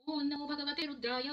ओं नमो भगवते रुद्राय।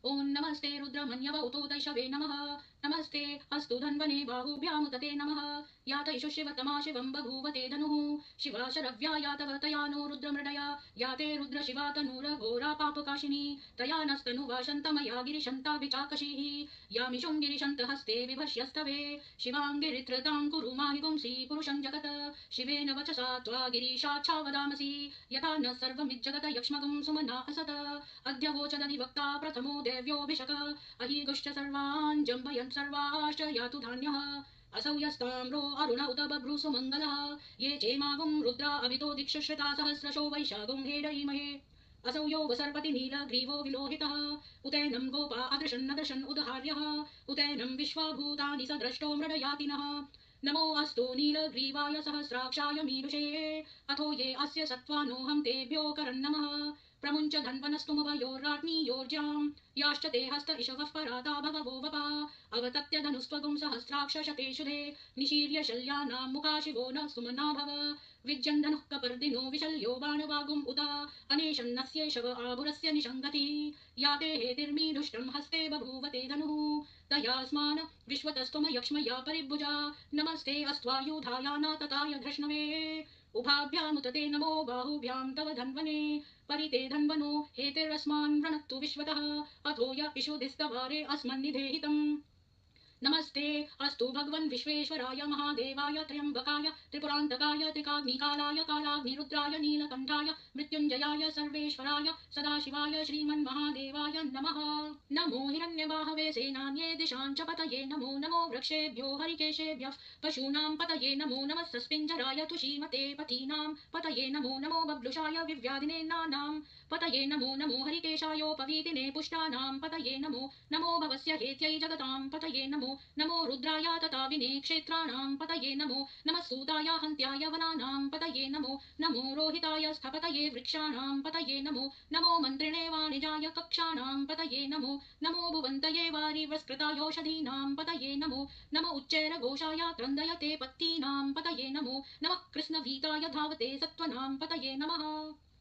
ओं नमस्ते रुद्रमन्यव उतोदैषवे नमः। नमस्ते अस्तु धन्वने बाहुभ्यामुदते नमः। यातैषु शिवतमा शिवं बभूवते धनुः। शिवा शरव्या यातवतया नो रुद्रमृडया। याते रुद्र शिवा तनूरघोरा पापकाशिनी। तया नस्तनुवा शन्तमया गिरिशन्ताभिचाकशीः। यामिषुं गिरिशन्तहस्ते विभष्यस्तवे। शिवाङ्गिरित्रतां कुरु माहि पुंसि पुरुषं जगत्। शिवेन वचसा त्वा गिरीशाच्छा वदामसि। यथा न सर्वमिज्जगत यक्ष्मगं सुमना असत। अद्य वोचदधिवक्ता प्रथमो देव्योऽभिषकः। अहिगुश्च सर्वान् जम्बयन् सर्वाश्च यातु धान्यः। असौ यस्ताम्रो अरुण उत बभ्रूसु मङ्गलः। ये चेमागुं रुद्रा अभितो दिक्षुश्रिता सहस्रशो वैशागुं हेडयीमहे। असौ यो वसर्पति नीलग्रीवो विलोहितः। उतैनं गोपा अदृशन्नदृशन् उदहार्यः। उतैनं विश्वाभूतानि स द्रष्टो मृडयातिनः। नमो अस्तु नीलग्रीवाय सहस्राक्षाय मीदुषे। अथो ये अस्य सत्त्वानोऽहं तेभ्यो करन्नमः। प्रमुञ्च धन्वनस्तुमभयोर्राज्ञीयोर्जाम्। याश्च ते हस्त इषवः पराता भगवो वपा। अवतत्य धनुस्त्वगुं सहस्राक्षशतेषुधे। निशीर्य शल्यानां मुखा शिवो न सुमना भव। विज्यन् धनुः कपर्दिनो विशल्यो बाणवागुम् उता। अनेशन्नस्येषव आभुरस्य निशङ्गति। याते हेतिर्मीदुष्टं हस्ते बभूवते धनुः। तयास्मान् विश्वतस्त्वमयक्ष्मया परिभुजा। नमस्ते अस्त्वायुधायाना तताय धृष्णवे। उभाभ्यामुतते नमो बाहुभ्यां तव धन्वने। परिते धन्वनो हेतिरस्मान् वृणक्तु विश्वतः। अथो य इषुधिस्तवारे अस्मन्निधेहितम्। नमस्ते अस्तु भगवन् विश्वेश्वराय महादेवाय त्र्यम्बकाय त्रिपुरान्तकाय त्रिकाग्निकालाय कालाग्निरुद्राय नीलकण्ठाय मृत्युञ्जयाय सर्वेश्वराय सदाशिवाय श्रीमन्महादेवाय नमः। नमो हिरण्यबाहवे सेनान्ये दिशां च पतये नमो नमो वृक्षेभ्यो हरिकेशेभ्यः पशूनां पतये नमो नमः सस्पिञ्जराय तुषीमते पथीनां पतये नमो नमो बब्लुषाय विव्याधिने नानां पतये नमो नमो हरिकेशायोपवीतिने पुष्टानां पतये नमो नमो भवस्य हेत्यै जगतां पतये नमो नमो रुद्राय तताविने क्षेत्राणां पतये नमो नमः सूताय हन्त्याय वनानां पतये नमो नमो रोहिताय स्थपतये वृक्षाणां पतये नमो नमो मन्त्रिणे वाणिजाय कक्षाणां पतये नमो नमो भुवन्तये वारिवस्कृतायोषधीनां पतये नमो नमो उच्चैरघोषाय क्रन्दयते पत्तीनां पतये नमो नमः कृष्णभीताय धावते सत्त्वनां पतये नमः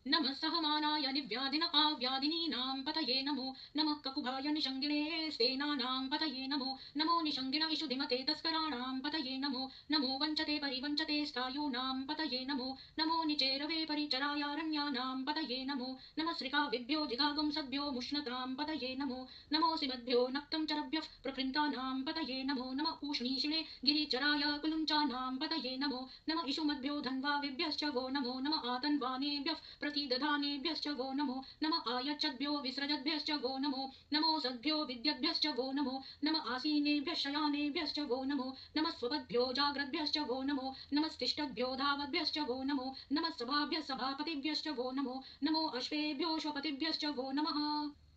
नमः सहमानाय निव्याधिन आव्याधिनीनां पतये नमो नमः ककुभाय निषङ्गिणे सेनानां पतये नमो नमो निषङ्गिण इषुधिमते तस्कराणां पतये नमो नमो वञ्चते परिवञ्चते स्थायूनां पतये नमो नमो निचेरवे परिचरायारण्यानां पतये नमो नमः श्रिकाविभ्यो जिगागुं सद्भ्यो मुष्णतां पतये नमो नमोऽसि मद्भ्यो नक्तं चरभ्यः प्रपृन्तानां पतये नमो नमः पूष्णीषिणे गिरिचराय कुलुञ्चानां पतये नमो नमः इषुमद्भ्यो धन्वाविभ्यश्च वो नमो नमः आतन्वानेभ्यः प्रतिदधानेभ्यश्च वो नमो नमः आयच्छद्भ्यो विसृजद्भ्यश्च वो नमो नमो सद्भ्यो विद्यद्भ्यश्च वो नमो नमः आसीनेभ्यः शयानेभ्यश्च वो नमो नमः स्वपद्भ्यो जाग्रद्भ्यश्च वो नमो नमस्तिष्ठद्भ्यो धावद्भ्यश्च वो नमो नमः सभाभ्यः सभापतिभ्यश्च वो नमो नमो अश्वेभ्यो श्वपतिभ्यश्च वो नमः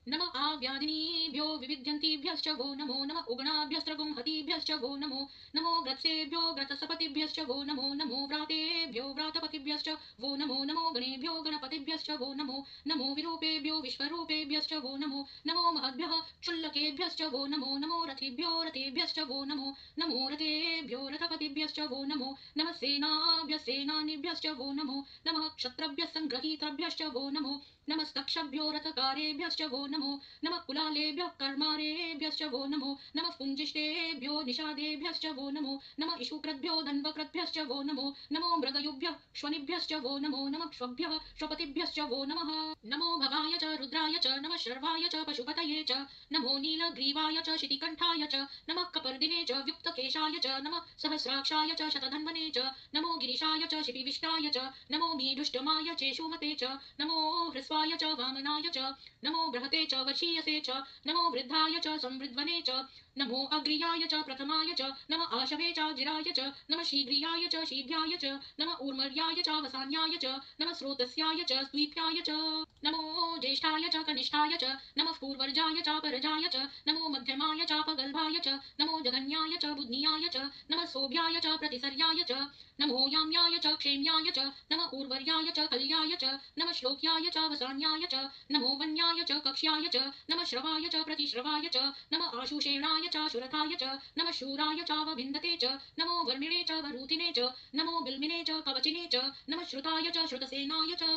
नमः आव्याधिनीभ्यो विविध्यन्तीभ्यश्च वो नमो नमः उगणाभ्यस्त्रगुंहतीभ्यश्च वो नमो नमो ग्रत्सेभ्यो ग्रतसपतिभ्यश्च वो नमो नमो व्रातेभ्यो व्रातपतिभ्यश्च वो नमो नमो गणेभ्यो गणपतिभ्यश्च वो नमो नमो विरूपेभ्यो विश्वरूपेभ्यश्च वो नमो नमो महद्भ्यः क्षुल्लकेभ्यश्च वो नमो नमो रथेभ्यो रथेभ्यश्च वो नमो नमो रथेभ्यो रथपतिभ्यश्च वो नमो नमः सेनाभ्यः सेनानीभ्यश्च वो नमो नमः क्षत्रभ्यः सङ्ग्रहीतभ्यश्च वो नमो नमस्तक्षभ्यो रथकारेभ्यश्च वो नमो नमः कुलालेभ्यः कर्मारेभ्यश्च वो नमो नमः पुञ्जिष्टेभ्यो निषादेभ्यश्च वो नमो नमः इषुकृद्भ्यो धन्वकृद्भ्यश्च वो नमो नमो मृगयुभ्यः श्वनिभ्यश्च वो नमो नमः श्वभ्यः श्वपतिभ्यश्च वो नमः नमो भवाय च रुद्राय च नमः शर्वाय च पशुपतये च नमो नीलग्रीवाय च शितिकण्ठाय च नमः कपर्दिने च व्युक्तकेशाय च नमः सहस्राक्षाय च शतधन्वने च नमो गिरिशाय च शिपिविष्टाय च नमो मीढुष्टमाय चेषुमते च नमो ह्रस्वाय च वामनाय च नमो बृहते च वशीयसे च नमो वृद्धाय च संवृद्वने च नमो अग्रियाय च प्रथमाय च नमः आशवे च जिराय च नमः शीघ्रियाय च शीघ्राय च नमः ऊर्मर्याय च वसान्याय च नमः स्रोतस्याय च स्वीप्याय च नमो ज्येष्ठाय च कनिष्ठाय च नमः पूर्वर्जाय च परजाय च नमो मध्यमाय च पगल्भाय च नमो जघन्याय च बुध्नियाय च नमः सोभ्याय च प्रतिसर्याय च नमो याम्याय च क्षेम्याय च नमः ऊर्वर्याय च कल्याय च नमः श्लोक्याय च धान्याय च नमो वन्याय च कक्ष्याय च नमः श्रवाय च प्रतिश्रवाय च नमः आशुषेणाय च शुरथाय च नमः शूराय चावभिन्दते च नमो वर्मिणे च वरूथिने च नमो बिल्मिने च कवचिने च नमः श्रुताय च श्रुतसेनाय च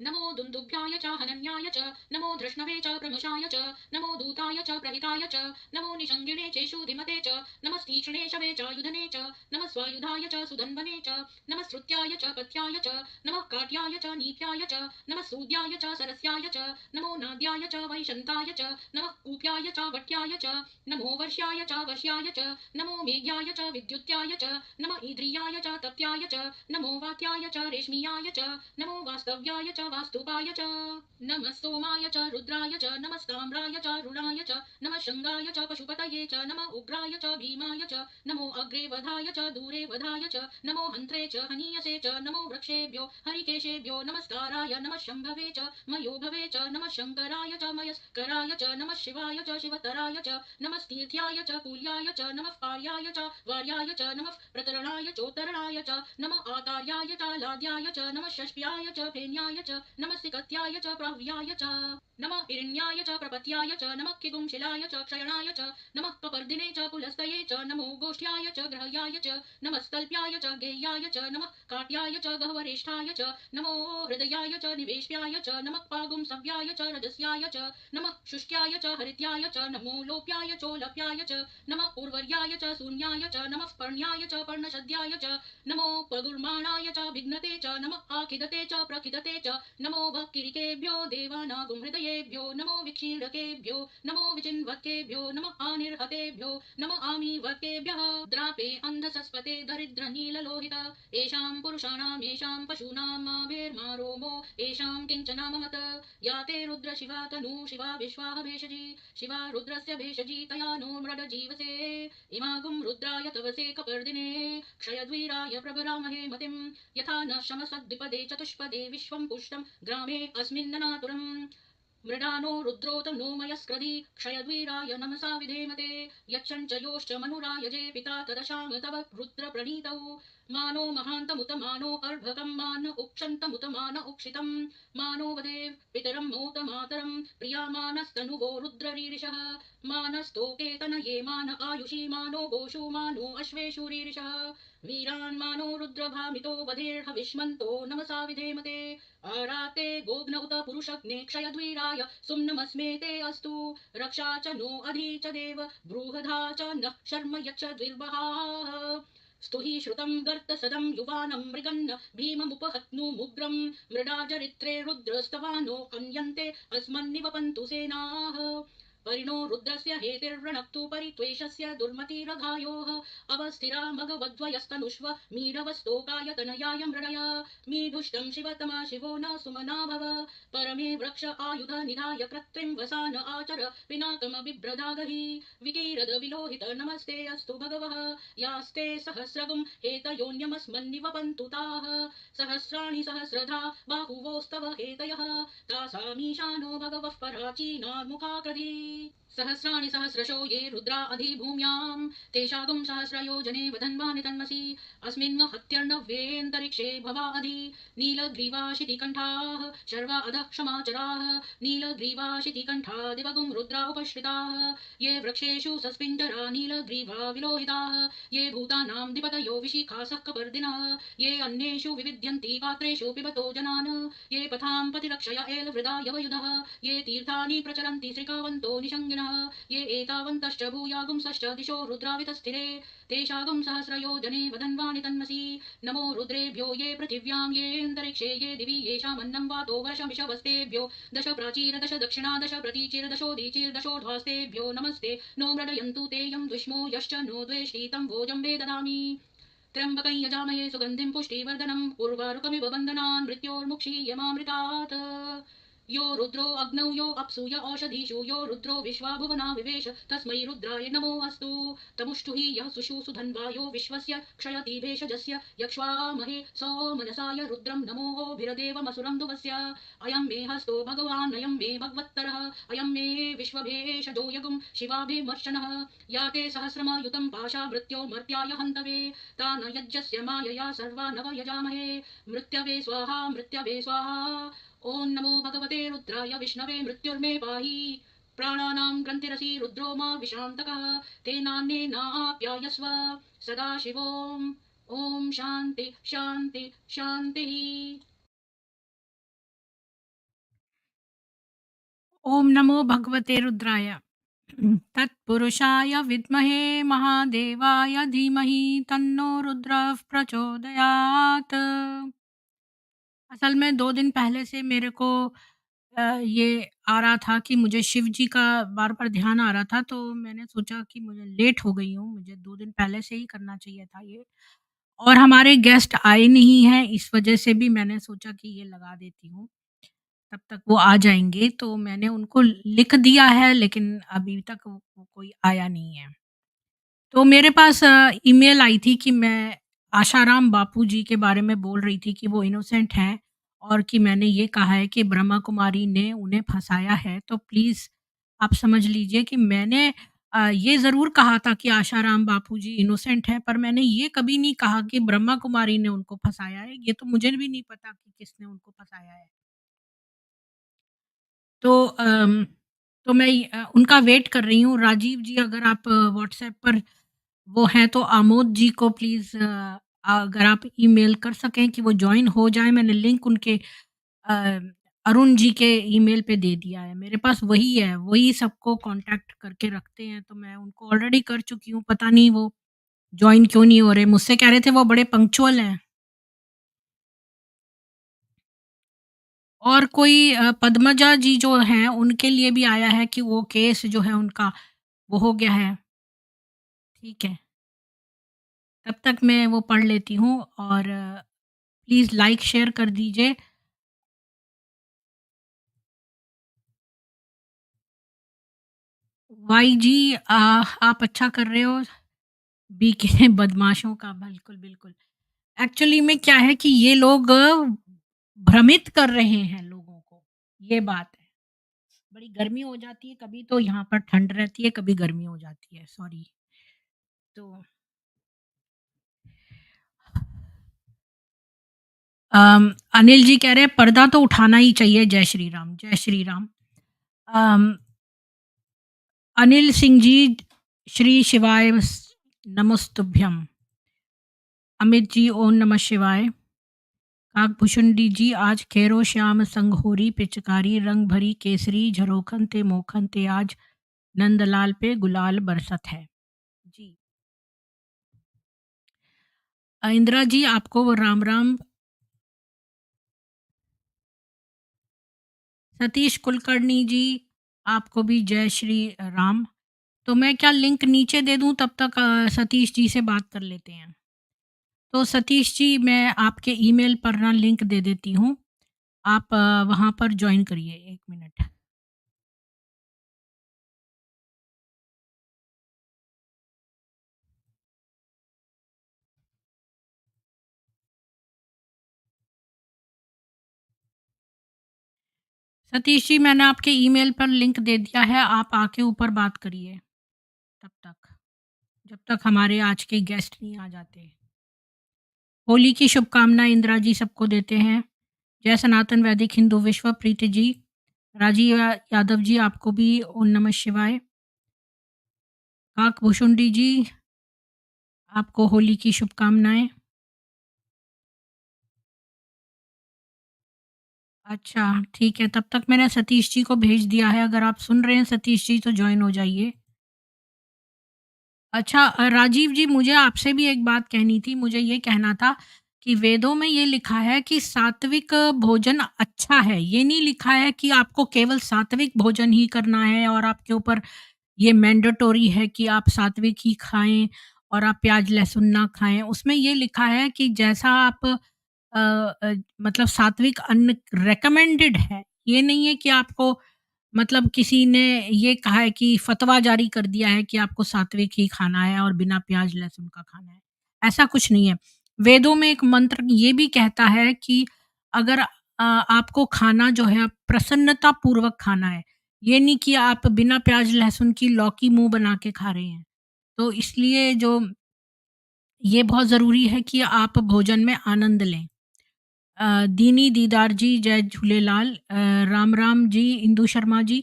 नमो दुन्दुभ्याय च हनन्याय च नमो धृष्णवे च प्रमुषाय च नमो दूताय च प्रहिताय च नमो निषङ्गिणे चेषुधिमते च नमः तीक्ष्णे शवे च युधने च नमः स्वायुधाय च सुधन्वने च नमः श्रुत्याय च पथ्याय च नमः काट्याय च नीप्याय च नमः सूद्याय च सरस्याय च नमो नाद्याय च वैशन्ताय च नमः कूप्याय च वट्याय च नमो वर्ष्याय च वश्याय च नमो मेघ्याय च विद्युत्याय च नमः ईद्रियाय च तप्याय च नमो वात्याय च रेश्मियाय च नमो वास्तव्याय च वास्तुपाय च नमः सोमाय च रुद्राय च नमः ताम्राय च रुणाय च नमः शृङ्गाय च पशुपतये च नमः उग्राय च भीमाय च नमो अग्रे वधाय च दूरे वधाय च नमो हन्त्रे च हनीयसे च नमो वृक्षेभ्यो हरिकेशेभ्यो नमस्काराय नमः शम्भवे च मयोभवे च नमः शङ्कराय च मयस्कराय च नमः शिवाय च शिवतराय च नमस्तीर्थ्याय च कूल्याय च नमः पार्याय च वार्याय च नमः प्रतरणाय चोत्तरणाय च नमः आकार्याय च लाद्याय च नमः षष्प्याय च फेन्याय च नमः सिकत्याय च प्रह्व्याय च नमः इरण्याय च प्रपत्याय च नमः किगुंशिलाय च क्षयणाय च नमः कपर्दिने च पुलस्तये च नमो गोष्ठ्याय च ग्रह्याय च नमः स्तल्प्याय च गेह्याय च नमः काट्याय च गह्वरेष्ठाय च नमो हृदयाय च निवेश्याय च नमः पागुंसव्याय च रजस्याय च नमः शुष्क्याय च हरित्याय च नमो लोप्याय चोलप्याय च नमः उर्वर्याय च शून्याय च नमः पर्ण्याय च पर्णशद्याय च नमो पगुर्माणाय च भिघ्नते च नमः आखिदते च प्रखिदते च नमो वक्किरिकेभ्यो देवानागुंहृदयेभ्यो नमो विक्षीणकेभ्यो नमो विचिन्वक्केभ्यो नमः आनिर्हतेभ्यो नमः आमीवक्केभ्यः द्रापे अन्धसस्पते दरिद्र नीललोहित येषां पुरुषाणां येषां पशूनां माभेर्मा रोमो येषां किञ्चनाममत या ते रुद्र शिवा तनु शिवा विश्वाह भेषजी शिवा रुद्रस्य भेषजी तया नो मृड जीवसे इमागुं रुद्राय तवसे कपर्दिने क्षयद्वीराय प्रभरामहे मतिं यथा न शमसद्विपदे चतुष्पदे विश्वं पुष्टं ग्रामे अस्मिन्ननातुरम् मृडानो रुद्रोत नो मयस्क्रधि क्षयद्वीराय नमसा विधेमते यच्छञ्च मनुरायजे पिता तदशाम तव रुद्र प्रणीतौ मानो महान्तमुत मानो अर्भकं मान उक्षन्तमुत मान उक्षितं मानो वदेव पितरं मोत मातरं प्रियामानस्तनुवो रुद्ररीरिषः मानस्तोके तनये मान आयुषी मानो गोषु मानो अश्वेषु रीरिषः वीरान् मानो रुद्रभामितो वधेर्ह विष्मन्तो नमसा विधेमते आराते गोग्न उत पुरुषग्ने क्षयद्वीराय सुम्नमस्मे ते अस्तु रक्षा च नो अधि च देव बृहधा च नः शर्म यच्च द्विर्वहाः स्तुहि श्रुतं गर्तसदं युवानं मृगन्न भीममुपहत्नुमुग्रं मृडाचरित्रे रुद्रस्तवानो अन्यन्ते अस्मन्निवपन्तु सेनाः परिणो रुद्रस्य हेतिर्वृणक्तु परित्वेषस्य दुर्मतिरघायोः अवस्थिरा मघवद्वयस्तनुष्व मीढवस्तोकाय तनयाय मृडय मीढुष्टं शिवतमा शिवो न सुमना भव परमे वृक्ष आयुध निधाय कृत्रिं वसान आचर पिनाकमबिभ्रदागहि विकीरद विलोहित नमस्ते अस्तु भगवः यास्ते सहस्रगुं हेतयोन्यमस्मन्निवपन्तु ताः सहस्राणि सहस्रधा बाहुवोस्तव हेतयः तासामीशानो भगवः पराचीनान्मुखाकृधि सहस्राणि सहस्रशो ये रुद्रा अधिभूम्यां तेषागुं सहस्रयोजने वधन्वानि तन्मसि अस्मिन् हत्यर्णव्येऽन्तरिक्षे भवा अधि नीलग्रीवाशितिकण्ठाः शर्वा अधः क्षमाचराः नीलग्रीवाशितिकण्ठा दिवगुं रुद्रा उपश्रिताः ये वृक्षेषु सस्पिञ्जरा नीलग्रीवा विलोहिताः ये भूतानां दिपतयो विशिखासः कपर्दिनः ये अन्येषु विविध्यन्ति पात्रेषु पिबतो जनान् ये पथां पतिरक्षय एलवृदा यवयुधः ये तीर्थानि प्रचरन्ति श्रीकावन्तो निषङ्गिनः ये एतावन्तश्च भूयागुंसश्च दिशो रुद्रावितस्थिरे तेषागुं सहस्रयोजने वधन्वानि तन्मसि नमो रुद्रेभ्यो ये पृथिव्यां येऽन्तरिक्षे ये दिवि येषामन्नं वातो वर्षमिषवस्तेभ्यो दश प्राचीर दश दक्षिणा दश प्रतीचिर दशोदीचिर्दशोर्ध्वास्तेभ्यो नमस्ते नो मृडयन्तु तेयं द्विष्मो यश्च नो द्वेष्टि तं भोजं वे ददामि त्र्यम्बकं यजामहे सुगन्धिं पुष्टिवर्धनम् उर्वारुकमिव बन्धनान् मृत्योर्मुक्षीयमामृतात् यो रुद्रो अग्नौ यो अप्सूय औषधीषु यो रुद्रो विश्वाभुवना विवेश तस्मै रुद्राय नमो अस्तु तमुष्टुहि यः सुषुषु धन्वा यो विश्वस्य क्षयति भेषजस्य यक्ष्वामहे सौमनसाय रुद्रं नमोभिरदेवमसुरं दुवस्य अयं मे हस्तो भगवान् अयं मे भगवत्तरः अयं मे विश्वभेषजो यगुं शिवाभिमर्शनः याते सहस्रमायुतं पाशा मृत्यो मर्त्याय हन्तवे तान यज्ञस्य मायया सर्वा नव यजामहे मृत्यवे स्वाहा ॐ नमो भगवते रुद्राय विष्णवे मृत्युर्मे पाहि प्राणानां ग्रन्थिरसि रुद्रो मा विशान्तकः तेनान्येनाप्यायस्व सदाशिवोम् ॐ शान्ति शान्ति शान्तिः। ओम नमो भगवते रुद्राय तत्पुरुषाय विद्महे महादेवाय धीमहि तन्नो रुद्रः प्रचोदयात्। असल में 2 दिन पहले से मेरे को ये आ रहा था कि मुझे शिव जी का बार-बार ध्यान आ रहा था, तो मैंने सोचा कि मुझे लेट हो गई हूँ, मुझे 2 दिन पहले से ही करना चाहिए था ये। और हमारे गेस्ट आए नहीं हैं, इस वजह से भी मैंने सोचा कि ये लगा देती हूँ, तब तक वो आ जाएँगे। तो मैंने उनको लिख दिया है, लेकिन अभी तक वो कोई आया नहीं है। तो मेरे पास ईमेल आई थी कि मैं आशाराम बापू जी के बारे में बोल रही थी कि वो इनोसेंट हैं, और कि मैंने ये कहा है कि ब्रह्मा कुमारी ने उन्हें फँसाया है। तो प्लीज़ आप समझ लीजिए कि मैंने ये ज़रूर कहा था कि आशाराम बापू जी इनोसेंट हैं, पर मैंने ये कभी नहीं कहा कि ब्रह्मा कुमारी ने उनको फँसाया है। ये तो मुझे भी नहीं पता कि किसने उनको फँसाया है। तो तो मैं उनका वेट कर रही हूँ। राजीव जी, अगर आप व्हाट्सएप पर वो हैं तो आमोद जी को प्लीज़ अगर आप ईमेल कर सकें कि वो जॉइन हो जाएँ। मैंने लिंक उनके अ, अरुण जी के ईमेल पे दे दिया है। मेरे पास वही है, वही सबको कॉन्टैक्ट करके रखते हैं, तो मैं उनको ऑलरेडी कर चुकी हूँ। पता नहीं वो जॉइन क्यों नहीं हो रहे? मुझसे कह रहे थे वो बड़े पंक्चुअल हैं। और कोई पद्मजा जी जो हैं, उनके लिए भी आया है कि वो केस जो है उनका वो हो गया है। ठीक है, तब तक मैं वो पढ़ लेती हूँ, और प्लीज़ लाइक शेयर कर दीजिए। वाई जी, आप अच्छा कर रहे हो। बी के बदमाशों का, बिल्कुल, बिल्कुल। एक्चुअली में क्या है कि ये लोग भ्रमित कर रहे हैं लोगों को, ये बात है। बड़ी गर्मी हो जाती है, कभी तो यहाँ पर ठंड रहती है, कभी गर्मी हो जाती है, सॉरी। तो अनिल जी कह रहे हैं पर्दा तो उठाना ही चाहिए, जय श्री राम, जय श्री राम। अम, अनिल सिंह जी, श्री शिवाय नमस्तुभ्यम। अमित जी, ओम नमः शिवाय। काकभूषुंडी जी, आज खेरो श्याम संघोरी पिचकारी रंग भरी केसरी झरोखन ते मोखन ते आज नंदलाल पे गुलाल बरसत है। जी। इंदिरा जी, आपको वो राम राम। सतीश कुलकर्णी जी, आपको भी जय श्री राम। तो मैं क्या लिंक नीचे दे दूं, तब तक सतीश जी से बात कर लेते हैं। तो सतीश जी, मैं आपके ईमेल पर ना लिंक दे देती हूँ, आप वहाँ पर जॉइन करिए। 1 मिनट। सतीश जी, मैंने आपके ईमेल पर लिंक दे दिया है, आप आके ऊपर बात करिए तब तक, जब तक हमारे आज के गेस्ट नहीं आ जाते। होली की शुभकामनाएँ इंदिरा जी सबको देते हैं। जय सनातन वैदिक हिंदू विश्व, प्रीति जी। राजीव यादव जी, आपको भी ओम नमः शिवाय। काकभूषुंडी जी, आपको होली की शुभकामनाएँ। अच्छा, ठीक है, तब तक मैंने सतीश जी को भेज दिया है, अगर आप सुन रहे हैं सतीश जी तो जॉइन हो जाइए। अच्छा, राजीव जी, मुझे आपसे भी एक बात कहनी थी। मुझे ये कहना था कि वेदों में ये लिखा है कि सात्विक भोजन अच्छा है। ये नहीं लिखा है कि आपको केवल सात्विक भोजन ही करना है और आपके ऊपर ये मैंडेटोरी है कि आप सात्विक ही खाएँ और आप प्याज लहसुन ना खाएँ। उसमें ये लिखा है कि जैसा आप मतलब सात्विक अन्न रिकमेंडेड है। ये नहीं है कि आपको मतलब किसी ने ये कहा है कि फ़तवा जारी कर दिया है कि आपको सात्विक ही खाना है और बिना प्याज लहसुन का खाना है। ऐसा कुछ नहीं है। वेदों में एक मंत्र ये भी कहता है कि अगर आपको खाना जो है प्रसन्नता पूर्वक खाना है। ये नहीं कि आप बिना प्याज लहसुन की लौकी मुँह बना के खा रहे हैं। तो इसलिए जो ये बहुत ज़रूरी है कि आप भोजन में आनंद लें। दीनी दीदार जी, जय झूलेलाल। राम राम जी, इंदु शर्मा जी।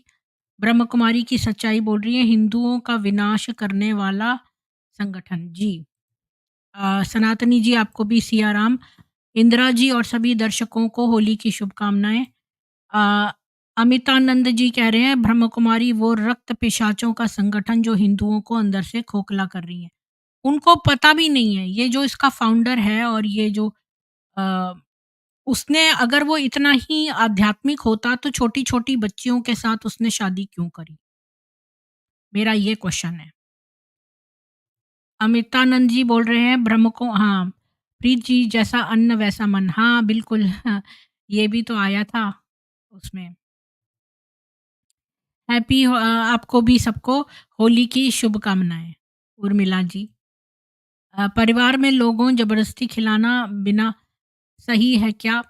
ब्रह्म कुमारी की सच्चाई बोल रही है, हिंदुओं का विनाश करने वाला संगठन जी। सनातनी जी, आपको भी सिया राम। इंदिरा जी और सभी दर्शकों को होली की शुभकामनाएं। अ, अमितानंद जी कह रहे हैं, ब्रह्म कुमारी वो रक्त पिशाचों का संगठन जो हिंदुओं को अंदर से खोखला कर रही है। उनको पता भी नहीं है, ये जो इसका फाउंडर है और ये जो अ, उसने, अगर वो इतना ही आध्यात्मिक होता तो छोटी-छोटी बच्चियों के साथ उसने शादी क्यों करी? मेरा ये क्वेश्चन है। अमितानंद जी बोल रहे हैं, ब्रह्म को हाँ, प्रीत जी, जैसा अन्न वैसा मन। हाँ, बिल्कुल। हाँ, ये भी तो आया था उसमें। आपको भी सबको होली की शुभकामनाएँ। उर्मिला जी। परिवार में लोगों जबरदस्ती खिलाना बिना सही है क्या?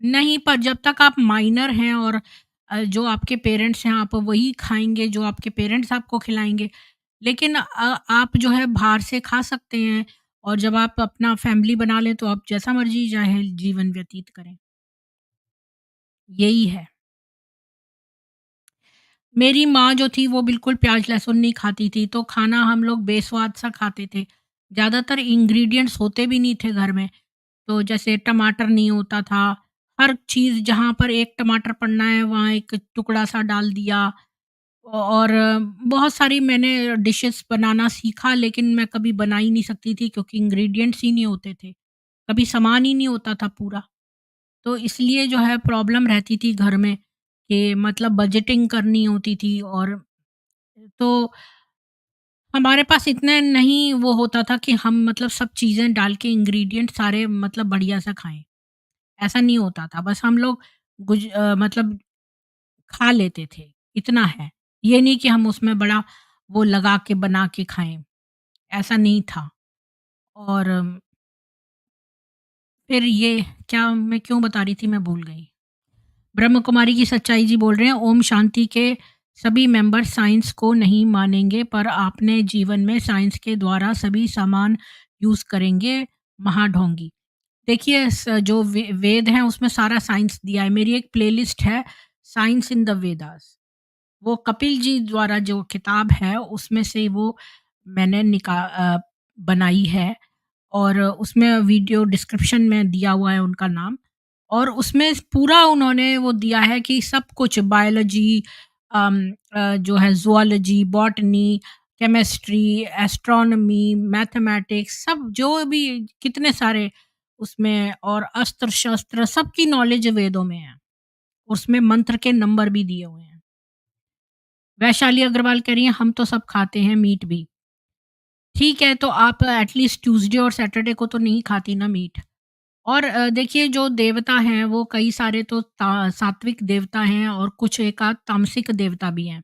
नहीं, पर जब तक आप माइनर हैं और जो आपके पेरेंट्स हैं, आप वही खाएँगे जो आपके पेरेंट्स आपको खिलाएँगे। लेकिन आप जो है बाहर से खा सकते हैं, और जब आप अपना फैमिली बना लें तो आप जैसा मर्ज़ी चाहे जीवन व्यतीत करें। यही है। मेरी माँ जो थी वो बिल्कुल प्याज़ लहसुन नहीं खाती थी, तो खाना हम लोग बेस्वाद सा खाते थे। ज़्यादातर इंग्रीडिएंट्स होते भी नहीं थे घर में। तो जैसे टमाटर नहीं होता था, हर चीज़ जहाँ पर एक टमाटर पड़ना है वहाँ एक टुकड़ा-सा डाल दिया। और बहुत सारी मैंने डिशेज़ बनाना सीखा, लेकिन मैं कभी बना ही नहीं सकती थी क्योंकि इंग्रीडिएंट्स ही नहीं होते थे। कभी सामान ही नहीं होता था पूरा। तो इसलिए जो है प्रॉब्लम रहती थी घर में कि मतलब बजटिंग करनी होती थी, और तो हमारे पास इतना नहीं वो होता था कि हम मतलब सब चीज़ें डाल के इंग्रीडिएंट सारे मतलब बढ़िया सा खाएँ। ऐसा नहीं होता था। बस हम लोग मतलब खा लेते थे, इतना है। ये नहीं कि हम उसमें बड़ा वो लगा के बना के खाएँ, ऐसा नहीं था। और फिर ये क्या मैं क्यों बता रही थी, मैं भूल गई। ब्रह्म कुमारी की सच्चाई जी बोल रहे हैं, ओम शांति के सभी मेंबर साइंस को नहीं मानेंगे, पर आपने जीवन में साइंस के द्वारा सभी सामान यूज़ करेंगे, महाढोंगी। देखिए, जो वेद हैं उसमें सारा साइंस दिया है। मेरी एक प्लेलिस्ट है, साइंस इन द वेदास। वो कपिल जी द्वारा जो किताब है उसमें से वो मैंने बनाई है, और उसमें वीडियो डिस्क्रिप्शन में दिया हुआ है उनका नाम। और उसमें पूरा उन्होंने वो दिया है कि सब कुछ बायोलॉजी, जो है zoology, botany, chemistry, astronomy, mathematics, सब जो भी कितने सारे उसमें, और अस्त्र-शस्त्र सबकी नॉलेज वेदों में है। उसमें मंत्र के नंबर भी दिए हुए हैं। वैशाली अग्रवाल कह रही हैं, हम तो सब खाते हैं मीट भी। ठीक है, तो आप एटलीस्ट ट्यूसडे और सैटरडे को तो नहीं खाती ना मीट। और देखिए, जो देवता हैं वो कई सारे तो सात्विक देवता हैं, और कुछ एक आध तामसिक देवता भी हैं।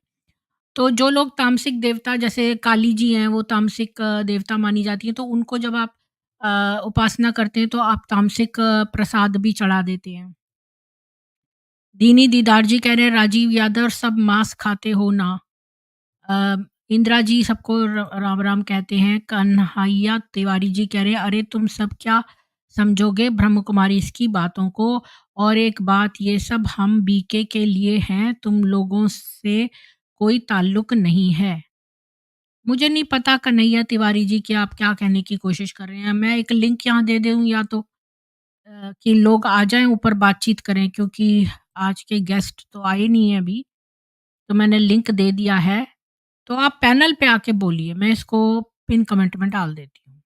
तो जो लोग तामसिक देवता, जैसे काली जी हैं, वो तामसिक देवता मानी जाती हैं, तो उनको जब आप उपासना करते हैं तो आप तामसिक प्रसाद भी चढ़ा देते हैं। दीनी दीदार जी कह रहे हैं, राजीव यादव सब मांस खाते हो ना? अ, इंदिरा जी सबको राम राम कहते हैं। कन्हैया तिवारी जी कह रहे हैं, अरे तुम सब क्या समझोगे ब्रह्म कुमारी इसकी बातों को? और एक बात, ये सब हम बीके के लिए हैं, तुम लोगों से कोई ताल्लुक नहीं है। मुझे नहीं पता कन्हैया तिवारी जी कि आप क्या कहने की कोशिश कर रहे हैं। मैं एक लिंक यहाँ दे दूँ, या तो कि लोग आ जाएं ऊपर बातचीत करें, क्योंकि आज के गेस्ट तो आए नहीं है अभी। तो मैंने लिंक दे दिया है, तो आप पैनल पे आके बोलिए, मैं इसको पिन कमेंट में डाल देती हूँ।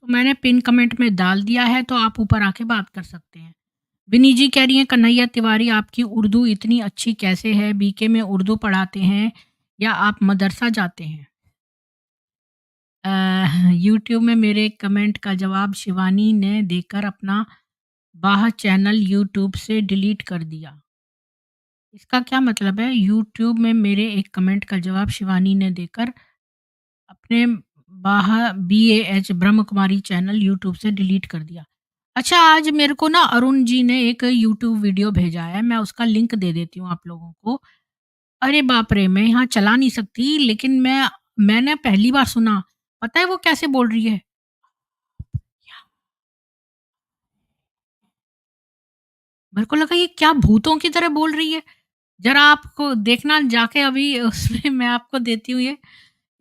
तो मैंने पिन कमेंट में डाल दिया है, तो आप ऊपर आके बात कर सकते हैं। विनी जी कह रही हैं, कन्हैया तिवारी आपकी उर्दू इतनी अच्छी कैसे है? बीके में उर्दू पढ़ाते हैं या आप मदरसा जाते हैं? यूट्यूब में मेरे कमेंट का जवाब शिवानी ने देकर अपना चैनल यूट्यूब से डिलीट कर दिया। इसका क्या मतलब है? यूट्यूब में मेरे एक कमेंट का जवाब शिवानी ने देकर अपने BAH Brahma Kumari channel YouTube से डिलीट कर दिया। अच्छा, आज मेरे को ना अरुण जी ने एक यूट्यूब वीडियो भेजा है, मैं उसका लिंक दे देती हूँ आप लोगों को। अरे बाप रे! मैं यहाँ चला नहीं सकती, लेकिन मैंने पहली बार सुना। पता है वो कैसे बोल रही है? मेरे को लगा ये क्या भूतों की तरह बोल रही है। ज़रा आपको देखना जाके अभी उसमें मैं आपको देती हूँ ये।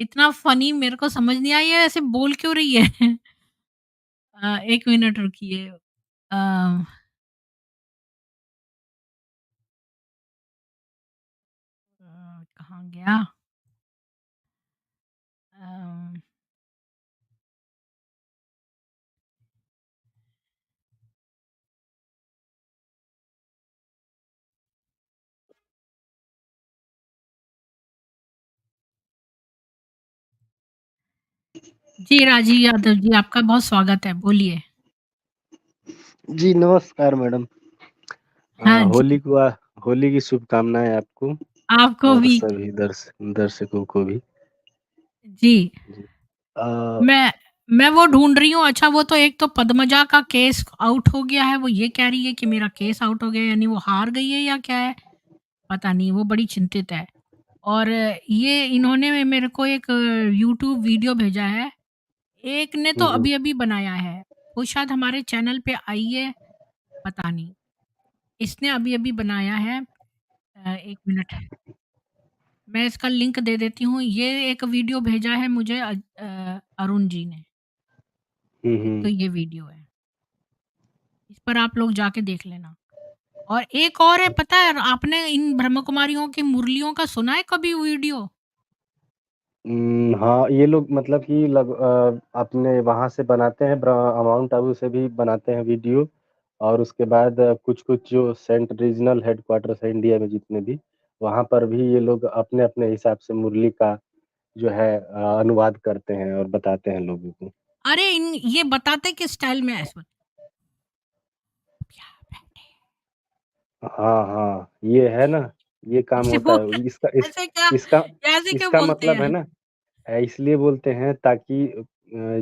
इतना फ़नी मेरे को समझ नहीं आया ये ऐसे बोल क्यों रही है? 1 मिनट रुकिए। अ कहाँ गया? अ, जी, राजीव यादव जी, आपका बहुत स्वागत है, बोलिए। जी, नमस्कार मैडम। हाँ जी, होली की शुभकामनाएँ आपको आपको और भी। सभी दर्शकों को भी। जी, जी। अ, मैं मैं वो ढूँढ रही हूँ। अच्छा, वो तो एक तो पद्मजा का केस आउट हो गया है, वो ये कह रही है कि मेरा केस आउट हो गया, यानी वो हार गई है या क्या है? पता नहीं, वो बड़ी चिंतित है। और ये इन्होंने मेरे को एक यूट्यूब वीडियो भेजा है, एक ने तो हुँ, हुँ। अभी-अभी बनाया है, वो शायद हमारे चैनल पे आई है, पता नहीं। इसने अभी-अभी बनाया है। 1 मिनट, मैं इसका लिंक दे देती हूँ। ये एक वीडियो भेजा है मुझे अरुण जी ने। हुँ, एक तो हुँ। ये वीडियो है, इस पर आप लोग जाके देख लेना। और एक और है, पता है आपने इन ब्रह्म कुमारियों की मुरलियों का सुना है कभी वीडियो? हाँ, ये लोग मतलब कि अपने वहाँ से बनाते हैं माउंट आबू से भी बनाते हैं वीडियो और उसके बाद कुछ-कुछ जो सेंट रीजनल हेडक्वार्टर्स है इंडिया में जितने भी, वहाँ पर भी ये लोग अपने-अपने हिसाब से मुरली का जो है अनुवाद करते हैं और बताते हैं लोगों को। अरे इन ये बताते किस स्टाइल में है इसमें? हाँ, हाँ, ये है ना, ये काम ऐसे होता बोल है। इसका इस ऐसे क्या इसका ऐसे क्यों इसका बोलते मतलब है हैं? ना इसलिए बोलते हैं ताकि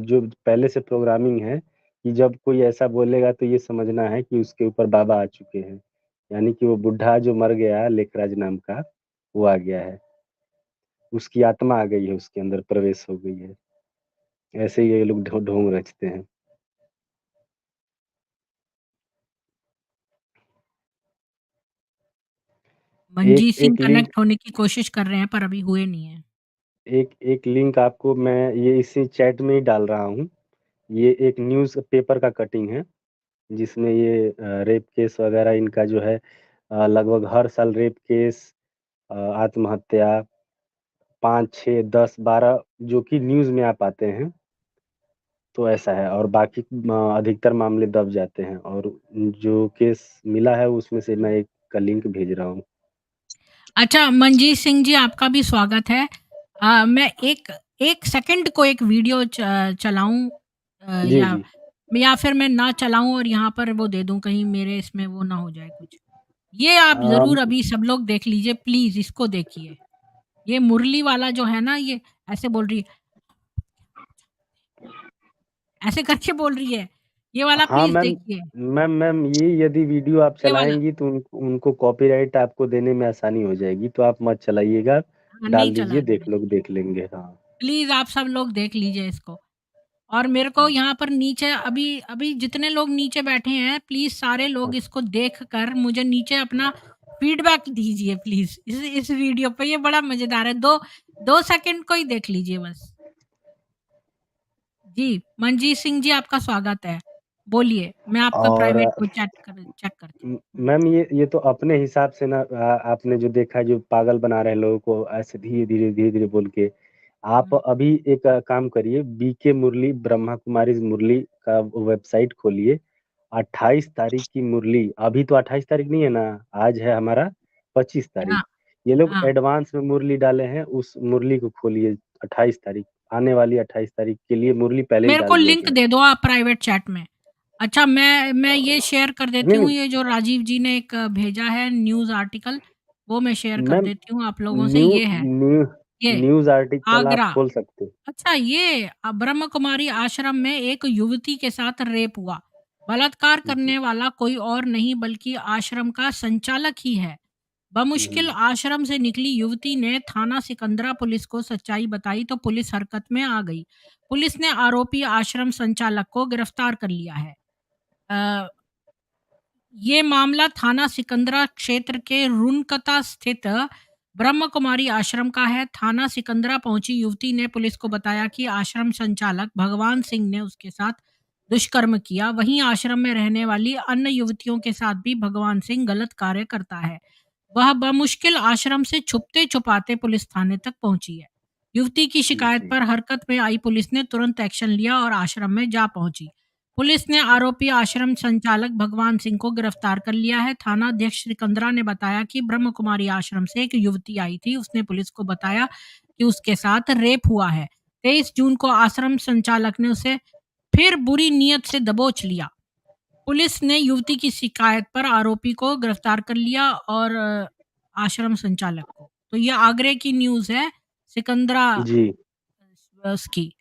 जो पहले से प्रोग्रामिंग है कि जब कोई ऐसा बोलेगा तो ये समझना है कि उसके ऊपर बाबा आ चुके हैं। यानी कि वो बुड्ढा जो मर गया लेखराज नाम का, वो आ गया है। उसकी आत्मा आ गई है, उसके अंदर प्रवेश हो गई है। ऐसे ही ये लोग ढोंग रचते हैं। एक मनजीत सिंह एक लिंक कनेक्ट होने की कोशिश कर रहे हैं पर अभी हुए नहीं है। एक एक लिंक आपको मैं ये इसी चैट में ही डाल रहा हूँ। ये एक न्यूज़ पेपर का कटिंग है। जिसमें ये रेप केस वगैरह इनका जो है लगभग हर साल रेप केस आत्महत्या 5, 6, 10, 12 जो कि न्यूज़ में आ पाते हैं, तो ऐसा है और बाकी अधिकतर मामले दब जाते हैं और जो केस मिला है उसमें से मैं एक का लिंक भेज रहा हूँ। अच्छा, मनजीत सिंह जी, आपका भी स्वागत है। मैं एक 1 सेकंड को एक वीडियो चलाऊँ, जी, जी। या फिर मैं ना चलाऊँ और यहाँ पर वो दे दूँ, कहीं मेरे इसमें वो ना हो जाए कुछ। ये आप अम, ज़रूर अभी सब लोग देख लीजिए, प्लीज़ इसको देखिए। ये मुरली वाला जो है ना, ये ऐसे बोल रही है, ऐसे करके बोल रही है। ये वाला हाँ, प्लीज़ मैम देखिए, मैम ये यदि वीडियो आप ये वाला। चलाएँगी तो उनको कॉपीराइट आपको देने में आसानी हो जाएगी, तो आप मत चलाइएगा। हाँ, नहीं डाल दीजिए, चलानी है। लोग देख लेंगे। हाँ। प्लीज़ आप सब लोग देख लीजिए इसको। और मेरे को हाँ। यहाँ पर नीचे अभी अभी जितने लोग नीचे बैठे हैं, प्लीज़ सारे लोग हाँ। इसको देख कर मुझे नीचे अपना फीडबैक दीजिए प्लीज़, इस वीडियो पे। ये बड़ा मज़ेदार है। 2 सेकंड को ही देख लीजिए बस। जी, मनजीत सिंह जी, आपका स्वागत है। बोलिए, मैं आपका और प्राइवेट वो चेक करती हूँ। हुँ, मैम ये तो अपने हिसाब से ना आपने जो देखा है जो पागल बना रहे हैं लोगों को ऐसे धीरे-धीरे बोल के। आप हुँ। अभी एक काम करिए बीके मुरली ब्रह्मा कुमारीज़ मुरली का वेबसाइट खोलिए। 28 तारीख की मुरली अभी तो 28 तारीख नहीं है ना, आज है हमारा 25 तारीख। हाँ, ये लोग हाँ। एडवांस में मुरली डाले हैं, उस मुरली को खोलिए 28 तारीख, आने वाली 28 तारीख के लिए मुरली पहले ही मेरे को डाल दिया लिंक गया है। दे दो आप प्राइवेट चैट में। अच्छा, मैं ये शेयर कर देती नहीं, हूँ, नहीं ये जो राजीव जी ने एक भेजा है न्यूज़ आर्टिकल, वो मैं शेयर कर मैम देती हूँ आप लोगों से। न्यू ये है, न्यू ये न्यूज़ आर्टिकल आप आगरा। खोल सकते हो। अच्छा, ये ब्रह्म कुमारी आश्रम में एक युवती के साथ रेप हुआ। बलात्कार जी। करने वाला कोई और नहीं बल्कि आश्रम का संचालक ही है। बमुश्किल आश्रम से निकली युवती ने थाना सिकंदरा पुलिस को सच्चाई बताई तो पुलिस हरकत में आ गई। पुलिस ने आरोपी आश्रम संचालक को गिरफ्तार कर लिया है। अ, ये मामला थाना सिकंदरा क्षेत्र के रुनकता स्थित ब्रह्म कुमारी आश्रम का है। थाना सिकंदरा पहुंची युवती ने पुलिस को बताया कि आश्रम संचालक भगवान सिंह ने उसके साथ दुष्कर्म किया। वहीं आश्रम में रहने वाली अन्य युवतियों के साथ भी भगवान सिंह गलत कार्य करता है। वह बमुश्किल आश्रम से छुपते छुपाते पुलिस थाने तक पहुंची है। युवती की शिकायत जी। पर हरकत में आई पुलिस ने तुरंत एक्शन लिया और आश्रम में जा पहुंची। पुलिस ने आरोपी आश्रम संचालक भगवान सिंह को गिरफ्तार कर लिया है। थाना अध्यक्ष सिकंदरा ने बताया कि ब्रह्म कुमारी आश्रम से एक युवती आई थी। उसने पुलिस को बताया कि उसके साथ रेप हुआ है। 23 जून को आश्रम संचालक ने उसे फिर बुरी नीयत से दबोच लिया। पुलिस ने युवती की शिकायत पर आरोपी को गिरफ्तार कर लिया और आश्रम संचालक को। तो ये आगरे की न्यूज़ है, सिकंदरा जी। उसकी।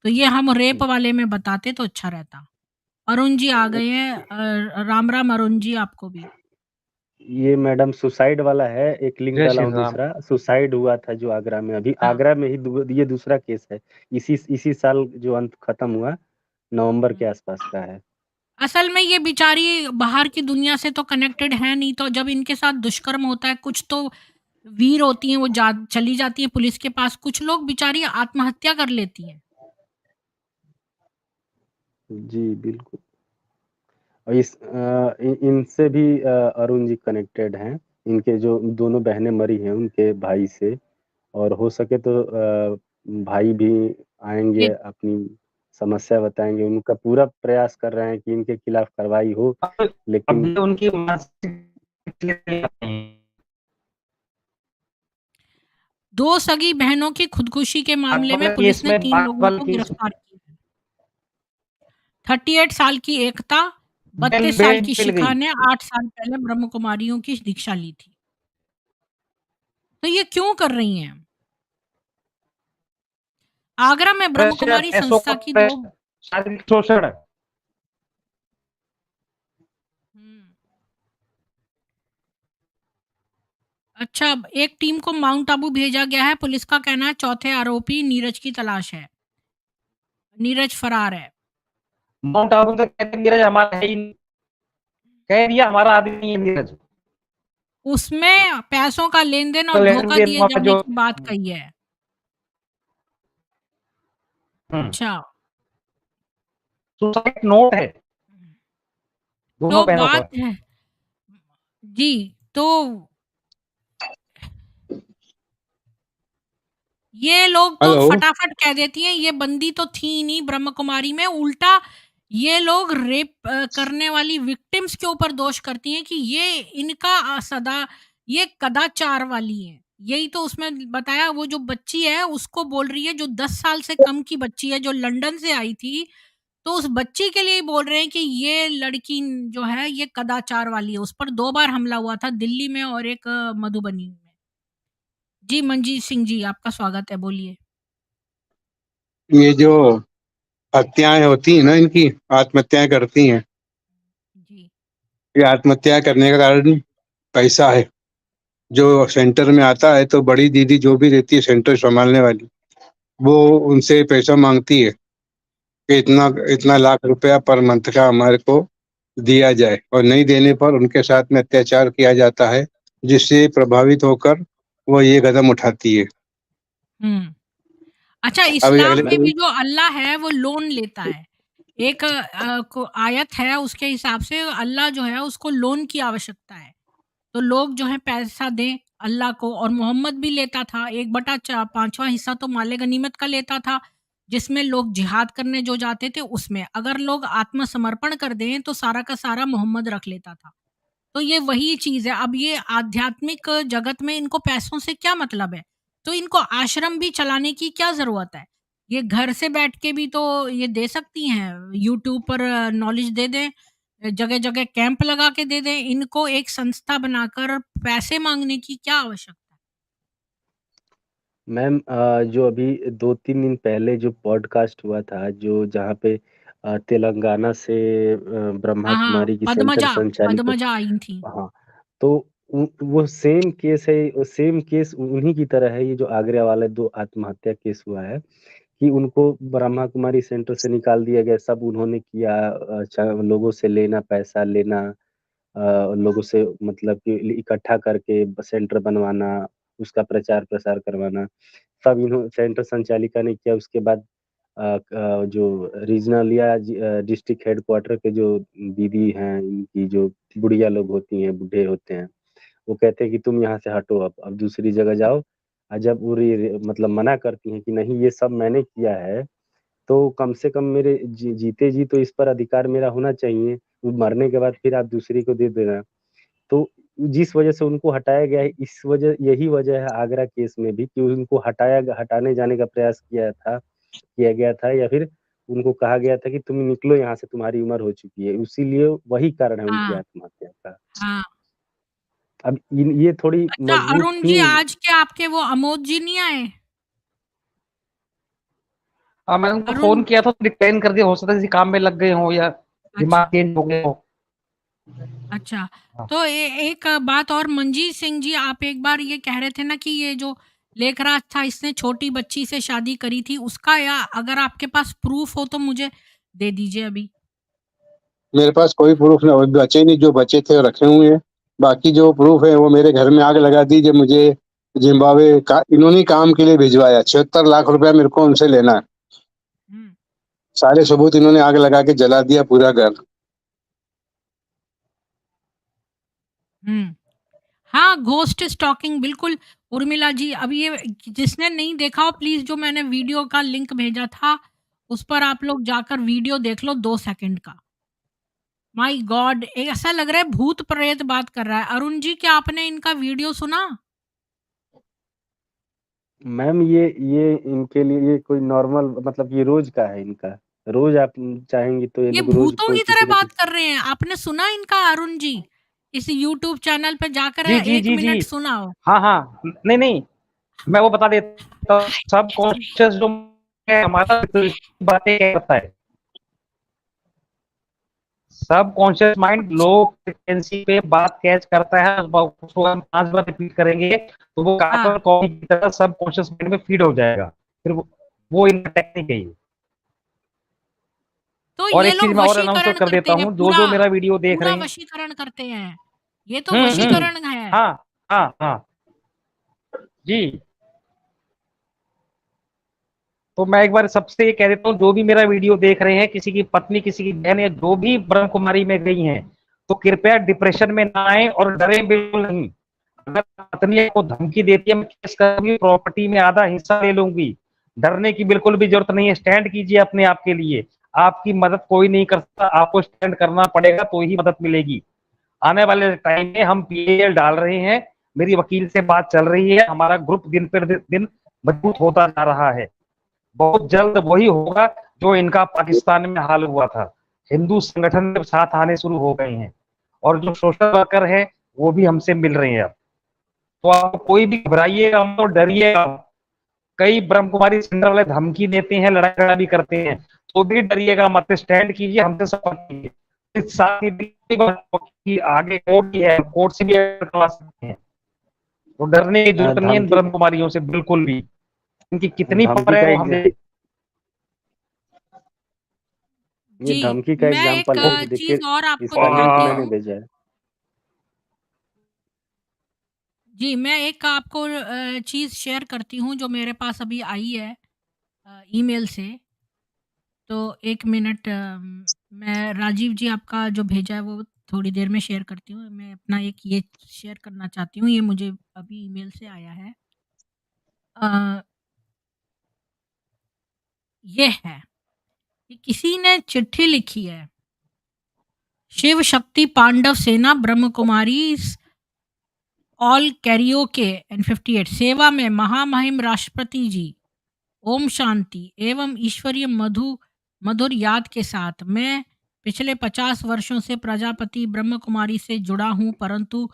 तो ये हम रेप वाले में बताते तो अच्छा रहता। अरुण जी आ गए हैं। राम राम अरुण जी आपको भी। ये मैडम सुसाइड वाला है, एक लिंक जय डाला श्री हूँ राम। दूसरा, सुसाइड हुआ था जो आगरा में, अभी हाँ। आगरा में ही ये दूसरा केस है। इसी साल जो अंत खत्म हुआ, नवंबर के आसपास का है। असल में ये बेचारी बाहर की दुनिया से तो कनेक्टेड है नहीं, तो जब इनके साथ दुष्कर्म होता है, कुछ तो वीर होती हैं, वो चली जाती हैं पुलिस के पास, कुछ लोग बेचारी आत्महत्या कर लेती हैं। जी, बिल्कुल। और इनसे भी अरुण जी कनेक्टेड हैं। इनके जो दोनों बहनें मरी हैं, उनके भाई से, और हो सके तो भाई भी आएँगे, ये अपनी समस्या बताएँगे। उनका पूरा प्रयास कर रहे हैं कि इनके खिलाफ कार्रवाई हो, लेकिन अभी उनकी मानसिक 2 सगी बहनों की खुदकुशी के मामले में वाला पुलिस केस ने में 3 बात लोगों वाले को केस गिरफ्तार किया है। 38 साल की एकता, बेल 32 साल बेल की मिल शिखा गई। ने 8 साल पहले ब्रह्म कुमारियों की दीक्षा ली थी। तो ये क्यों कर रही हैं? आगरा में ब्रह्म प्रेशर, कुमारी पैसों का संस्था की 2 प्रेशर, शारीरिक शोषण। हुँ। अच्छा, एक टीम को माउंट आबू भेजा गया है। पुलिस का कहना है चौथे आरोपी नीरज की तलाश है। नीरज फरार है। माउंट आबू तो कहते हैं नीरज हमारा है ही नहीं। कह दिया हमारा आदमी नहीं है नीरज। उसमें पैसों का लेन-देन और तो धोखा लेन-देन दिए वहाँ पे जाने जो की बात कही है। अच्छा। सुसाइड नोट है दोनों तो बहनों बात पर। है जी, तो ये लोग तो हेलो। फटाफट कह देती हैं ये बंदी तो थी ही नहीं ब्रह्म कुमारी में, उल्टा ये लोग रेप करने वाली विक्टिम्स के ऊपर दोष करती हैं कि ये इनका सदा ये कदाचार वाली है। यही तो उसमें बताया, वो जो बच्ची है उसको बोल रही है, जो 10 साल से कम की बच्ची है जो लंदन से आई थी, तो उस बच्ची के लिए ही बोल रहे हैं कि ये लड़की जो है ये कदाचार वाली है। उस पर 2 बार हमला हुआ था, दिल्ली में और एक मधुबनी में। जी, मंजीत सिंह जी आपका स्वागत है, बोलिए। ये जो हत्याएं होती हैं ना, इनकी आत्महत्याएं करती हैं, जी। ये आत्महत्या करने का कारण पैसा है। जो सेंटर में आता है तो बड़ी दीदी जो भी रहती है सेंटर संभालने वाली, वो उनसे पैसा मांगती है कि इतना इतना लाख रुपया पर मंथ का हमारे को दिया जाए, और नहीं देने पर उनके साथ में अत्याचार किया जाता है, जिससे प्रभावित होकर वो ये कदम उठाती है। हुँ। अच्छा, अभी इस्लाम अगले में भी जो अल्लाह है वो लोन लेता है। एक को आयत है उसके हिसाब से अल्लाह जो है उसको लोन की आवश्यकता है। तो लोग जो है पैसा दें अल्लाह को, और मोहम्मद भी लेता था 1/5वां हिस्सा तो माले गनीमत का लेता था, जिसमें लोग जिहाद करने जो जाते थे उसमें। अगर लोग आत्मसमर्पण कर दें तो सारा का सारा मोहम्मद रख लेता था। तो ये वही चीज़ है। अब ये आध्यात्मिक जगत में इनको पैसों से क्या मतलब है? तो इनको आश्रम भी चलाने की क्या ज़रूरत है? ये घर से बैठ के भी तो ये दे सकती हैं, यूट्यूब पर नॉलेज दे दें, जगह-जगह कैंप लगा के दे दें। इनको एक संस्था बनाकर पैसे माँगने की क्या आवश्यकता है? मैम जो अभी 2-3 दिन पहले जो पॉडकास्ट हुआ था, जो जहाँ पे तेलंगाना से ब्रह्मा हाँ हाँ, कुमारी की सेंटर पद्मजा संचालिका। पद्मजा आई थी। हाँ, तो वो सेम केस है, सेम केस उन्हीं की तरह है, ये जो आगरा वाले 2 आत्महत्या केस हुआ है, कि उनको ब्रह्मा कुमारी सेंटर से निकाल दिया गया, सब उन्होंने किया, लोगों से लेना, पैसा लेना, लोगों से मतलब कि इकट्ठा करके सेंटर बनवाना, उसका प्रचार-प्रसार करवाना, सब सेंटर संचालिका ने किया। उसके बाद जो रीजनल या डिस्ट्रिक्ट हेडक्वार्टर के जो दीदी हैं, इनकी जो बुढ़िया लोग होती हैं, बूढ़े होते हैं, वो कहते हैं कि तुम यहाँ से हटो, अब दूसरी जगह जाओ। जब वो मतलब मना करती हैं कि नहीं ये सब मैंने किया है, तो कम से कम मेरे जीते जी तो इस पर अधिकार मेरा होना चाहिए, मरने के बाद फिर आप दूसरी को दे देना। तो जिस वजह से उनको हटाया गया है, इस वजह यही वजह है आगरा केस में भी, कि उनको हटाने जाने का प्रयास किया गया था, या फिर उनको कहा गया था कि तुम निकलो यहाँ से, तुम्हारी उम्र हो चुकी है। इसीलिए वही कारण है उनकी हाँ, आत्महत्या का। हाँ। अब ये थोड़ी अच्छा मजबूत अरुण जी, क्यों? आज के आपके वो अमोद जी नहीं आए? हाँ, मैंने उनको अरुण फ़ोन किया था तो डिक्लाइन कर दिया, हो सकता है किसी काम में लग गए हों या अच्छा, दिमाग चेंज हो गया हो। अच्छा। हाँ। तो एक बात और, मंजीत सिंह जी, आप एक बार ये कह रहे थे ना कि ये जो लेखराज था इसने छोटी बच्ची से शादी करी थी, उसका या अगर आपके पास प्रूफ हो तो मुझे दे दीजिए अभी। मेरे पास कोई प्रूफ ना, बचे नहीं, जो बचे थे वो रखे हुए हैं। बाकी जो प्रूफ है वो मेरे घर में आग लगा दी जब मुझे जिम्बाब्वे का इन्होंने ही काम के लिए भिजवाया। 76 लाख रुपया मेरे को उनसे लेना है। हुँ, सारे सबूत इन्होंने आग लगा के जला दिया पूरा घर। हुँ। हाँ, घोस्ट स्टॉकिंग बिल्कुल। उर्मिला जी, अब ये जिसने नहीं देखा हो प्लीज़, जो मैंने वीडियो का लिंक भेजा था, उस पर आप लोग जाकर वीडियो देख लो 2 सेकंड का। My God! ऐसा लग रहा है भूत-प्रेत बात कर रहा है। अरुण जी, क्या आपने इनका वीडियो सुना? मैम ये इनके लिए ये कोई नॉर्मल, मतलब ये रोज़ का है इनका। रोज़ आप चाहेंगी तो ये ये लोग रोज़ भूतों कोई की तरह किसी न बात किसी। कर रहे हैं। आपने सुना इनका अरुण जी? इस यूट्यूब चैनल पे जाकर जी, जी, 1 जी, जी। मिनट सुनाओ। हाँ, हाँ। नहीं, नहीं, मैं वो बता देता हूँ, सबकॉन्शियस जो है हमारा बातें करता है। सबकॉन्शियस माइंड लो फ्रीक्वेंसी पे बात कैच करता है, उसको हम 5 बार रिपीट करेंगे तो वो हाँ, कार्बन कॉपी की तरह सबकॉन्शियस माइंड में फीड हो जाएगा। फिर वो इनका टेक्निक है ये। तो और ये एक चीज़ लोग मैं और अनाउंस वशीकरण कर करते देता हैं हूँ, पूरा, जो मेरा वीडियो देख पूरा रहे हैं। वशीकरण करते हैं। ये तो हुँ, हुँ। वशीकरण है। हाँ, हाँ, हाँ। जी। तो मैं एक बार सबसे ये कह देता हूँ, जो भी मेरा वीडियो देख रहे हैं, किसी की पत्नी, किसी की बहन या जो भी ब्रह्म कुमारी में गई हैं, तो कृपया डिप्रेशन में ना आए और डरे बिल्कुल नहीं। अगर पत्नी आपको धमकी देती है, मैं केस करूंगी, प्रॉपर्टी में आधा हिस्सा ले लूंगी, डरने की बिल्कुल भी जरूरत नहीं है। स्टैंड कीजिए अपने आप के लिए। आपकी मदद कोई नहीं कर सकता, आपको स्टैंड करना पड़ेगा तो ही मदद मिलेगी। आने वाले टाइम में हम पीएल डाल रहे हैं, मेरी वकील से बात चल रही है, हमारा ग्रुप दिन पर दिन मजबूत होता जा रहा है। बहुत जल्द वही होगा जो इनका पाकिस्तान में हाल हुआ था। हिंदू संगठन में साथ आने शुरू हो गए हैं और जो सोशल वर्कर है वो भी हमसे मिल रहे हैं अब। तो आप कोई भी घबराइएगा मत और डरिएगा। कई ब्रह्म कुमारी सेंटर वाले धमकी देते हैं, लड़ाई भी करते हैं, तो भी डरिएगा मत, स्टैंड कीजिए, हमसे सपोर्ट कीजिए। इस साथ ही आगे कोर्ट भी है, कोर्ट से भी करवा सकते हैं। तो डरने की जरूरत नहीं है इन धमकी ब्रह्म कुमारियों से बिल्कुल भी। इनकी कितनी पावर धमकी है का वो हम एग्ज़ा देख। ये जी, धमकी का मैं एक एग्ज़ाम्पल है कि देखिए, चीज़ और आपको इसका लिंक बताती मैंने हूँ। भेजा है। जी, मैं एक आपको चीज़ शेयर करती हूँ जो मेरे पास अभी आई है ईमेल से। तो 1 मिनट, मैं राजीव जी आपका जो भेजा है वो थोड़ी देर में शेयर करती हूँ। मैं अपना एक ये शेयर करना चाहती हूँ, ये मुझे अभी ईमेल से आया है। अ, ये है, कि किसी ने चिट्ठी लिखी है। शिव शक्ति पांडव सेना ब्रह्म कुमारीज़ ऑल कैरियोके एंड 58 सेवा में महामहिम राष्ट्रपति जी, ओम शांति एवं ईश्वरीय मधुर याद के साथ मैं पिछले 50 वर्षों से प्रजापति ब्रह्म कुमारी से जुड़ा हूँ, परंतु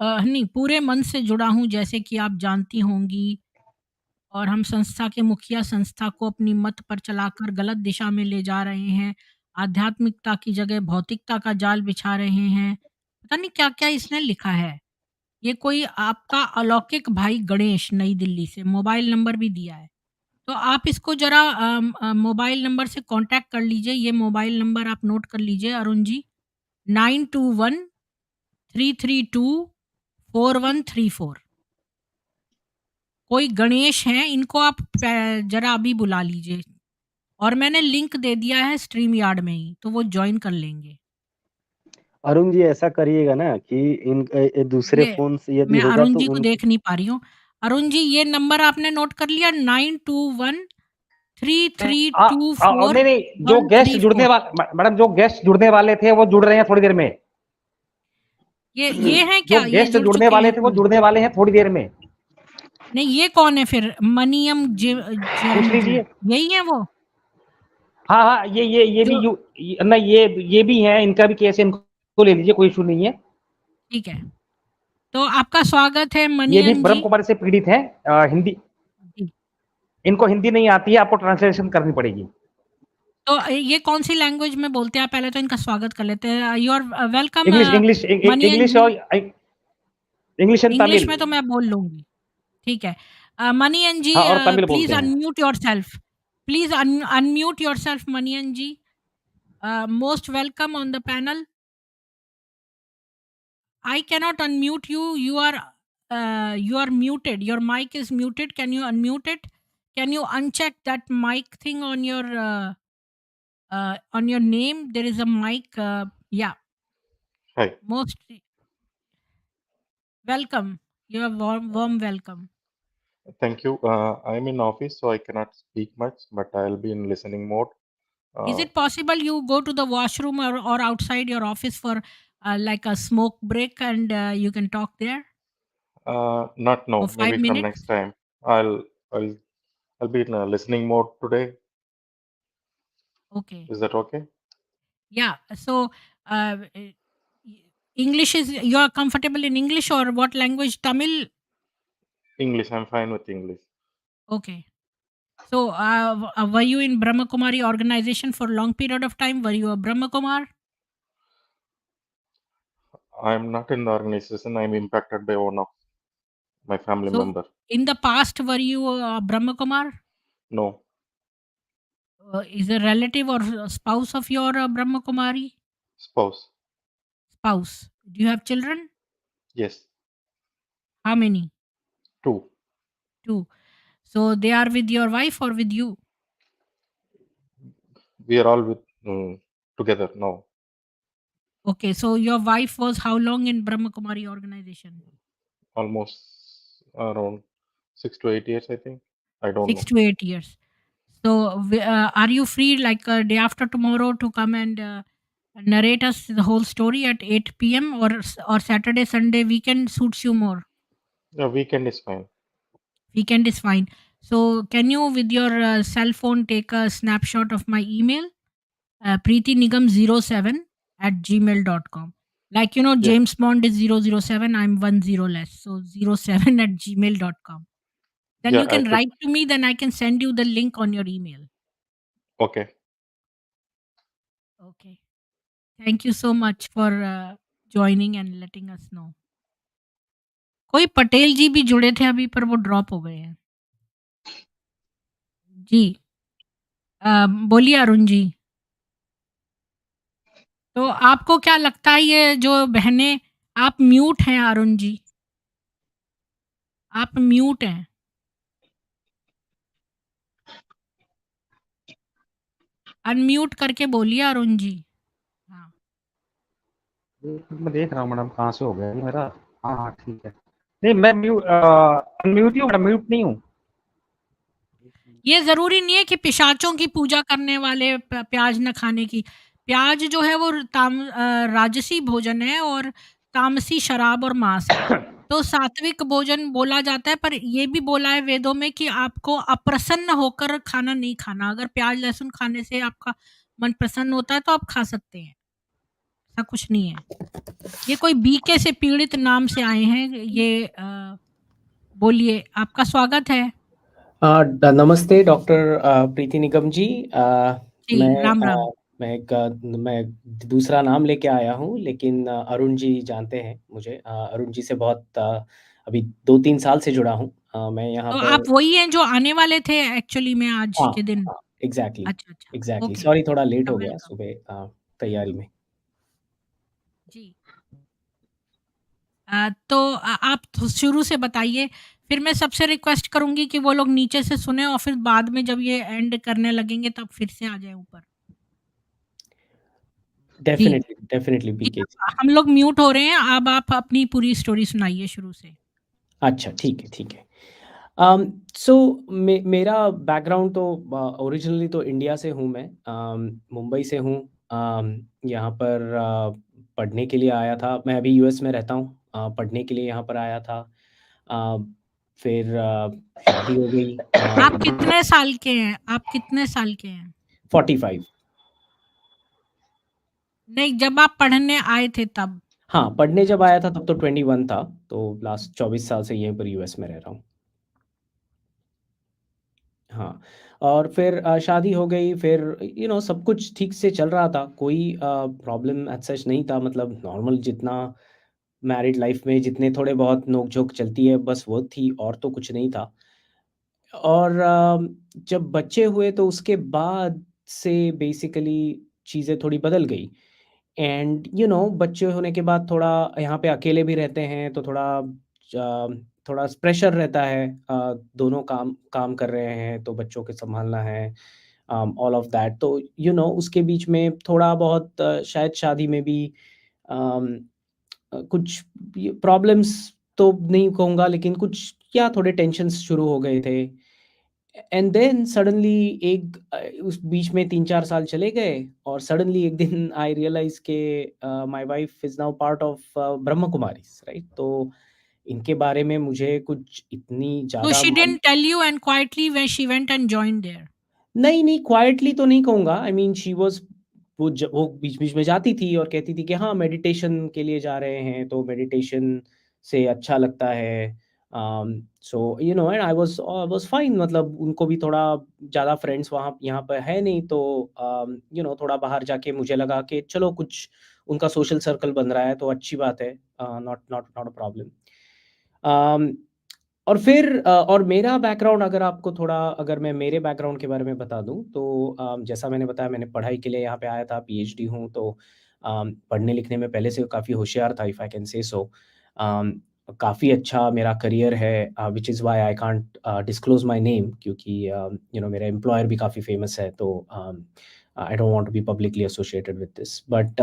नहीं, पूरे मन से जुड़ा हूँ, जैसे कि आप जानती होंगी। और हम संस्था के मुखिया संस्था को अपनी मत पर चलाकर गलत दिशा में ले जा रहे हैं। आध्यात्मिकता की जगह भौतिकता का जाल बिछा रहे हैं। पता नहीं क्या-क्या इसने लिखा है। ये कोई आपका अलौकिक भाई गणेश नई दिल्ली से, मोबाइल नंबर भी दिया है। तो आप इसको ज़रा मोबाइल नंबर से कॉन्टैक्ट कर लीजिए। ये मोबाइल नंबर आप नोट कर लीजिए अरुण जी, 9213324134। कोई गणेश हैं, इनको आप ज़रा अभी बुला लीजिए और मैंने लिंक दे दिया है स्ट्रीम यार्ड में ही, तो वो जॉइन कर लेंगे। अरुण जी ऐसा करिएगा ना कि दूसरे ये फ़ोन से यदि मैं होगा अरुण तो जी को उन देख नहीं पा रही हूँ। अरुण जी ये नंबर आपने नोट कर लिया 9213324134। नहीं नहीं, जो गेस्ट जुड़ने वाले मैडम, जो गेस्ट जुड़ने वाले थे वो जुड़ रहे हैं थोड़ी देर में। ये हैं जो क्या? ये गेस्ट जुड़ जुड़ने चुके वाले हैं थे वो पूरे? जुड़ने वाले हैं थोड़ी देर में। नहीं ये कौन है फिर? मनियम पूछ लीजिए। यही है वो? हाँ हाँ, ये भी जो नहीं, ये भी हैं, इनका भी केस है, इनको ले लीजिए, कोई इशू नहीं है। ठीक है। तो आपका स्वागत है ये भी मनियन ब्रह्म जी। कुमारी से पीड़ित हैं। हिंदी जी। इनको हिंदी नहीं आती है, आपको ट्रांसलेशन करनी पड़ेगी। तो ये कौन सी लैंग्वेज में बोलते हैं? आप पहले तो इनका स्वागत कर लेते हैं। You are welcome English English Manian English ji. और इंग्लिश एंड इंग्लिश तमिल। में तो मैं बोल लूँगी। ठीक है। मनियन जी हाँ, और तमिल प्लीज़ बोलते हैं। Unmute yourself. Please unmute yourself Manian ji. Most welcome on the panel. I cannot unmute you. You are muted. Your mic is muted. Can you unmute it? Can you uncheck that mic thing on your name? There is a mic. Yeah. Hi. Most welcome. You are warm welcome. Thank you. I'm in office, so I cannot speak much, but I'll be in listening mode. Is it possible you go to the washroom or outside your office for like a smoke break and you can talk there Not for now. 5 Maybe from minutes? next time. I'll be in a listening mode today. Okay. Is that okay? Yeah. So, English is you are comfortable in English or what language? Tamil? English. I'm fine with English. Okay. So, were you in Brahma Kumari organization for a long period of time? Were you a Brahma Kumar? I'm not in the organization. I'm impacted by one of my family So, member. in the past, were you a Brahma Kumar? No. Is a relative or a spouse of your Brahma Kumari? Spouse. Spouse. Do you have children? Yes. How many? 2. 2. So, they are with your wife or with you? We are all with together now. Okay. So, your wife was how long in Brahma Kumari organization? Almost around 6 to 8 years, I think. I don't 6 know. to 8 years. So, are you free like day after tomorrow to come and narrate us the whole story at 8 p.m. or Saturday, Sunday, weekend suits you more? Yeah, weekend is fine. Weekend is fine. So, can you with your cell phone take a snapshot of my email? preetinigam07@gmail.com. Like, Yeah. James Bond is 007, I'm 10 less. So, 07@gmail.com. Then Yeah, you can I write to me, then I can send you the link on your email. Okay. Okay. Thank you so much for joining and letting us know. कोई पटेल जी भी जुड़े थे अभी पर वो drop हो गए हैं। जी। बोलिए अरुण जी। तो आपको क्या लगता है ये जो बहनें आप म्यूट हैं अरुण जी। आप म्यूट हैं। अनम्यूट करके बोलिए अरुण जी। हाँ। मैं देख रहा हूँ मैडम कहाँ से हो गया ये मेरा। हाँ हाँ ठीक है। नहीं मैं अनम्यूट ही हूँ मैडम, म्यूट नहीं हूँ। ये ज़रूरी नहीं है कि पिशाचों की पूजा करने वाले प्याज न खाने की। प्याज जो है वो राजसी भोजन है और तामसी शराब और मांस है। तो सात्विक भोजन बोला जाता है, पर ये भी बोला है वेदों में कि आपको अप्रसन्न होकर खाना नहीं खाना। अगर प्याज लहसुन खाने से आपका मन प्रसन्न होता है तो आप खा सकते हैं, ऐसा कुछ नहीं है। ये कोई बीके से पीड़ित नाम से आए हैं। ये बोलिए, आपका स्वागत है। नमस्ते डॉक्टर प्रीति निगम जी। जी, राम राम। मैं दूसरा नाम लेके आया हूँ, लेकिन अरुण जी जानते हैं मुझे। अरुण जी से बहुत अभी 2-3 साल से जुड़ा हूँ। मैं यहाँ तो पर आप वही हैं जो आने वाले थे एक्चुअली में आज हाँ, के दिन? हाँ, एग्ज़ैक्टली, अच्छा, अच्छा। एग्ज़ैक्टली। ओके, सॉरी थोड़ा लेट हो गया वेलकम। सुबह तैयारी में। जी। तो आप शुरू से बताइए, फिर मैं सबसे रिक्वेस्ट करूँगी कि वो लोग नीचे से सुनें और फिर बाद में जब ये एंड करने लगेंगे तब फिर से आ जाएँ ऊपर। जी। डेफ़िनिटली, डेफ़िनिटली जी, पीके जी। हम लोग म्यूट हो रहे हैं, अब आप अपनी पूरी स्टोरी सुनाइए शुरू से। अच्छा, ठीक है, ठीक है। सो मेरा बैकग्राउंड तो ओरिजिनली तो इंडिया से हूँ मैं। मुंबई से हूँ। यहाँ पर पढ़ने के लिए आया था। मैं अभी यूएस में रहता हूँ। पढ़ने के लिए यहाँ पर आया था। अ, फिर शादी हो गई। आप कितने साल के हैं? आप कितने साल के हैं? 45। नहीं, जब आप पढ़ने आए थे तब? हाँ, पढ़ने जब आया था तब तो 21 था, तो लास्ट 24 साल से यहीं पर यूएस में रह रहा हूँ। हाँ, और फिर शादी हो गई, फिर सब कुछ ठीक से चल रहा था, कोई प्रॉब्लम एज़ सच नहीं था, मतलब नॉर्मल जितना मैरिड लाइफ़ में जितने थोड़े बहुत नोक-झोंक चलती है, बस वो थी और तो कुछ नहीं था। और जब बच्चे हुए तो उसके बाद से बेसिकली चीज़ें थोड़ी बदल गई। एंड बच्चे होने के बाद थोड़ा यहाँ पे अकेले भी रहते हैं, तो थोड़ा प्रेशर रहता है। दोनों काम काम कर रहे हैं तो बच्चों को सँभालना है, ऑल ऑफ दैट। तो उसके बीच में थोड़ा बहुत शायद शादी में भी अम, कुछ ये प्रॉब्लम्स तो नहीं कहूँगा, लेकिन कुछ क्या थोड़े टेंशन्स शुरू हो गए थे। एंड देन सडनली उस बीच में 3-4 साल चले गए और सडनली एक दिन आई रियलाइज़ के my wife is now part of Brahma Kumaris, right? तो इनके बारे में मुझे कुछ इतनी So ज़्यादा she didn't tell you and quietly when she went and joined there? नहीं, नहीं, क्वाइटली तो नहीं कहूँगा। आई मीन शी वाज़ वो बीच-बीच में जाती थी और कहती थी कि हाँ, मेडिटेशन के लिए जा रहे हैं, तो मेडिटेशन से अच्छा लगता है। So and I was fine, मतलब उनको भी थोड़ा ज़्यादा फ्रेंड्स वहाँ यहाँ पर है नहीं, तो थोड़ा बाहर जाके मुझे लगा कि चलो कुछ उनका सोशल सर्कल बन रहा है, तो अच्छी बात है। Not not not a problem. Um और फिर और मेरा बैकग्राउंड अगर मैं मेरे बैकग्राउंड के बारे में बता दूँ तो जैसा मैंने बताया, मैंने पढ़ाई के लिए यहाँ पे आया था, पीएचडी हूँ, तो पढ़ने-लिखने में पहले से काफ़ी होशियार था, इफ आई कैन से सो। काफ़ी अच्छा मेरा करियर है, which is why I can't disclose my name, क्योंकि मेरा एम्प्लॉयर भी काफ़ी फेमस है, तो I don't want to be publicly associated with this, but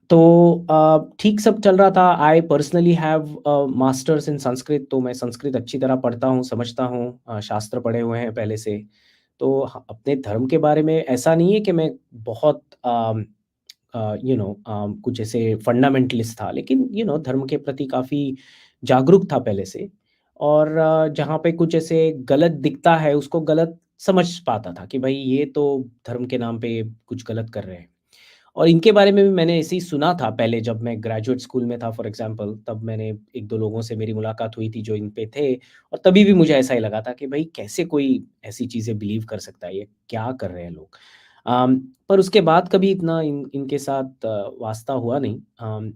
तो ठीक सब चल रहा था। I personally have masters in Sanskrit, तो मैं संस्कृत अच्छी तरह पढ़ता हूँ, समझता हूँ, शास्त्र पढ़े हुए हैं पहले से। तो अपने धर्म के बारे में ऐसा नहीं है कि मैं बहुत कुछ ऐसे फंडामेंटलिस्ट था, लेकिन धर्म के प्रति काफ़ी जागरूक था पहले से। और जहाँ पे कुछ ऐसे गलत दिखता है, उसको गलत समझ पाता था कि भाई ये तो धर्म के नाम पे कुछ गलत कर रहे हैं। और इनके बारे में भी मैंने ऐसे ही सुना था पहले, जब मैं ग्रेजुएट स्कूल में था फॉर एग्ज़ाम्पल, तब मैंने 1-2 लोगों से मेरी मुलाकात हुई थी जो इन पे थे, और तभी भी मुझे ऐसा ही लगा था कि भई कैसे कोई ऐसी चीज़ें बिलीव कर सकता है, ये क्या कर रहे हैं लोग? पर उसके बाद कभी इतना इनके साथ वास्ता हुआ नहीं।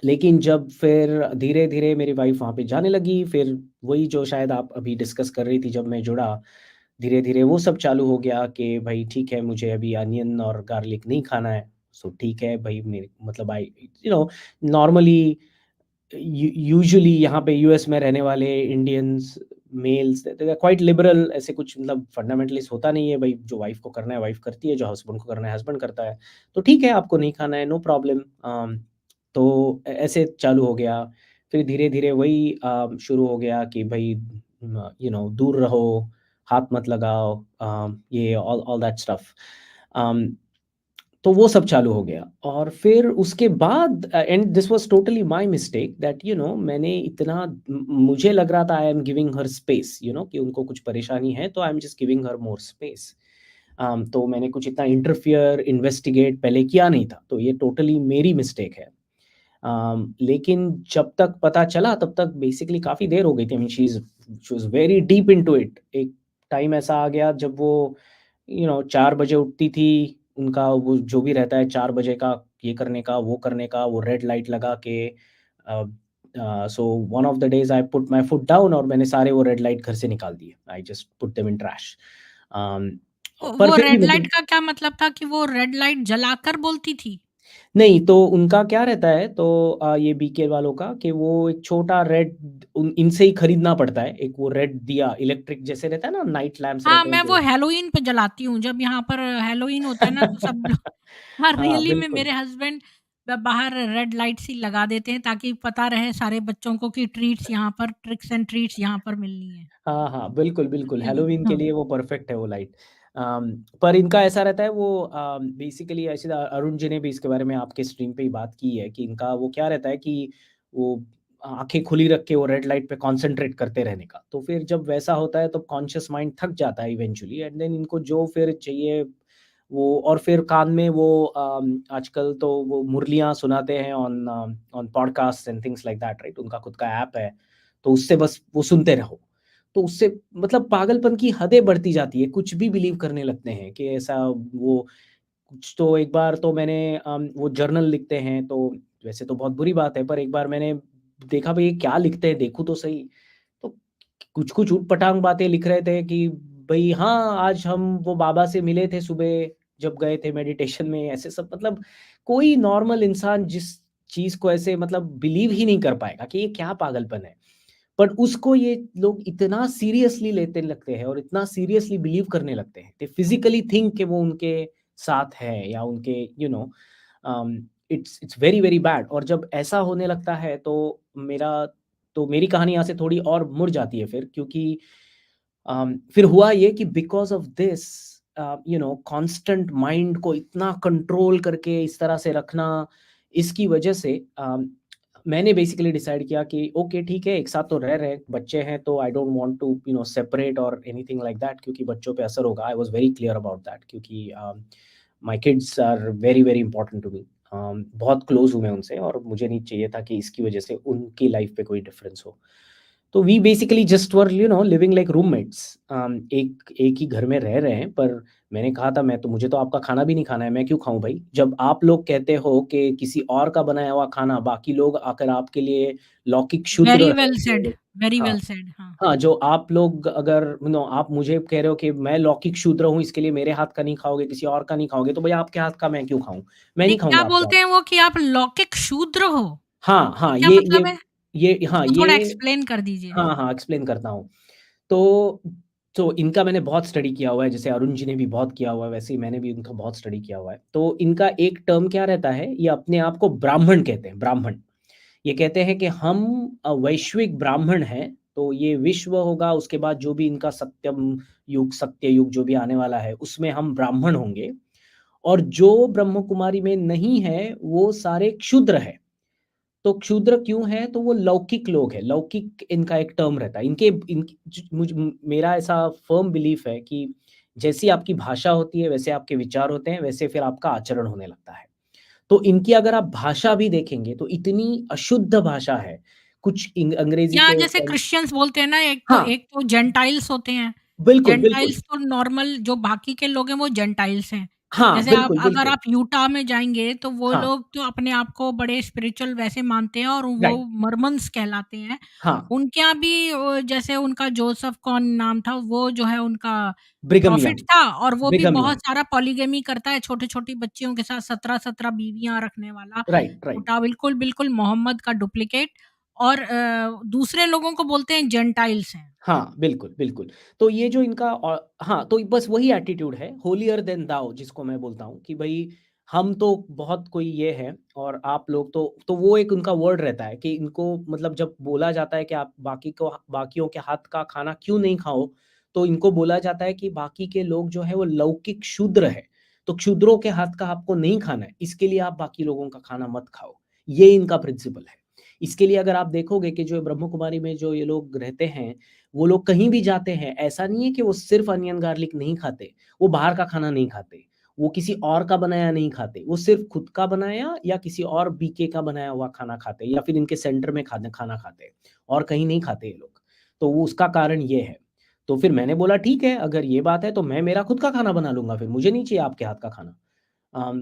लेकिन जब फिर धीरे-धीरे मेरी वाइफ़ वहाँ पे जाने लगी, फिर वही जो शायद आप अभी डिस्कस कर रही थी जब मैं जुड़ा, धीरे-धीरे वो सब चालू हो गया कि भाई ठीक है, मुझे अभी अनियन और गार्लिक नहीं खाना है। सो ठीक है भाई, मेरे मतलब आई नॉर्मली यूजुअली यहाँ पे यूएस में रहने वाले Indians males they are quite liberal, ऐसे कुछ मतलब फंडामेंटलिस्ट होता नहीं है भाई, जो वाइफ़ को करना है वाइफ़ करती है, जो हस्बैंड को करना है हस्बैंड करता है। तो ठीक है, आपको नहीं खाना है, नो प्रॉब्लम। तो ऐसे चालू हो गया। फिर धीरे-धीरे वही शुरू हो गया कि भई दूर रहो, हाथ मत लगाओ, ये ऑल ऑल दैट स्टफ। अम, तो वो सब चालू हो गया, और फिर उसके बाद and this was totally my mistake that मैंने इतना मुझे लग रहा था I am giving her space, कि उनको कुछ परेशानी है, तो I am just giving her more space. तो मैंने कुछ इतना इंटरफियर, इन्वेस्टिगेट पहले किया नहीं था, तो ये टोटली मेरी मिस्टेक है। लेकिन जब तक पता चला तब तक बेसिकली काफ़ी देर हो गई थी। I mean she was very deep into it. एक टाइम ऐसा आ गया जब वो 4 बजे उठती थी, उनका वो जो भी रहता है 4 बजे का ये करने का, वो रेड लाइट लगा के so one of the days I put my foot down और मैंने सारे वो रेड लाइट घर से निकाल दिए। I just put them in trash. पर वो फिर भी रेड लाइट मतलब का क्या मतलब था कि वो रेड लाइट जलाकर बोलती थी? नहीं, तो उनका क्या रहता है तो ये बीके वालों का कि वो एक छोटा रेड इनसे ही खरीदना पड़ता है। एक वो रेड दिया इलेक्ट्रिक जैसे रहता है ना, नाइट लैंप्स हाँ, रहते हैं मैं वो जो हैलोवीन पे जलाती हूँ, जब यहाँ पर हैलोवीन होता है ना तो सब लोग हाँ, हाँ, रियली में बिल्कुल। मेरे हस्बैंड बाहर रेड लाइट्स ही लगा देते हैं ताकि पता रहे सारे बच्चों को कि ट्रीट्स यहाँ पर ट्रिक्स एंड ट्रीट्स यहाँ पर मिलनी है। हाँ, हाँ, बिल्कुल, बिल्कुल, हैलोवीन के हाँ। लिए वो परफेक्ट है वो लाइट। पर इनका ऐसा रहता है वो बेसिकली ऐसे अरुण जी ने भी इसके बारे में आपके स्ट्रीम पे ही बात की है कि इनका वो क्या रहता है कि वो आँखें खुली रख के वो रेड लाइट पे कॉन्संट्रेट करते रहने का। तो फिर जब वैसा होता है तो कॉन्शियस माइंड थक जाता है इवेंचुअली एंड देन इनको जो फिर चाहिए वो और फिर कान में वो आजकल तो वो मुरलियाँ सुनाते हैं on podcast and things like that right? उनका खुद का ऐप है, तो उससे बस वो सुनते रहो। तो उससे मतलब पागलपन की हदें बढ़ती जाती है, कुछ भी बिलीव करने लगते हैं कि ऐसा वो कुछ तो एक बार तो मैंने वो जर्नल लिखते हैं तो वैसे तो बहुत बुरी बात है, पर एक बार मैंने देखा भई ये क्या लिखते हैं देखूँ तो सही। तो कुछ-कुछ ऊट-पटांग बातें लिख रहे थे कि भई हाँ, आज हम वो बाबा से मिले थे सुबह जब गए थे मेडिटेशन में, ऐसे सब मतलब कोई नॉर्मल इंसान जिस चीज़ को ऐसे मतलब बिलीव ही नहीं कर पाएगा कि ये क्या पागलपन है। बट उसको ये लोग इतना सीरियसली लेते लगते हैं और इतना सीरियसली बिलीव करने लगते हैं। दे फिज़िकली थिंक कि वो उनके साथ है या उनके इट्स वेरी, वेरी बैड और जब ऐसा होने लगता है तो मेरी कहानी यहाँ से थोड़ी और मुड़ जाती है फिर क्योंकि फिर हुआ ये कि because of this constant mind को इतना कंट्रोल करके इस तरह से रखना, इसकी वजह से मैंने बेसिकली डिसाइड किया कि ओके ठीक है, एक साथ तो रह रहे हैं, बच्चे हैं तो I don't want to separate और एनीथिंग लाइक दैट क्योंकि बच्चों पे असर होगा। I was very clear about that क्योंकि my kids are very, very important to me. बहुत क्लोज़ हूँ मैं उनसे और मुझे नहीं चाहिए था कि इसकी वजह से उनकी लाइफ़ पे कोई डिफरेंस हो। तो we basically just were living like roommates. एक एक ही घर में रह रहे हैं पर मैंने कहा था मुझे तो आपका खाना भी नहीं खाना है, मैं क्यों खाऊं भाई? जब आप लोग कहते हो कि किसी और का बनाया हुआ खाना बाकी लोग आकर आपके लिए लौकिक वेरी शूद्र है वेल सेड, जो वेरी हाँ वेल सेड। हाँ। हाँ जो आप लोग अगर आप मुझे कह रहे हो कि मैं लौकिक शूद्र हूँ इसके लिए मेरे हाथ का नहीं खाओगे किसी और का नहीं खाओगे तो भाई आपके हाथ का मैं क्यों खाऊं? मैं नहीं, नहीं क्या खाऊंगा आपके हाथ। बोलते हैं वो कि आप लौकिक शूद्र हो? हाँ ये हाँ क्या मतलब है? ये हाँ इसको थोड़ा एक्सप्लेन कर दीजिए। हाँ, हाँ, एक्सप्लेन करता हूँ। तो इनका मैंने बहुत स्टडी किया हुआ है, जैसे अरुण जी ने भी बहुत किया हुआ है, वैसे ही मैंने भी इनका बहुत स्टडी किया हुआ है। तो इनका एक टर्म क्या रहता है, ये अपने आप को ब्राह्मण कहते हैं, ब्राह्मण। ये कहते हैं कि हम वैश्विक ब्राह्मण हैं, तो ये विश्व होगा, उसके बाद जो भी इनका सत्यम युग, सत्य युग जो भी आने वाला है, उसमें हम ब्राह्मण होंगे और जो ब्रह्म कुमारी में नहीं है, वो सारे क्षुद्र हैं। तो क्षुद्र क्यों है? तो वो लौकिक लोग हैं, लौकिक इनका एक टर्म रहता है। इनके इन मेरा ऐसा फ़र्म बिलीफ है कि जैसी आपकी भाषा होती है, वैसे आपके विचार होते हैं, वैसे फिर आपका आचरण होने लगता है। तो इनकी अगर आप भाषा भी देखेंगे, तो इतनी अशुद्ध भाषा है। कुछ अंग्रेज़ी या के जैसे क्रिश्चियंस बोलते हैं ना, हाँ, एक तो जेंटाइल्स होते हैं। बिल्कुल, बिल्कुल। जेंटाइल्स तो नॉर्मल जो बाकी के लोग हैं वो जेंटाइल्स हैं। हाँ, जैसे बिल्कुल, अगर बिल्कुल। आप यूटा में जाएँगे तो वो हाँ, लोग तो अपने आप को बड़े स्पिरिचुअल वैसे मानते हैं और वो राइट। मॉर्मन्स कहलाते हैं। हाँ, उनके यहाँ भी जैसे उनका जोसेफ कौन नाम था, वो जो है उनका ब्रिघम प्रॉफ़िट यंग, था और वो भी ब्रिघम बहुत यंग। सारा पॉलीगैमी करता है, छोटी-छोटी बच्चियों के साथ 17-17 बीवियाँ रखने वाला। Right, right. छोटा बिल्कुल, बिल्कुल मोहम्मद का डुप्लिकेट और दूसरे लोगों को बोलते हैं जेंटाइल्स हैं। हाँ, बिल्कुल, बिल्कुल। तो ये जो इनका हाँ, तो बस वही एटीट्यूड है, होलियर देन दाउ जिसको मैं बोलता हूँ कि भई हम तो बहुत कोई ये है और आप लोग तो वो एक उनका वर्ड रहता है कि इनको मतलब जब बोला जाता है कि आप बाकियों के हाथ का खाना क्यों नहीं खाओ, तो इनको बोला जाता है कि बाकी के लोग जो है वो लौकिक शूद्र है, तो क्षुद्रों के हाथ का आपको नहीं खाना है, इसके लिए आप बाकी लोगों का खाना मत खाओ। ये इनका प्रिंसिपल है। इसके लिए अगर आप देखोगे कि जो ब्रह्म कुमारी में जो ये लोग रहते हैं वो लोग कहीं भी जाते हैं, ऐसा नहीं है कि वो सिर्फ़ अनियन गार्लिक नहीं खाते, वो बाहर का खाना नहीं खाते। वो किसी और का बनाया नहीं खाते, वो सिर्फ खुद का बनाया या किसी और बीके का बनाया हुआ खाना खाते, या फिर इनके सेंटर में खाना खाते, और कहीं नहीं खाते ये लोग। तो वो उसका कारण ये है। तो फिर मैंने बोला ठीक है, अगर ये बात है तो मैं मेरा खुद का खाना बना लूंगा, फिर मुझे नहीं चाहिए आपके हाथ का खाना।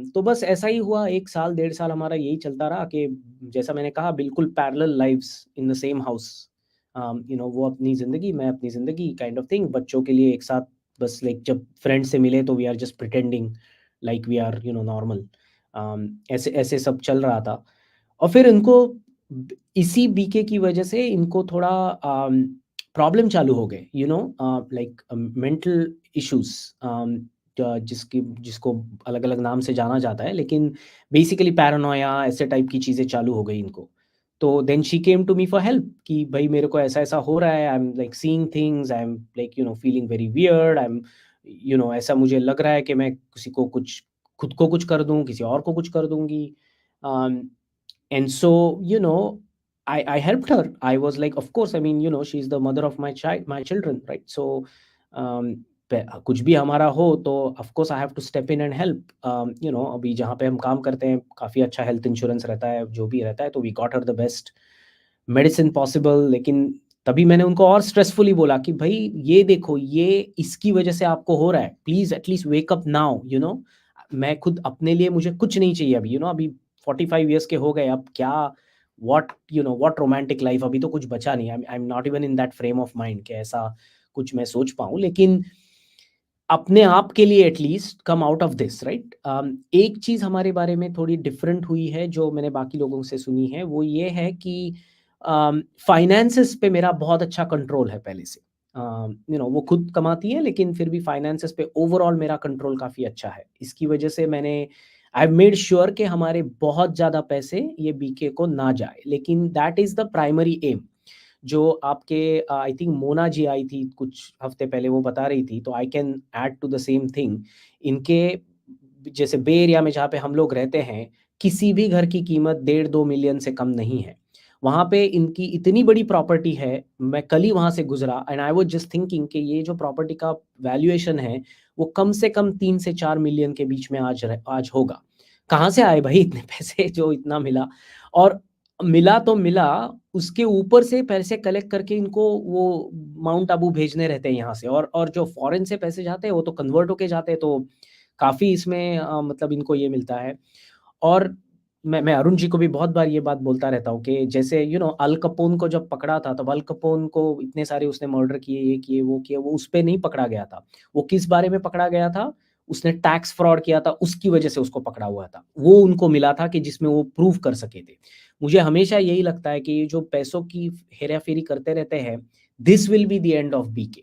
तो बस ऐसा ही हुआ, 1 साल 1.5 साल हमारा यही चलता रहा कि जैसा मैंने कहा बिल्कुल parallel lives in the same house. वो अपनी ज़िंदगी, मैं अपनी ज़िंदगी काइंड ऑफ थिंग। बच्चों के लिए एक साथ बस लाइक जब फ्रेंड से मिले तो we are just pretending like we are normal. ऐसे ऐसे सब चल रहा था। और फिर इनको इसी बीके की वजह से इनको थोड़ा प्रॉब्लम चालू हो गए, लाइक मेंटल इश्यूज, जिसको अलग अलग नाम से जाना जाता है, लेकिन बेसिकली पैरानोया ऐसे टाइप की चीज़ें चालू हो गई इनको। तो then she came to me for help कि भाई मेरे को ऐसा ऐसा हो रहा है, I am like seeing things, I am like feeling very weird, I am ऐसा मुझे लग रहा है कि मैं किसी को कुछ, खुद को कुछ कर दूं, किसी और को कुछ कर दूंगी। And so I helped her. I was like, of course, I mean, she's the mother of my children, right? So कुछ भी हमारा हो तो of course I have to step in and help. अभी जहाँ पे हम काम करते हैं काफ़ी अच्छा हेल्थ इंश्योरेंस रहता है, जो भी रहता है, तो we got her the best medicine possible। लेकिन तभी मैंने उनको और स्ट्रेसफुली बोला कि भाई ये देखो, ये इसकी वजह से आपको हो रहा है, please at least wake up now. मैं खुद अपने लिए, मुझे कुछ नहीं चाहिए अभी, अभी 45 ईयर्स के हो गए, अब क्या, व्हाट रोमांटिक लाइफ, अभी तो कुछ बचा नहीं। आई am not even in that frame of mind कि ऐसा कुछ मैं सोच पाऊँ, लेकिन अपने आप के लिए at least come out of this, right. एक चीज़ हमारे बारे में थोड़ी डिफरेंट हुई है जो मैंने बाकी लोगों से सुनी है, वो ये है कि फाइनेंसेस पे मेरा बहुत अच्छा कंट्रोल है पहले से। वो खुद कमाती है, लेकिन फिर भी फाइनेंसेस पे ओवरऑल मेरा कंट्रोल काफ़ी अच्छा है। इसकी वजह से मैंने आई मेड श्योर कि हमारे बहुत ज़्यादा पैसे ये बीके को ना जाए, लेकिन that is the primary aim. जो आपके आई थिंक मोना जी आई थी कुछ हफ्ते पहले, वो बता रही थी, तो I can add to the same thing. इनके जैसे बे एरिया में जहाँ पे हम लोग रहते हैं, किसी भी घर की कीमत 1.5-2 मिलियन से कम नहीं है। वहाँ पे इनकी इतनी बड़ी प्रॉपर्टी है, मैं कल ही वहाँ से गुजरा and I was just thinking कि ये जो प्रॉपर्टी का वैल्यूएशन है वो कम से कम 3 से 4 मिलियन के बीच में आज होगा। कहाँ से आए भाई इतने पैसे जो इतना मिला? और मिला तो मिला, उसके ऊपर से पैसे कलेक्ट करके इनको वो माउंट आबू भेजने रहते हैं यहाँ से, और जो फॉरेन से पैसे जाते हैं वो तो कन्वर्ट होके जाते हैं, तो काफ़ी इसमें मतलब इनको ये मिलता है। और मैं अरुण जी को भी बहुत बार ये बात बोलता रहता हूँ कि जैसे अल कपोन को जब पकड़ा था, तब अल कपोन को इतने सारे उसने मर्डर किए, ये किए, वो किए, वो उस पर नहीं पकड़ा गया था। वो किस बारे में पकड़ा गया था? उसने टैक्स फ्रॉड किया था, उसकी वजह से उसको पकड़ा हुआ था। वो उनको मिला था कि जिसमें वो प्रूव कर सके थे। मुझे हमेशा यही लगता है कि ये जो पैसों की हेराफेरी करते रहते हैं, this will be the end of BK.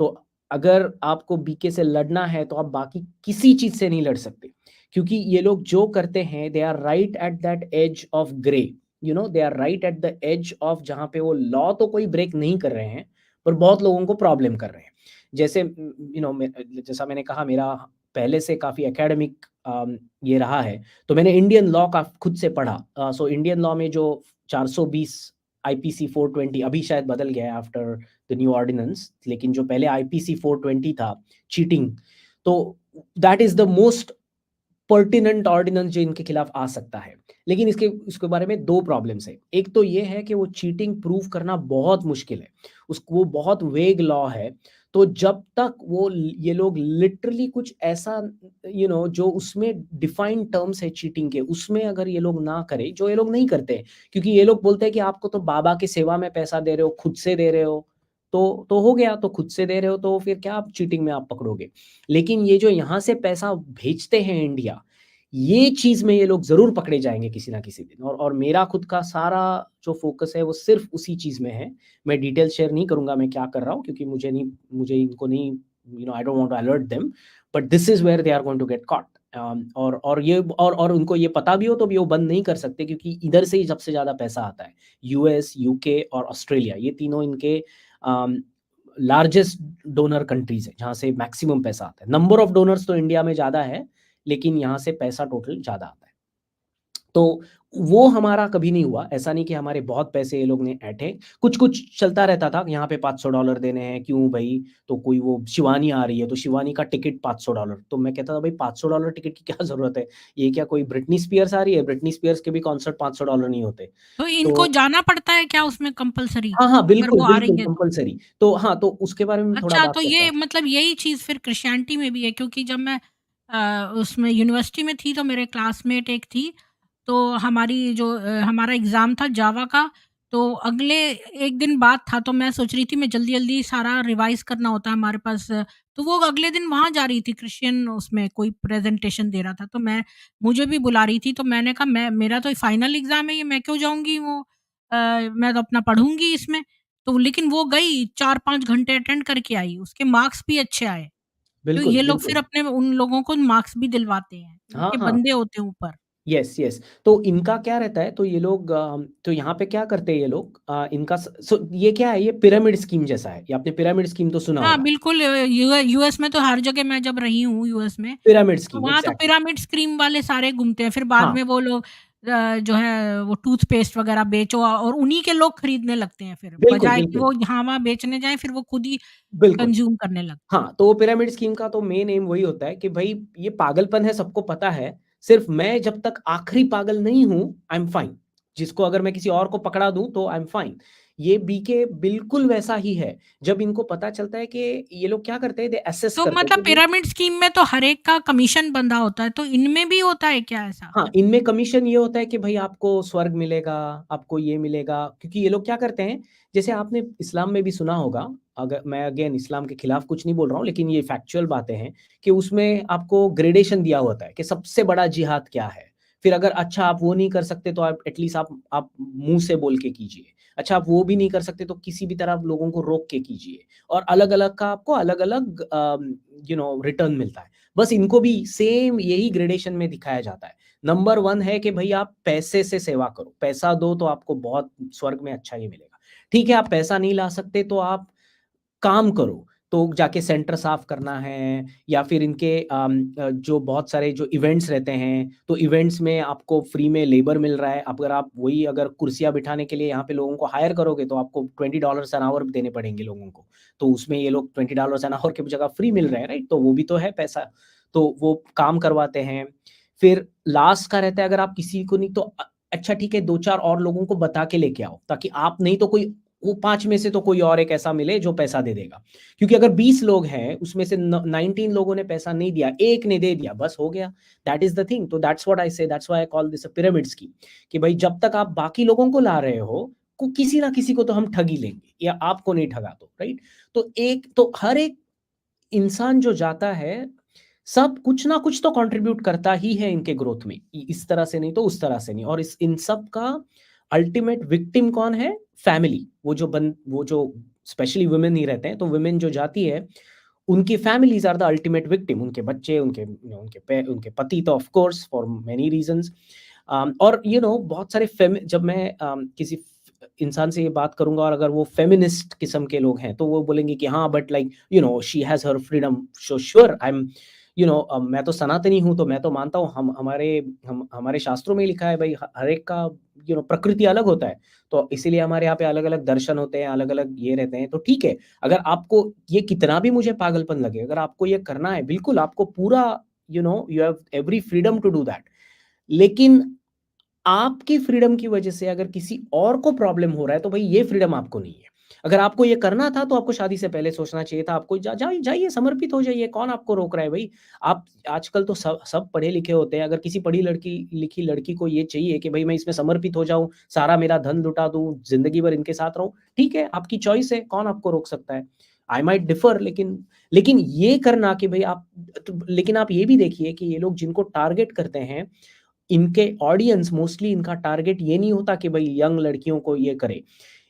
तो अगर आपको बीके से लड़ना है तो आप बाकी किसी चीज से नहीं लड़ सकते, क्योंकि ये लोग जो करते हैं, they are right at that edge of grey, they are right at the edge of, जहाँ पे वो लॉ तो कोई ब्रेक नहीं कर रहे हैं पर बहुत लोगों को प्रॉब्लम कर रहे हैं। जैसे जैसा मैंने कहा, मेरा पहले से काफ़ी एकेडमिक ये रहा है, तो मैंने इंडियन लॉ का खुद से पढ़ा। सो इंडियन लॉ में जो 420 आईपीसी 420, अभी शायद बदल गया है आफ्टर द न्यू ऑर्डिनेंस, लेकिन जो पहले आईपीसी 420 था, चीटिंग, तो that is the most pertinent ordinance जो इनके खिलाफ आ सकता है। लेकिन इसके बारे में दो प्रॉब्लम्स है। एक तो ये है कि वो चीटिंग प्रूव करना बहुत मुश्किल है, वो बहुत वेग लॉ है। तो जब तक वो ये लोग लिटरली कुछ ऐसा जो उसमें डिफाइंड टर्म्स है चीटिंग के, उसमें अगर ये लोग ना करें, जो ये लोग नहीं करते, क्योंकि ये लोग बोलते हैं कि आपको तो बाबा की सेवा में पैसा दे रहे हो, खुद से दे रहे हो, तो हो गया, तो खुद से दे रहे हो तो फिर क्या आप चीटिंग में आप पकड़ोगे। लेकिन ये जो यहाँ से पैसा भेजते हैं इंडिया, ये चीज में ये लोग जरूर पकड़े जाएंगे किसी ना किसी दिन। और मेरा खुद का सारा जो फोकस है वो सिर्फ उसी चीज में है। मैं डिटेल शेयर नहीं करूंगा मैं क्या कर रहा हूँ, क्योंकि मुझे इनको नहीं, I don't want to alert them, but this is where they are going to get caught. और उनको ये पता भी हो तो भी वो बंद नहीं कर सकते, क्योंकि इधर से ही सबसे ज्यादा पैसा आता है। यूएस, यूके और ऑस्ट्रेलिया, ये तीनों इनके लार्जेस्ट डोनर कंट्रीज है जहाँ से मैक्सिमम पैसा आता है। नंबर ऑफ डोनर्स तो इंडिया में ज़्यादा है, लेकिन यहाँ से पैसा टोटल ज़्यादा आता है। तो वो हमारा कभी नहीं हुआ। ऐसा नहीं कि हमारे बहुत पैसे ये लोग ने ऐंठे, कुछ-कुछ चलता रहता था, यहाँ पे $500 देने हैं, क्यों भई? तो कोई वो शिवानी आ रही है, तो शिवानी का टिकट $500। तो मैं कहता था भाई $500 टिकट की क्या ज़रूरत है? ये क्या कोई ब्रिटनी स्पीयर्स आ रही है? ब्रिटनी स्पीयर्स के भी कॉन्सर्ट $500 नहीं होते। तो इनको तो जाना पड़ता है क्या उसमें कंपल्सरी? हाँ, हाँ, अगर बिल्कुल, वो आ रही बिल्कुल है तो? कंपल्सरी। तो हाँ, तो उसके बारे में थोड़ा अच्छा, बात तो करते ये हैं। मतलब यही चीज़ फिर क्रिश्चियनिटी में भी है, क्योंकि जब मैं उसमें यूनिवर्सिटी में थी तो मेरे क्लासमेट एक थी, तो हमारा एग्ज़ाम था जावा का, तो अगले 1 दिन बाद था, तो मैं सोच रही थी मैं जल्दी-जल्दी सारा रिवाइज़ करना होता है हमारे पास, तो वो अगले दिन वहाँ जा रही थी, क्रिश्चियन उसमें कोई प्रेज़ेंटेशन दे रहा था, तो मुझे भी बुला रही थी, तो मैंने कहा मेरा तो फाइनल एग्ज़ाम है ये, मैं क्यों जाऊँगी मैं तो अपना पढ़ूँगी इसमें। तो लेकिन वो गई 4-5 घंटे अटेंड करके आई, उसके मार्क्स भी अच्छे आए। तो बिल्कुल, ये लोग फिर बिल्कुल। अपने उन लोगों को मार्क्स भी दिलवाते हैं, हाँ, उनके हाँ। बंदे होते हैं ऊपर। Yes, yes. तो इनका क्या रहता है, तो ये लोग तो यहाँ पे क्या करते हैं ये लोग, इनका ये क्या है, ये पिरामिड स्कीम जैसा है। ये आपने पिरामिड स्कीम तो सुना हाँ, होगा। बिल्कुल, यूएस में तो हर जगह मैं जब रही हूँ यूएस में, पिरामिड तो स्कीम वहाँ तो एग्ज़ैक्टली। पिरामिड स्कीम वाले सारे घूमते हैं। फिर बाद हाँ, में वो लोग जो है वो टूथपेस्ट वगैरह बेचो और उन्हीं के लोग खरीदने लगते हैं फिर, बिल्कुल, बजाए कि बिल्कुल। वो यहाँ-वहाँ बेचने जाएँ, फिर वो खुद ही बिल्कुल। कंज़्यूम करने लगते हैं। हाँ, तो पिरामिड स्कीम का तो मेन एम वही होता है कि भई ये पागलपन है, सबको पता है, सिर्फ़ मैं जब तक आखिरी पागल नहीं हूँ, आई एम फाइन। जिसको अगर मैं किसी और को पकड़ा दूँ तो आई एम फाइन। ये बीके बिल्कुल वैसा ही है। जब इनको पता चलता है कि ये लोग क्या करते हैं, दे असेस तो करते हैं मतलब कि भई पिरामिड स्कीम में तो हर एक का कमीशन बंधा होता है, तो इनमें भी होता है क्या ऐसा? हाँ, इनमें कमीशन ये होता है कि भई आपको स्वर्ग मिलेगा, आपको ये मिलेगा, क्योंकि ये लोग क्या करते हैं, जैसे आपने इस्लाम में भी सुना होगा, अगर मैं अगेन इस्लाम के खिलाफ कुछ नहीं बोल रहा हूँ, लेकिन ये फैक्चुअल बातें हैं कि उसमें आपको ग्रेडेशन दिया होता है कि सबसे बड़ा जिहाद क्या है। फिर अगर अच्छा आप वो नहीं कर सकते तो आप एटलीस्ट आप मुँह से बोल के कीजिए। अच्छा आप वो भी नहीं कर सकते तो किसी भी तरह आप लोगों को रोक के कीजिए, और अलग-अलग का आपको अलग-अलग रिटर्न मिलता है। बस इनको भी सेम यही ग्रेडेशन में दिखाया जाता है। नंबर 1 है कि भई आप पैसे से सेवा करो, पैसा दो तो आपको बहुत स्वर्ग में अच्छा ही मिलेगा। ठीक है, आप पैसा नहीं ला सकते तो आप काम करो, तो जाके सेंटर साफ करना है, या फिर इनके जो बहुत सारे जो इवेंट्स रहते हैं, तो इवेंट्स में आपको फ्री में लेबर मिल रहा है। अगर कुर्सियाँ बिठाने के लिए यहाँ पे लोगों को हायर करोगे तो आपको $20 एन आवर देने पड़ेंगे लोगों को। तो उसमें ये लोग $20 एन आवर की जगह फ्री मिल रहे हैं, राइट? तो वो भी तो है पैसा, तो वो काम करवाते हैं। फिर लास्ट का रहता है, अगर आप किसी को नहीं तो अच्छा ठीक है 2-4 और लोगों को बता के लेके आओ, ताकि आप नहीं तो कोई वो 5 में से तो कोई और एक ऐसा मिले जो पैसा दे देगा। क्योंकि अगर 20 लोग हैं, उसमें से 19 लोगों ने पैसा नहीं दिया, एक ने दे दिया, बस हो गया। That is the thing. तो दैट्स व्हाट आई से, that's why I call this a pyramid scheme, कि भाई जब तक आप बाकी लोगों को ला रहे हो, किसी ना किसी को तो हम ठग ही लेंगे, या आपको नहीं ठगा तो, राइट? तो हर एक इंसान जो जाता है, सब कुछ ना कुछ तो कंट्रीब्यूट करता ही है इनके ग्रोथ में। इस तरह से नहीं तो उस तरह से नहीं, और इस इन सब का अल्टीमेट विक्टिम कौन है? फैमिली। वो जो स्पेशली वुमेन ही रहते हैं, तो वुमेन जो जाती है, उनकी families are the ultimate victim. उनके बच्चे, उनके पति तो of course for many reasons. और बहुत सारे जब मैं किसी इंसान से ये बात करूँगा, और अगर वो फेमिनिस्ट किस्म के लोग हैं, तो वो बोलेंगे कि हाँ, but like she has her freedom. So sure I am मैं तो सनातनी हूँ, तो मैं तो मानता हूँ, हमारे शास्त्रों में ही लिखा है भाई, हर एक का प्रकृति अलग होता है। तो इसीलिए हमारे यहाँ पे अलग-अलग दर्शन होते हैं, अलग-अलग ये रहते हैं। तो ठीक है, अगर आपको ये कितना भी मुझे पागलपन लगे, अगर आपको ये करना है, बिल्कुल आपको पूरा you have every freedom to do that. लेकिन आपकी फ्रीडम की वजह से अगर किसी और को प्रॉब्लम हो रहा है, तो भाई ये फ्रीडम आपको नहीं है। अगर आपको ये करना था, तो आपको शादी से पहले सोचना चाहिए था। आपको जाइए, समर्पित हो जाइए, कौन आपको रोक रहा है भाई? आप आजकल तो सब पढ़े लिखे होते हैं। अगर किसी पढ़ी लिखी लड़की को ये चाहिए कि भाई मैं इसमें समर्पित हो जाऊँ, सारा मेरा धन लुटा दूँ, ज़िंदगी भर इनके साथ रहूँ, ठीक है, आपकी चॉइस है, कौन आपको रोक सकता है? आई माइट डिफर, लेकिन ये करना कि भई लेकिन आप ये भी देखिए कि ये लोग जिनको टारगेट करते हैं, इनके ऑडियंस मोस्टली, इनका टारगेट ये नहीं होता कि भाई यंग लड़कियों को ये करे।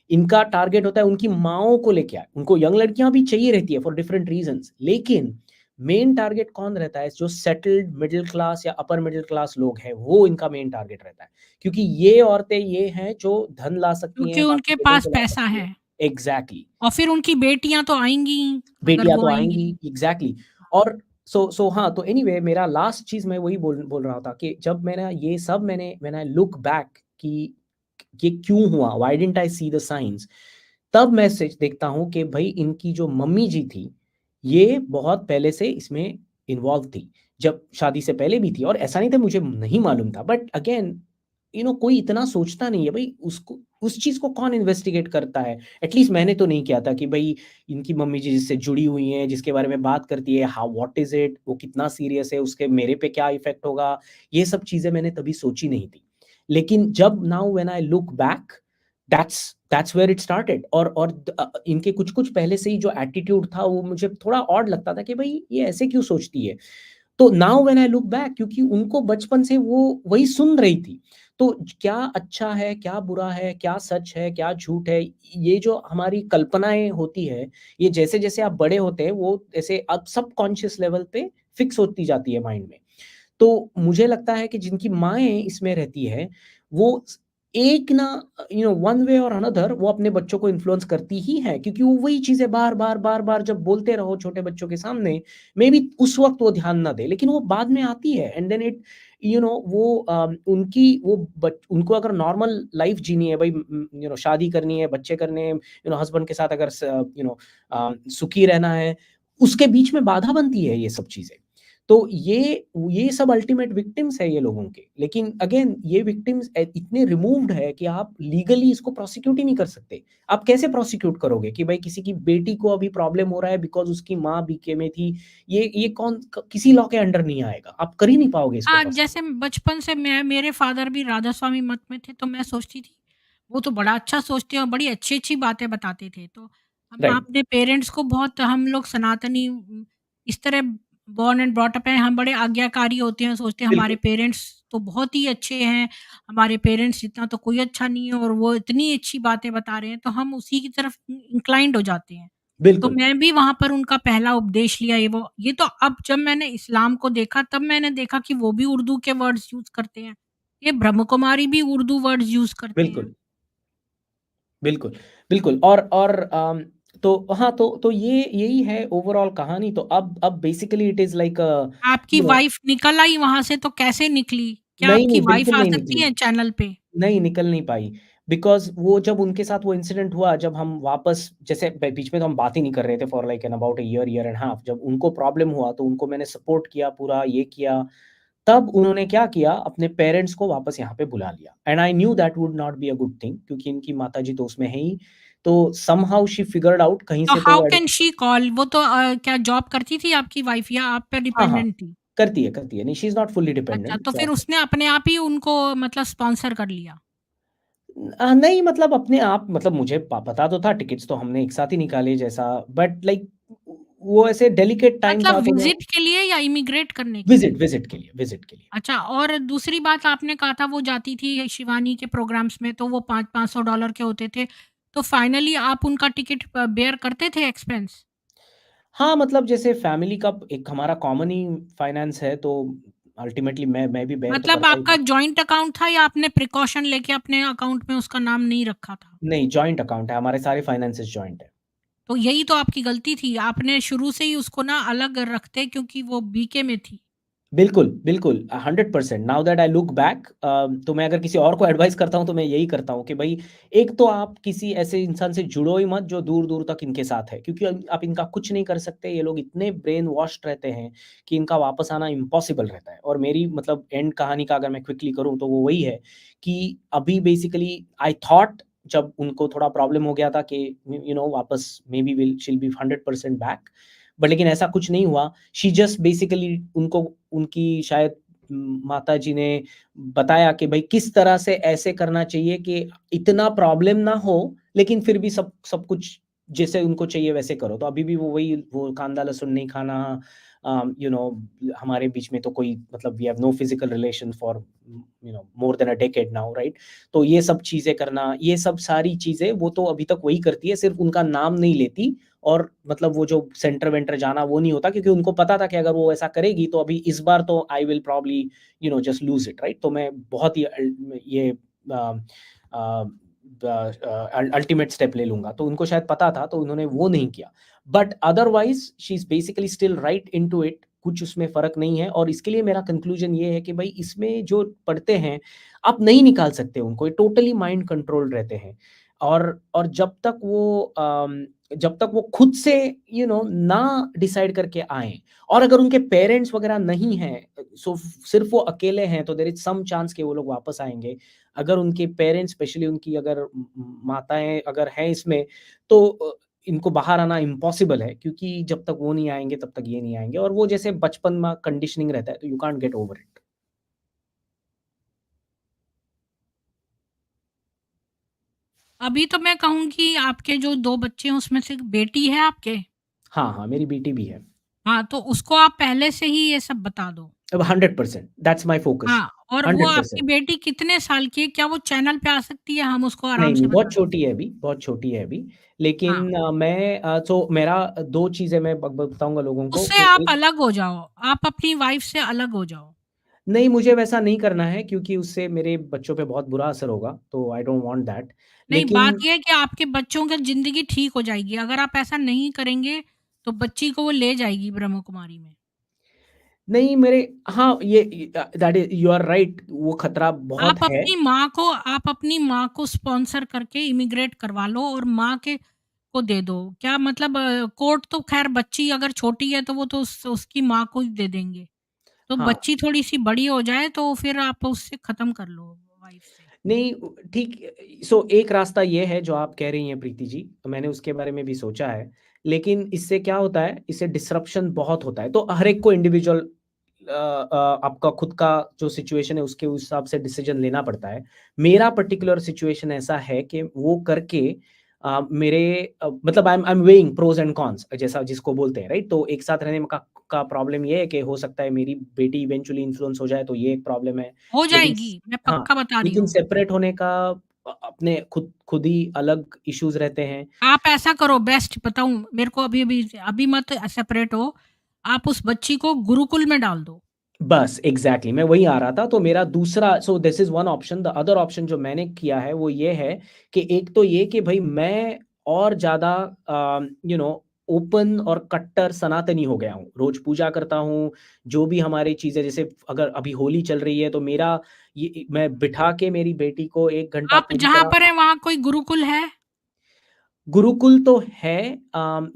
इनका टारगेट होता है उनकी माँओं को लेके आए। उनको यंग लड़कियाँ भी चाहिए रहती है फॉर डिफरेंट रीज़न्स, लेकिन मेन टारगेट कौन रहता है? जो सेटल्ड मिडल क्लास या अपर मिडल क्लास लोग हैं, वो इनका मेन टारगेट रहता है। क्योंकि ये औरतें ये हैं जो धन ला सकती क्योंकि हैं, बाकी उनके लोगों पास को ला पैसा सकती हैं। है एग्ज़ैक्टली। और फिर उनकी बेटियाँ तो आएँगी ही, अगर बेटियाँ वो तो आएँगी आएँगी, तो। एग्ज़ैक्टली। और सो हाँ, तो एनीवे मेरा लास्ट चीज़ मैं वही बोल रहा था कि जब मैंने ये सब व्हेन आई लुक बैक कि ये क्यों हुआ, why didn't I see the science, तब मैं देखता हूँ कि भाई इनकी जो मम्मी जी थी, ये बहुत पहले से इसमें इन्वॉल्व थी। जब शादी से पहले भी थी और ऐसा नहीं था मुझे नहीं मालूम था, बट अगेन कोई इतना सोचता नहीं है भाई, उसको उस चीज़ को कौन इन्वेस्टिगेट करता है? एटलीस्ट मैंने तो नहीं किया था कि भाई इनकी मम्मी जी जिससे जुड़ी हुई हैं, जिसके बारे में बात करती है, हाउ व्हाट इज़ इट? वो कितना सीरियस है, उसके मेरे पे क्या इफ़ेक्ट होगा? ये सब चीज़ें मैंने तभी सोची नहीं थी। लेकिन जब now when I look back, that's where it started. और इनके कुछ-कुछ पहले से ही जो एटीट्यूड था वो मुझे थोड़ा ऑड लगता था कि भाई ये ऐसे क्यों सोचती है? तो now when I look back, क्योंकि उनको बचपन से वो वही सुन रही थी। तो क्या अच्छा है, क्या बुरा है, क्या सच है, क्या झूठ है, ये जो हमारी कल्पनाएँ होती है, ये जैसे-जैसे आप बड़े होते हैं वो ऐसे अब सबकॉन्शियस लेवल पे फिक्स होती जाती है माइंड में। तो मुझे लगता है कि जिनकी माएँ इसमें रहती है, वो एक ना वन वे और अनदर वो अपने बच्चों को इन्फ्लुएंस करती ही हैं, क्योंकि वो वही चीज़ें बार-बार, बार-बार जब बोलते रहो छोटे बच्चों के सामने, मेबी उस वक़्त वो ध्यान ना दें, लेकिन वो बाद में आती है एंड देन इट वो उनकी वो उनको अगर नॉर्मल लाइफ़ जीनी है भई, शादी करनी है, बच्चे करने हैं, हस्बैंड के साथ अगर सुखी रहना है, उसके बीच में बाधा बनती है ये सब चीज़ें। तो ये सब अल्टीमेट विक्टिम्स है ये लोगों के। लेकिन अगेन ये विक्टिम्स इतने रिमूव्ड है कि आप लीगली इसको प्रोसिक्यूट ही नहीं कर सकते। आप कैसे प्रोसिक्यूट करोगे कि भाई किसी की बेटी को अभी प्रॉब्लम हो रहा है बिकॉज़ उसकी माँ बीके में थी। ये कौन किसी लॉ के अंडर नहीं आएगा। आप कर ही नहीं पाओगे इसको हाँ, प्रोसिक्यूट। जैसे बचपन से मेरे फादर भी राधास्वामी मत में थे, तो मैं सोचती थी, वो तो बड़ा अच्छा सोचते हैं और बड़ी अच्छी-अच्छी बातें बताते थे। तो हम राइट, अपने पेरेंट्स को बहुत, हम लोग सनातनी इस तरह बॉर्न एंड ब्रॉट अप हैं, हम बड़े आज्ञाकारी होते हैं, सोचते हैं हमारे बिल्कुल, पेरेंट्स तो बहुत ही अच्छे हैं, हमारे पेरेंट्स जितना तो कोई अच्छा नहीं है और वो इतनी अच्छी बातें बता रहे हैं, तो हम उसी की तरफ इंक्लाइंड हो जाते हैं। तो बिल्कुल। मैं भी वहाँ पर उनका पहला उपदेश लिया, ये तो अब जब मैंने इस्लाम को देखा तब मैंने देखा कि वो भी उर्दू के वर्ड्स यूज़ करते हैं। ये ब्रह्म कुमारी भी उर्दू वर्ड्स यूज़ करते हैं। बिल्कुल, बिल्कुल, बिल्कुल। और तो हाँ, तो ये यही है ओवरऑल कहानी। तो अब बेसिकली इट इज़ लाइक आपकी वाइफ़ निकल आई वहाँ से तो कैसे निकली? क्या नहीं, आपकी नहीं, वाइफ़ बिल्कुल आ नहीं सकती निकली। है चैनल पे? नहीं, निकल नहीं पाई, बिकॉज़ वो जब उनके साथ वो इंसिडेंट हुआ, जब हम वापस जैसे बीच में तो हम बात ही नहीं कर रहे थे for like an about a year and half. जब उनको प्रॉब्लम हुआ तो उनको मैंने सपोर्ट किया पूरा, ये किया। तब उन्होंने क्या किया, अपने पेरेंट्स को वापस यहाँ पे बुला लिया and I knew that would not be a good thing, क्योंकि इनकी माताजी तो उसमें है ही। तो समहाउ शी फिगर्ड आउट कहीं तो से तो हाउ वो कैन शी कॉल? वो तो क्या जॉब करती थी आपकी वाइफ़ या आप पे हाँ, हाँ, डिपेंडेंट थी? करती है, करती है। नहीं, शी इज़ नॉट फुल्ली अच्छा, डिपेंडेंट, तो फिर जॉब उसने अपने आप ही उनको मतलब स्पॉन्सर कर लिया। नहीं, मतलब अपने आप, मतलब मुझे पता तो था, टिकट्स तो हमने एक साथ ही निकाले जैसा, बट लाइक वो ऐसे डेलिकेट टाइम मतलब था तो मैं विज़िट के लिए या इमिग्रेट करने के लिए? विज़िट के लिए। अच्छा, और दूसरी बात आपने कहा था वो जाती थी शिवानी के प्रोग्राम्स में तो वो $500-500 के होते थे। तो फाइनली आप उनका टिकट बेयर करते थे एक्सपेंस? हाँ, मतलब जैसे फैमिली का एक हमारा कॉमन ही फाइनेंस है, तो अल्टीमेटली मैं भी बेयर तो मतलब करता ही आपका था। जॉइंट अकाउंट था या आपने प्रिकॉशन लेके अपने अकाउंट में उसका नाम नहीं रखा था? नहीं, जॉइंट अकाउंट है, हमारे सारे फाइनेंसेस जॉइंट है। तो यही तो आपकी गलती थी। आपने शुरू से ही उसको ना अलग रखते क्योंकि वो बीके में थी। बिल्कुल, बिल्कुल 100%। Now that I look back, तो मैं अगर किसी और को एडवाइस करता हूँ तो मैं यही करता हूँ कि भई एक तो आप किसी ऐसे इंसान से जुड़ो ही मत जो दूर-दूर तक इनके साथ है, क्योंकि आप इनका कुछ नहीं कर सकते। ये लोग इतने ब्रेन वॉश्ड रहते हैं कि इनका वापस आना इम्पॉसिबल रहता है। और मेरी मतलब एंड कहानी का अगर मैं क्विकली करूँ तो वो वही है कि अभी बेसिकली आई थॉट जब उनको थोड़ा प्रॉब्लम हो गया था कि वापस maybe she will be 100% back, but लेकिन ऐसा कुछ नहीं हुआ। शी जस्ट बेसिकली उनको उनकी शायद माताजी ने बताया कि भाई किस तरह से ऐसे करना चाहिए कि इतना प्रॉब्लम ना हो, लेकिन फिर भी सब सब कुछ जैसे उनको चाहिए वैसे करो। तो अभी भी वो वही, वो कांदा लहसुन नहीं खाना, यू नो हमारे बीच में तो कोई मतलब we have no physical relation for more than a decade now, right? तो ये सब चीज़ें करना, ये सब सारी चीज़ें वो तो अभी तक वही करती है, सिर्फ उनका नाम नहीं लेती। और मतलब वो जो सेंटर वेंटर जाना वो नहीं होता, क्योंकि उनको पता था कि अगर वो ऐसा करेगी तो अभी इस बार तो I will probably just loose it, right? तो मैं बहुत ही ये अल्टीमेट स्टेप ले लूँगा। तो उनको शायद पता था तो उन्होंने वो नहीं किया। But otherwise she is basically still right into it. कुछ उसमें फ़र्क नहीं है और इसके लिए मेरा कंक्लूजन ये है कि भाई इसमें जो पढ़ते हैं, आप नहीं निकाल सकते उनको, ये टोटली माइंड कंट्रोल्ड रहते हैं। और जब तक वो खुद से ना डिसाइड करके आएँ और अगर उनके पेरेंट्स वगैरह नहीं हैं, सो सिर्फ़ वो अकेले हैं, तो देयर इज़ सम चांस कि वो लोग वापस आएँगे। अगर उनके पेरेंट्स स्पेशली उनकी अगर माताएँ अगर हैं इसमें, तो इनको बाहर आना इम्पॉसिबल है क्योंकि जब तक वो नहीं आएँगे तब तक ये नहीं आएँगे और वो जैसे बचपन में कंडीशनिंग रहता है, तो you can't get over it. अभी तो मैं कहूँगी आपके जो 2 बच्चे हैं उसमें से एक बेटी है आपके? हाँ, हाँ, मेरी बेटी भी है। हाँ, तो उसको आप पहले से ही ये सब बता दो। अब 100% दैट्स माय फोकस। हाँ, और वो आपकी 100%। बेटी कितने साल की है? क्या वो चैनल पे आ सकती है? हम उसको आराम नहीं, से नहीं, बता बहुत दें। छोटी है अभी, बहुत छोटी है अभी। हाँ, लेकिन तो मेरा 2 चीज़ें मैं ब बताऊँगा लोगों को उससे कि आप एक, अलग हो जाओ। आप अपनी वाइफ़ से अलग हो जाओ। नहीं, मुझे वैसा नहीं करना है क्योंकि उससे मेरे बच्चों पे बहुत बुरा असर होगा, तो आई डोंट वांट दैट। नहीं, बात लेकिन ये है कि आपके बच्चों की ज़िंदगी ठीक हो जाएगी। अगर आप ऐसा नहीं करेंगे, तो बच्ची को वो ले जाएगी ब्रह्म कुमारी में। नहीं मेरे, हाँ, ये that is you are right, वो खतरा बहुत है। आप अपनी माँ को स्पॉन्सर करके इमिग्रेट करवा लो और माँ के को दे दो। क्या मतलब कोर्ट तो ख़ैर बच्ची अगर छोटी है तो वो तो उसकी माँ को ही दे देंगे। तो हाँ। बच्ची थोड़ी-सी बड़ी हो जाए तो फिर आप उससे ख़त्म कर लो वाइफ़ से। नहीं, ठीक, सो एक रास्ता ये है जो आप कह रही हैं प्रीति जी, तो मैंने उसके बारे में भी सोचा है। लेकिन इससे क्या होता है, इससे डिसरप्शन बहुत होता है। तो हर एक को इंडिविजुअल आपका खुद का जो सिचुएशन है उसके उस हिसाब से डिसीजन लेना पड़ता है। मेरा पर्टिकुलर सिचुएशन ऐसा है कि वो करके मेरे मतलब I am weighing pros and cons जैसा जिसको बोलते हैं, राइट? तो एक साथ रहने का प्रॉब्लम ये है कि हो सकता है मेरी बेटी इवेंचुअली इन्फ्लुएंस हो जाए, तो ये एक प्रॉब्लम है। हो लेकिन जाएगी, मैं हाँ, पक्का बता रही लेकिन हूँ। सेपरेट होने का अपने खुद ही अलग इश्यूज़ रहते हैं। आप ऐसा करो बेस्ट बताऊँ मेरे को अभी-अभी अभी मत सेपरेट हो। आप उस बच्ची को गुरुकुल में डाल दो। बस एग्ज़ैक्टली मैं वही आ रहा था। तो मेरा दूसरा, so this is one option, the other option जो मैंने किया है वो ये है कि एक तो ये कि भई मैं और ज़्यादा ओपन और कट्टर सनातनी हो गया हूँ। रोज़ पूजा करता हूँ, जो भी हमारी चीज़ें, जैसे अगर अभी होली चल रही है तो मेरा ये मैं बिठा के मेरी बेटी को 1 घंटा आप पूरी जहाँ तरह, पर हैं वहाँ कोई गुरुकुल है? गुरुकुल तो है,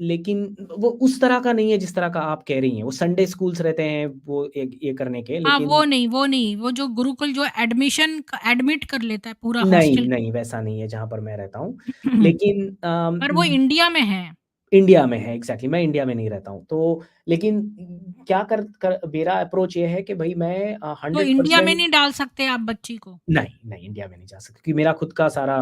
लेकिन वो उस तरह का नहीं है जिस तरह का आप कह रही हैं। वो संडे स्कूल्स रहते हैं वो ये करने के, हाँ, लेकिन वो नहीं, वो जो गुरुकुल जो एडमिट कर लेता है पूरा नहीं, हॉस्टल नहीं वैसा नहीं है जहाँ पर मैं रहता हूँ। को। लेकिन पर वो इंडिया में है। इंडिया में है, एग्ज़ैक्टली मैं इंडिया में नहीं रहता हूँ। तो लेकिन क्या कर मेरा अप्रोच ये है कि भई मैं तो इंडिया में 100% नहीं डाल सकते आप बच्ची को। नहीं, नहीं इंडिया में नहीं जा सकता क्योंकि मेरा खुद का सारा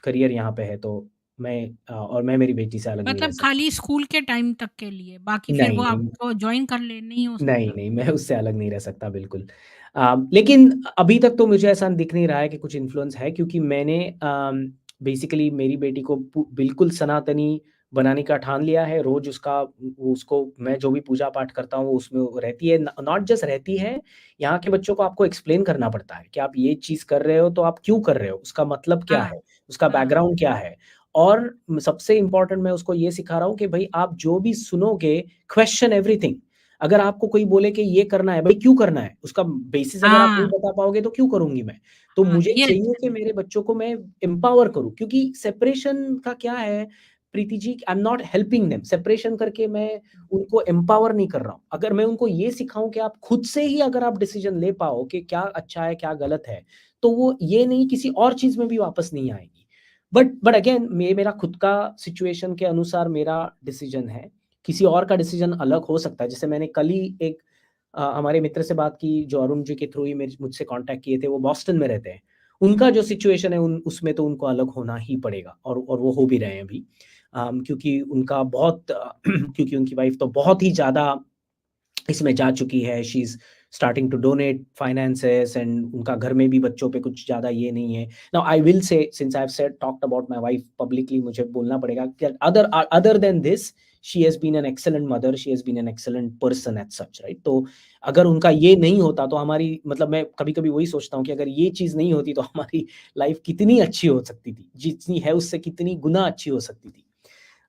करियर यहाँ पे है, तो और मैं मेरी बेटी से अलग नहीं रह मतलब सकता। खाली स्कूल के टाइम तक के लिए, बाकी फिर नहीं, वो नहीं। आपको जॉइन कर ले, नहीं हो नहीं, सकता? नहीं, मैं उससे अलग नहीं रह सकता बिल्कुल। लेकिन अभी तक तो मुझे ऐसा दिख नहीं रहा है कि कुछ इन्फ्लुएंस है क्योंकि मैंने बेसिकली मेरी बेटी को बिल्कुल सनातनी बनाने का ठान लिया है। रोज़ उसको मैं जो भी पूजा-पाठ करता हूँ उसमें वो रहती है। न नॉट जस्ट रहती है, यहाँ के बच्चों को आपको एक्सप्लेन करना पड़ता है कि आप ये चीज़ कर रहे हो तो आप क्यों कर रहे हो? उसका मतलब क्या हाँ, है? उसका हाँ, बैकग्राउंड क्या है? और सबसे इम्पोर्टेंट मैं उसको ये सिखा रहा हूँ कि भई आप जो भी सुनोगे, क्वेश्चन एवरीथिंग। अगर आपको कोई बोले कि ये करना है, भाई क्यों करना है? उसका बेसिस अगर आप नहीं हाँ, बता पाओगे तो क्यों करूँगी मैं? तो हाँ, मुझे ये चाहिए अच्छा कि है। मेरे बच्चों को मैं एम्पावर करूँ क्योंकि सेपरेशन का क्या है Preeti ji, I am not helping them. Separation करके मैं उनको एम्पावर नहीं कर रहा हूँ। अगर मैं उनको ये सिखाऊँ कि आप खुद से ही अगर आप डिसीज़न ले पाओ कि क्या अच्छा है, क्या गलत है, तो वो ये नहीं किसी और चीज़ में भी वापस नहीं आएँगी। बट अगेन ये मेरा खुद का सिचुएशन के अनुसार मेरा डिसीज़न है। किसी और का डिसीज़न अलग हो सकता है। जैसे मैंने कल ही एक हमारे मित्र से बात की जो अरुण जी के थ्रू ही मुझसे कॉन्टैक्ट किए थे, वो बॉस्टन में रहते हैं। उनका जो सिचुएशन है उन उसमें तो उनको अलग होना ही पड़ेगा और वो हो भी रहे हैं अभी। क्योंकि उनका बहुत क्योंकि उनकी वाइफ़ तो बहुत ही ज़्यादा इसमें जा चुकी है, she is starting to donate finances and उनका घर में भी बच्चों पे कुछ ज़्यादा ये नहीं है। Now I will say since I have talked about my wife publicly, मुझे बोलना पड़ेगा कि other than this she has been an excellent mother, she has been an excellent person as such, right? तो अगर उनका ये नहीं होता तो हमारी, मतलब मैं कभी-कभी वही सोचता हूँ कि अगर ये चीज़ नहीं होती तो हमारी लाइफ कितनी अच्छी हो सकती थी, जितनी है उससे कितनी गुना अच्छी हो सकती थी।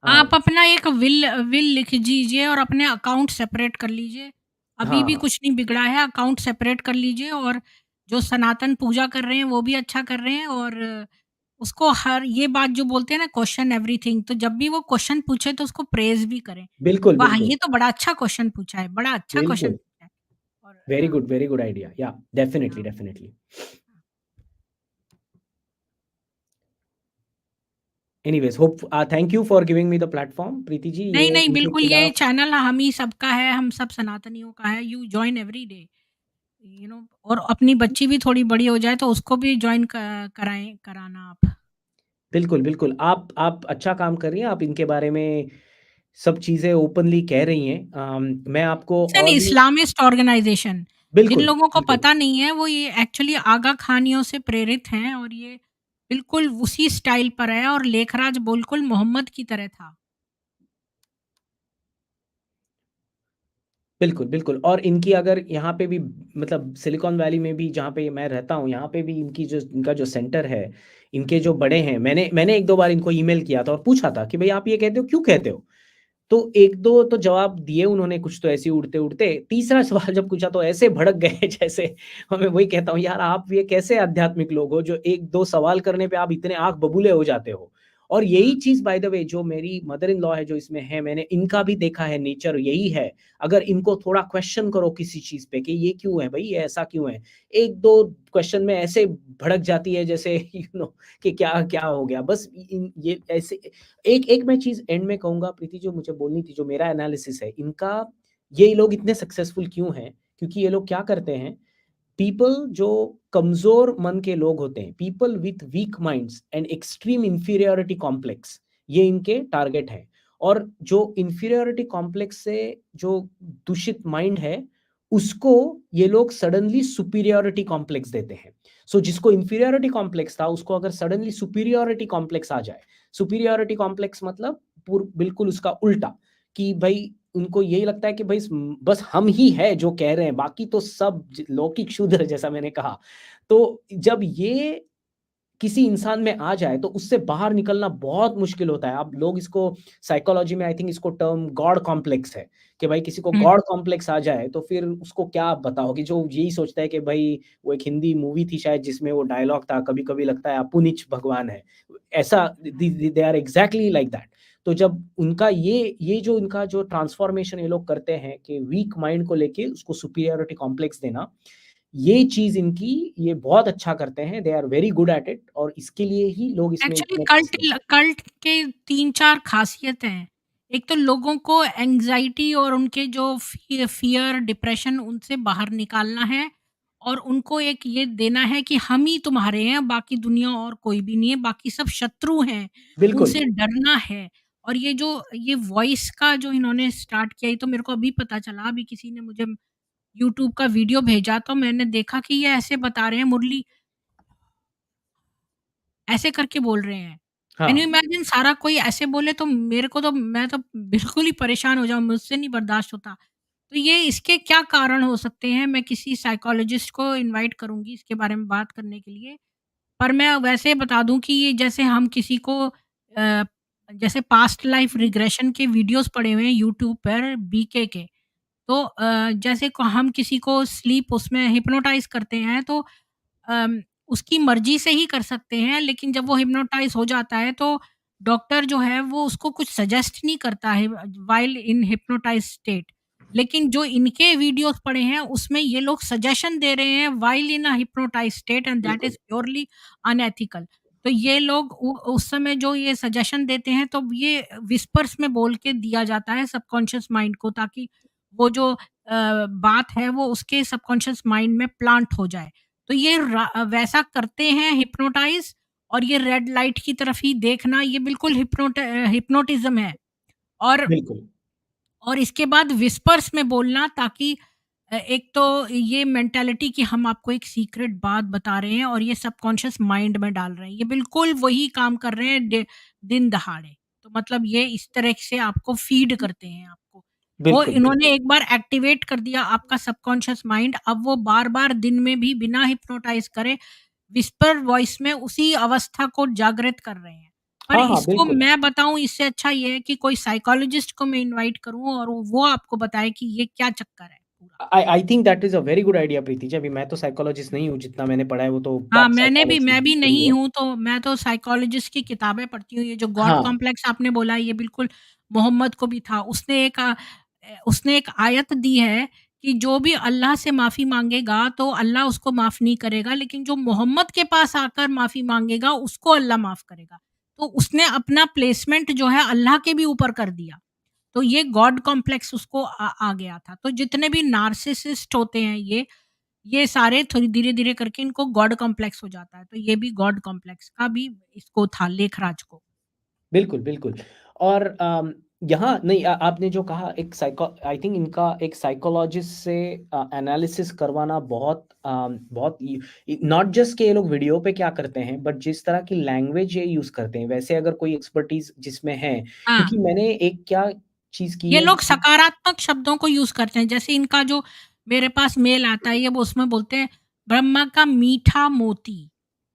अ, आप अपना एक विल विल लिख दीजिए और अपने अकाउंट सेपरेट कर लीजिए। अभी भी हाँ, कुछ नहीं बिगड़ा है, अकाउंट सेपरेट कर लीजिए और जो सनातन पूजा कर रहे हैं वो भी अच्छा कर रहे हैं और उसको हर ये बात जो बोलते हैं ना क्वेश्चन एवरीथिंग, तो जब भी वो क्वेश्चन पूछे तो उसको प्रेज़ भी करें। बिल्कुल, वाह! बिल्कुल, ये तो बड़ा अच्छा क्वेश्चन पूछा है, बड़ा अच्छा क्वेश्चन बिल्कुल। पूछा है और हाँ, वेरी गुड आइडिया। या डेफिनिटली, हाँ। Definitely. Anyways hope thank you for giving me the platform Preeti ji, नहीं, ये नहीं, इनके बिल्कुल ये खिलाफ चैनल हम ही सबका है, हम सब सनातनियों का है, यू जॉइन एवरी डे, और अपनी बच्ची भी थोड़ी बड़ी हो जाए तो उसको भी जॉइन कराना आप। बिल्कुल, बिल्कुल। आप अच्छा काम कर रही हैं, आप इनके बारे में सब चीज़ें ओपनली कह रही हैं। मैं आपको इट्स एन और भी इस्लामिस्ट ऑर्गेनाइज़ेशन। जिन बिल्कुल, लोगों को बिल्कुल। पता नहीं है वो ये एक्चुअली आगा खानियों से प्रेरित हैं और ये बिल्कुल उसी स्टाइल पर है और लेखराज बिल्कुल मोहम्मद की तरह था। बिल्कुल, बिल्कुल और इनकी अगर यहाँ पे भी मतलब सिलिकॉन वैली में भी जहाँ पे मैं रहता हूँ, यहाँ पे भी इनका जो सेंटर है, इनके जो बड़े हैं, मैंने 1-2 बार इनको ईमेल किया था और पूछा था कि भई आप ये कहते हो, क्यों कहते हो? तो 1-2 तो जवाब दिए उन्होंने कुछ तो ऐसे ही उड़ते-उड़ते, तीसरा सवाल जब पूछा तो ऐसे भड़क गए जैसे मैं वही कहता हूँ यार आप ये कैसे आध्यात्मिक लोग हो जो 1-2 सवाल करने पे आप इतने आँख बबूले हो जाते हो। और यही हाँ। चीज़ बाय द वे जो मेरी मदर इन लॉ है जो इसमें है, मैंने इनका भी देखा है नेचर यही है। अगर इनको थोड़ा क्वेश्चन करो किसी चीज़ पे कि ये क्यों है भई, ये ऐसा क्यों है? 1-2 क्वेश्चन में ऐसे भड़क जाती है जैसे कि क्या हो गया? बस इन ये ऐसे एक एक मैं चीज़ एंड में कहूँगा प्रीति जो मुझे बोलनी थी, जो मेरा एनालिसिस है, इनका ये लोग इतने सक्सेसफुल क्यों हैं? क्योंकि ये लोग क्या करते हैं, पीपल जो कमज़ोर मन के लोग होते हैं, people with weak minds and extreme inferiority complex, ये इनके टारगेट हैं। और जो इंफीरियॉरिटी कॉम्प्लेक्स से जो दूषित माइंड है, उसको ये लोग सडनली सुपीरियॉरिटी कॉम्प्लेक्स देते हैं। सो जिसको इंफीरियॉरिटी कॉम्प्लेक्स था, उसको अगर सडनली सुपीरियॉरिटी कॉम्प्लेक्स आ जाए, सुपीरियॉरिटी कॉम्प्लेक्स मतलब बिल्कुल उसका उल्टा कि भाई उनको यही लगता है कि भाई बस हम ही है जो कह रहे हैं, बाकी तो सब लौकिक शूद्र जैसा मैंने कहा। तो जब ये किसी इंसान में आ जाए तो उससे बाहर निकलना बहुत मुश्किल होता है। अब लोग इसको साइकोलॉजी में आई थिंक इसको टर्म गॉड कॉम्प्लेक्स है कि भाई किसी को हुँ। गॉड कॉम्प्लेक्स आ जाए तो फिर उसको क्या आप बताओगे, जो यही सोचता है कि भाई वो एक हिंदी मूवी थी शायद जिसमें वो डायलॉग था, कभी कभी लगता है अपुनिच भगवान है, ऐसा they are exactly like that. तो जब उनका ये जो इनका जो ट्रांसफॉर्मेशन ये लोग करते हैं कि वीक माइंड को लेके उसको सुपीरियरिटी कॉम्प्लेक्स देना, ये चीज़ इनकी ये बहुत अच्छा करते हैं, they are very good at it और इसके लिए ही लोग इसमें एक्चुअली इतने कल्ट पैसे कल्ट के 3-4 ख़ासियत हैं। एक तो लोगों को एंग्ज़ायटी और उनके जो फ़ियर, डिप्रेशन उनसे बाहर निकालना है और उनको एक ये देना है कि हम ही तुम्हारे हैं, बाकी दुनिया और कोई भी नहीं है, बाकी सब शत्रु हैं, बिल्कुल, उनसे डरना है। और ये वॉइस का जो इन्होंने स्टार्ट किया, ये तो मेरे को अभी पता चला, अभी किसी ने मुझे यूट्यूब का वीडियो भेजा तो मैंने देखा कि ये ऐसे बता रहे हैं मुरली ऐसे करके बोल रहे हैं। कैन हाँ, यू इमेजिन सारा कोई ऐसे बोले तो मेरे को तो मैं तो बिल्कुल ही परेशान हो जाऊँ, मुझसे नहीं बर्दाश्त होता। तो ये इसके क्या कारण हो सकते हैं? मैं किसी साइकोलॉजिस्ट को इनवाइट करूँगी इसके बारे में बात करने के लिए। पर मैं वैसे बता दूँ कि ये जैसे हम किसी को जैसे पास्ट लाइफ रिग्रेशन के वीडियोज़ पड़े हुए हैं यूट्यूब पर बीके के। तो जैसे को हम किसी को स्लीप उसमें हिप्नोटाइज़ करते हैं तो उसकी मर्ज़ी से ही कर सकते हैं, लेकिन जब वो हिप्नोटाइज़ हो जाता है तो डॉक्टर जो है वो उसको कुछ सजेस्ट नहीं करता है व्हाइल इन हिप्नोटाइज़ स्टेट। लेकिन जो इनके वीडियोज़ पड़े हैं उसमें ये लोग सजेशन दे रहे हैं while in a hypnotise state and that बिल्कुल, इज़ प्योरली अनएथिकल। तो ये लोग उ उस समय जो ये सजेशन देते हैं तो ये व्हिस्पर्स में बोल के दिया जाता है सबकॉन्शियस माइंड को ताकि वो जो बात है वो उसके सबकॉन्शियस माइंड में प्लांट हो जाए। तो ये वैसा करते हैं हिप्नोटाइज़ और ये रेड लाइट की तरफ ही देखना ये बिल्कुल हिप्नोटिज़्म है। और बिल्कुल, इसके बाद व्हिस्पर्स में बोलना ताकि एक तो ये मेंटालिटी कि हम आपको एक सीक्रेट बात बता रहे हैं और ये सबकॉन्शियस माइंड में डाल रहे हैं। ये बिल्कुल वही काम कर रहे हैं दिन दहाड़े। तो मतलब ये इस तरह से आपको फीड करते हैं आपको। वो बिल्कुल, इन्होंने बिल्कुल, एक बार एक्टिवेट कर दिया आपका सबकॉन्शियस माइंड, अब वो बार-बार दिन में भी बिना हिप्नोटाइज़ करे व्हिस्पर वॉइस में उसी अवस्था को जागृत कर रहे हैं। पर हाँ, हाँ, इसको बिल्कुल। मैं बताऊँ इससे अच्छा ये है कि कोई साइकोलॉजिस्ट को मैं इनवाइट करूँ और वो आपको बताए कि ये क्या चक्कर है। पूरा। I think that is a very good idea Preeti ji. अभी मैं तो साइकोलॉजिस्ट नहीं हूँ, जितना मैंने पढ़ा है वो तो हाँ, पॉप मैं साइकोलॉजी भी पढ़ी नहीं है। हूँ, तो मैं तो साइकोलॉजिस्ट की किताबें पढ़ती हूँ। ये जो गॉड हाँ, कॉम्प्लेक्स आपने बोला, ये बिल्कुल मोहम्मद को भी था। उसने एक आयत दी है कि जो भी अल्लाह से माफ़ी माँगेगा तो अल्लाह उसको माफ़ नहीं करेगा, लेकिन जो मोहम्मद के पास आकर माफ़ी माँगेगा उसको अल्लाह माफ़ करेगा। तो उसने अपना प्लेसमेंट जो है अल्लाह के भी ऊपर कर दिया। तो ये गॉड कॉम्प्लेक्स उसको आ गया था। तो जितने भी नार्सिसिस्ट होते हैं, ये सारे थोड़ी धीरे-धीरे करके इनको गॉड कॉम्प्लेक्स हो जाता है। तो ये भी गॉड कॉम्प्लेक्स का भी इसको था, लेखराज को। बिल्कुल, बिल्कुल। और यहाँ नहीं, आपने जो कहा एक आई थिंक इनका एक साइकोलॉजिस्ट से एनालिसिस करवाना बहुत बहुत नॉट जस्ट कि ये लोग वीडियो पे क्या करते हैं, बट जिस तरह की लैंग्वेज ये यूज़ करते हैं, वैसे अगर कोई एक्सपर्टीज़ जिसमें है, हाँ, क्योंकि मैंने एक क्या चीज़ की ये है लोग कि सकारात्मक शब्दों को यूज़ करते हैं। जैसे इनका जो मेरे पास मेल आता है, ये वो उसमें बोलते हैं ब्रह्मा का मीठा मोती।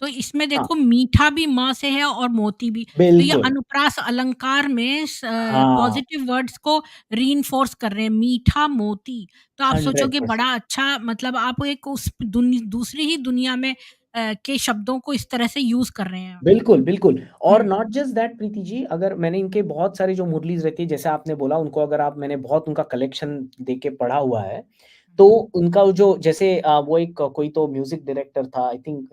तो इसमें हाँ, देखो मीठा भी म से है और मोती भी। तो ये बिल्कुल। अनुप्रास अलंकार में हाँ, पॉज़िटिव वर्ड्स को रीइन्फोर्स कर रहे हैं, मीठा मोती। तो आप सोचोगे 100%। बड़ा अच्छा, मतलब आप एक उस दूसरी ही दुनिया में के शब्दों को इस तरह से यूज़ कर रहे हैं। बिल्कुल, बिल्कुल। और हुँ। Not just that Preeti ji, अगर मैंने इनके बहुत सारे जो मुरलीज़ रहती है, जैसे आपने बोला उनको अगर आप मैंने बहुत उनका कलेक्शन देख के पढ़ा हुआ है, तो उनका वो जो जैसे वो एक कोई तो म्यूज़िक डायरेक्टर था आई थिंक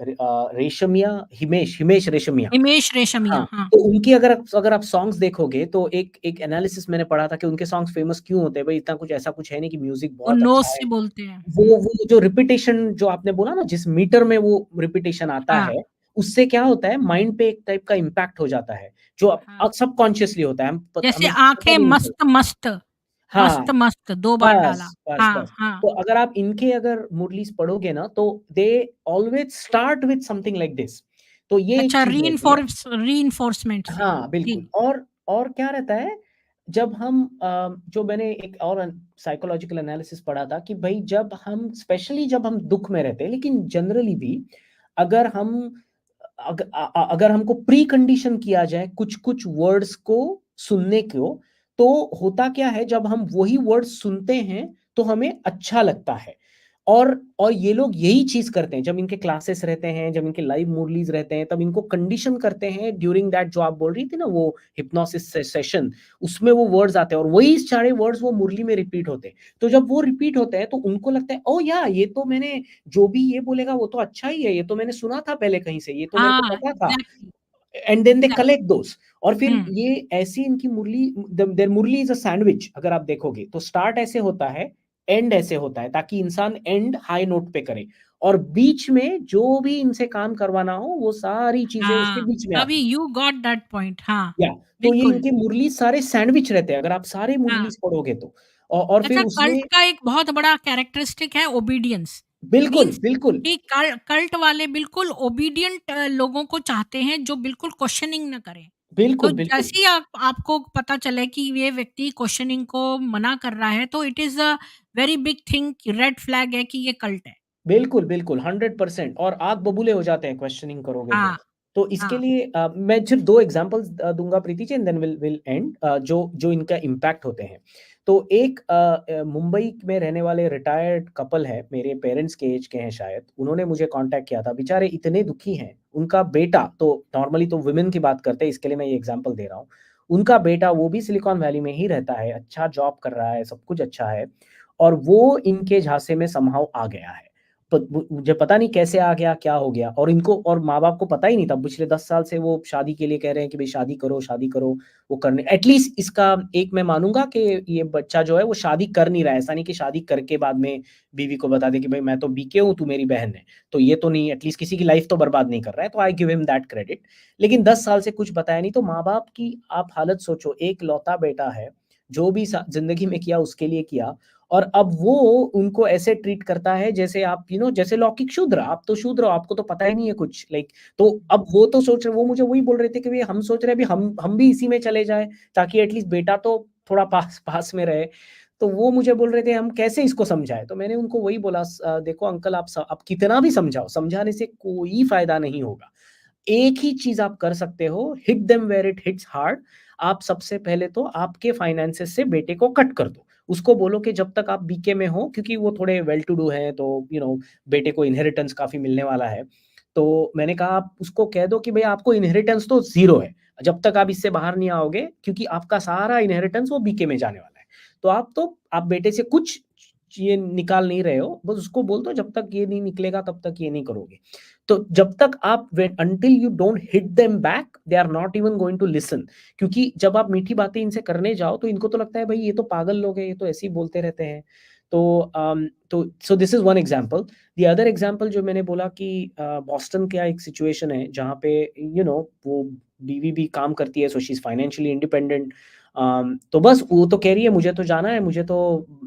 रेशमिया हिमेश हिमेश रेशमिया। हिमेश रेशमिया, हाँ, हाँ। तो उनकी अगर आप सॉन्ग्स देखोगे तो एक एक एनालिसिस मैंने पढ़ा था कि उनके सॉन्ग्स फेमस क्यों होते हैं, भई इतना कुछ ऐसा कुछ है नहीं कि म्यूज़िक वो बहुत नोज़ अच्छा है। से बोलते हैं। वो जो रिपिटेशन जो आपने बोला ना, जिस मीटर में वो रिपिटेशन आता हाँ, है, उससे क्या होता है माइंड पे एक टाइप का इम्पैक्ट हो जाता है, जो हाँ। सबकॉन्शियसली होता है, जैसे हमें पता आँखें भी नहीं चलता। मस्त-मस्त, हाँ, मस्त-मस्त 2 बार डाला। बस, बस, हाँ, बस। हाँ। तो अगर आप इनके अगर मुरलीज़ पढ़ोगे ना, तो they always start with something like this. तो ये एक अच्छा, चीज़ रहती है। रीइन्फोर्समेंट से। हाँ, जी। बिल्कुल। और क्या रहता है, जब हम जो मैंने एक और साइकोलॉजिकल एनालिसिस पढ़ा था कि भई जब हम स्पेशली जब हम दुःख में रहते हैं, लेकिन जनरली भी अगर हम अगर हमको प्री कंडीशन किया जाए कुछ-कुछ वर्ड्स को सुनने को, तो होता क्या है जब हम वही वर्ड्स सुनते हैं, तो हमें अच्छा लगता है। और ये लोग यही चीज़ करते हैं, जब इनके क्लासेस रहते हैं, जब इनके लाइव मुरलीज़ रहते हैं, तब इनको कंडीशन करते हैं ड्यूरिंग दैट जो आप बोल रही थी ना वो हिप्नोसिस सेशन, उसमें वो वर्ड्स आते हैं और वही सारे वर्ड्स वो मुरली में रिपीट होते हैं। तो जब वो रिपीट होते हैं तो उनको लगता है ओह या ये तो मैंने जो भी ये बोलेगा वो तो अच्छा ही है, ये तो मैंने सुना था पहले कहीं से, ये तो मेरे को हाँ, पता था। Exactly, and then they exactly. Collect those. और फिर हुँ। ये ऐसी इनकी Murli there Murli is a sandwich, अगर आप देखोगे तो स्टार्ट ऐसे होता है, एंड ऐसे होता है, ताकि इंसान एंड हाई नोट पे करे और बीच में जो भी इनसे काम करवाना हो वो सारी चीज़ें उसके हाँ, बीच में अभी आती हैं। You got that point. हाँ, या तो ये बिल्कुल। इनके मुरली सारे सैंडविच रहते हैं, अगर आप सारे हाँ। मुरलीज़ पढ़ोगे तो। और फिर अच्छा, उसमें कल्ट का एक बहुत बड़ा कैरेक्टरिस्टिक है ओबीडियंस। बिल्कुल, मीन्स बिल्कुल, कि कल्ट वाले बिल्कुल ओबीडिएंट लोगों को चाहते हैं, जो बिल्कुल क्वेश्चनिंग ना करें। तो बिल्कुल, बिल्कुल। जैसे ही आपको पता चले कि ये व्यक्ति क्वेश्चनिंग को मना कर रहा है, तो it is a very big thing, red flag है कि ये कल्ट है। बिल्कुल, बिल्कुल, 100% और आग बबूले हो जाते हैं क्वेश्चनिंग करोगे तो। हाँ, तो इसके हाँ। लिए मैं सिर्फ 2 एग्ज़ाम्पल्स दूँगा Preeti ji, and then will and जो जो इनका इम्पैक्ट होते हैं। तो एक मुंबई में रहने वाले रिटायर्ड कपल है, मेरे पेरेंट्स के ऐज के हैं शायद, उन्होंने मुझे कॉन्टैक्ट किया था, बेचारे इतने दुखी हैं, उनका बेटा तो नॉर्मली तो वुमेन की बात करते हैं, इसके लिए मैं ये एग्ज़ाम्पल दे रहा हूँ। उनका बेटा वो भी सिलिकॉन वैली में ही रहता है, अच्छा जॉब कर रहा है, सब कुछ अच्छा है और वो इनके झांसे में समहाउ आ गया है। तो मुझे पता नहीं कैसे आ गया, क्या हो गया और इनको और माँ-बाप को पता ही नहीं था। पिछले 10 साल से वो शादी के लिए कह रहे हैं कि भई शादी करो, वो करने एटलीस्ट इसका एक मैं मानूँगा कि ये बच्चा जो है वो शादी कर नहीं रहा है। ऐसा नहीं कि शादी करके बाद में बीवी को बता दे कि भई मैं तो बीके हूँ, तू मेरी बहन है। तो ये तो नहीं एटलीस्ट किसी की लाइफ़ तो बर्बाद नहीं कर रहा है, तो I give him that credit. लेकिन 10 साल से कुछ बताया नहीं, तो माँ-बाप की आप हालत सोचो, एक लौता बेटा है, जो भी स ज़िंदगी में किया उसके लिए किया और अब वो उनको ऐसे ट्रीट करता है जैसे आप जैसे लौकिक शूद्र, आप तो शूद्र हो, आपको तो पता ही नहीं है कुछ तो अब वो तो सोच रहे वो मुझे वही बोल रहे थे कि भई हम सोच रहे हैं अभी हम भी इसी में चले जाएँ ताकि एटलीस्ट बेटा तो थोड़ा पास पास में रहे। तो वो मुझे बोल रहे थे हम कैसे इसको समझाएँ? तो मैंने उनको वही बोला देखो अंकल आप कितना भी समझाओ, समझाने से कोई फ़ायदा नहीं होगा। एक ही चीज़ आप कर सकते हो, hit them where it hits hard. आप सबसे पहले तो आपके फाइनेंसेस से बेटे को कट कर दो। उसको बोलो कि जब तक आप बीके में हो, क्योंकि वो थोड़े वेल टू डू हैं, तो बेटे को इनहेरिटेंस काफ़ी मिलने वाला है। तो मैंने कहा आप उसको कह दो कि भैया आपको इनहेरिटेंस तो ज़ीरो है, जब तक आप इससे बाहर नहीं आओगे, क्योंकि आपका सारा इनहेरिटेंस वो बीके में जाने वाला है। तो आप बेटे से कुछ ये निकाल नहीं रहे हो, बस उसको बोल दो जब तक ये नहीं निकलेगा तब तक ये नहीं करोगे। तो जब तक आप until you don't hit them back, they are not even going to listen। क्योंकि जब आप मीठी बातें इनसे करने जाओ तो इनको तो लगता है भाई ये तो पागल लोग हैं, ये तो ऐसे ही बोलते रहते हैं। तो so this is one example. The other example जो मैंने बोला कि बॉस्टन का एक सिचुएशन है जहाँ पे वो बीवी भी काम करती है, so she is financially independent. तो बस वो तो कह रही है मुझे तो जाना है, मुझे तो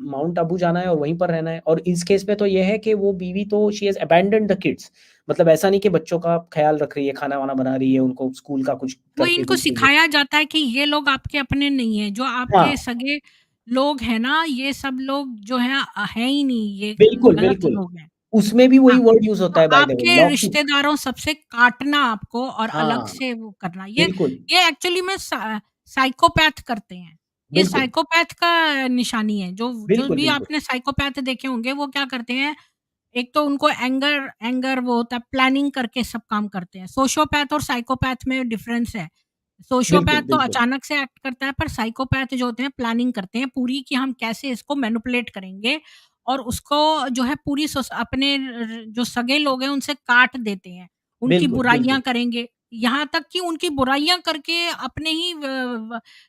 माउंट आबू जाना है और वहीं पर रहना है। और इस केस में तो ये है कि वो बीवी तो she has abandoned the kids. मतलब ऐसा नहीं कि बच्चों का ख्याल रख रही है, खाना वाना बना रही है, उनको स्कूल का कुछ वो करके इनको भेज रही है। सिखाया जाता है कि ये लोग आपके अपने नहीं है, जो आपके हाँ, सगे लोग हैं ना, ये सब लोग जो है है ही नहीं, ये बिल्कुल, गलत बिल्कुल। लोग हैं। उसमें भी वही हाँ, वर्ड यूज़ तो होता है बाय द वे, आपके लौकिक। रिश्तेदारों सबसे काटना आपको और अलग हाँ, से वो करना, बिल्कुल, ये एक्चुअली में साइकोपैथ करते हैं। ये बिल्कुल, साइकोपैथ का निशानी है। जो जो बिल्कुल, भी बिल्कुल, आपने साइकोपैथ देखे होंगे, वो क्या करते हैं, एक तो उनको एंगर एंगर वो होता है, प्लानिंग करके सब काम करते हैं। सोशियोपैथ और साइकोपैथ में डिफरेंस है। सोशियोपैथ बिल्कुल, तो बिल्कुल, अचानक से एक्ट करता है, पर साइकोपैथ जो होते हैं प्लानिंग करते हैं पूरी, कि हम कैसे इसको मैनिपुलेट करेंगे और उसको जो है पूरी अपने जो सगे लोग हैं उनसे काट देते हैं। उनकी बिल्कुल, बुराइयाँ बिल्कुल, करेंगे, यहाँ तक कि उनकी बुराइयाँ करके अपने ही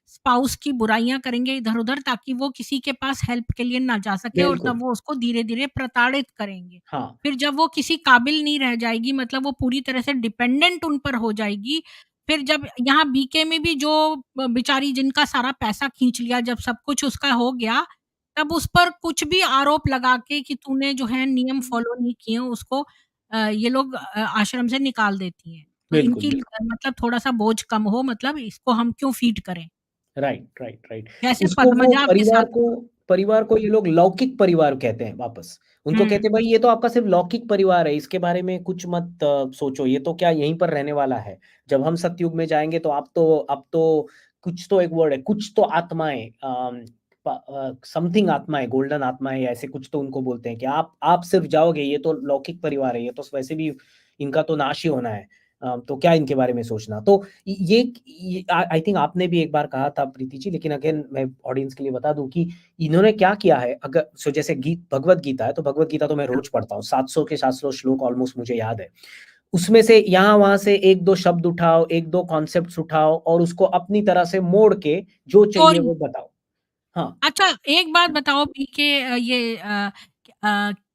स्पाउस की बुराइयाँ करेंगे इधर-उधर, ताकि वो किसी के पास हेल्प के लिए ना जा सके, और बिल्कुल। तब वो उसको धीरे-धीरे प्रताड़ित करेंगे। हाँ, फिर जब वो किसी काबिल नहीं रह जाएगी, मतलब वो पूरी तरह से डिपेंडेंट उन पर हो जाएगी, फिर जब यहाँ बीके में भी जो बेचारी जिनका सारा पैसा खींच लिया, जब सब कुछ उसका हो गया, तब उस पर कुछ भी आरोप लगा के कि तूने जो है नियम फ़ॉलो नहीं किए, उसको ये लोग आश्रम से निकाल देती हैं। तो बिल्कुल, इनकी बिल्कुल। मतलब थोड़ा-सा बोझ कम हो, मतलब इसको हम क्यों फ़ीड करें? Right, right, right. जैसे उसको वो पद्मजा के साथ हुआ। परिवार को ये लोग लौकिक परिवार कहते हैं वापस। उनको हुँ। कहते हैं भाई ये तो आपका सिर्फ़ लौकिक परिवार है, इसके बारे में कुछ मत सोचो, ये तो क्या यहीं पर रहने वाला है। जब हम सतयुग में जाएँगे तो आप तो कुछ तो एक वर्ड है, कुछ तो आत्माएँ समथिंग आत्माएँ, गोल्डन आत्माएँ या ऐसे कुछ तो उनको बोलते हैं कि आप सिर्फ़ जाओगे, ये तो लौकिक परिवार है, ये तो वैसे भी इनका तो नाश ही होना है। तो क्या इनके बारे में सोचना। तो ये आई थिंक आपने भी एक बार कहा था प्रीति जी, लेकिन अगेन मैं ऑडियंस के लिए बता दूं कि इन्होंने क्या किया है। अगर जैसे भगवत गीता है, तो भगवत गीता तो मैं रोज पढ़ता हूँ, 700 के 700 श्लोक ऑलमोस्ट मुझे याद है। उसमें से यहाँ वहां से एक दो शब्द उठाओ, एक दो कॉन्सेप्ट उठाओ और उसको अपनी तरह से मोड़ के जो चाहिए स्टोरी। वो बताओ। हाँ, अच्छा, एक बात बताओ पीके,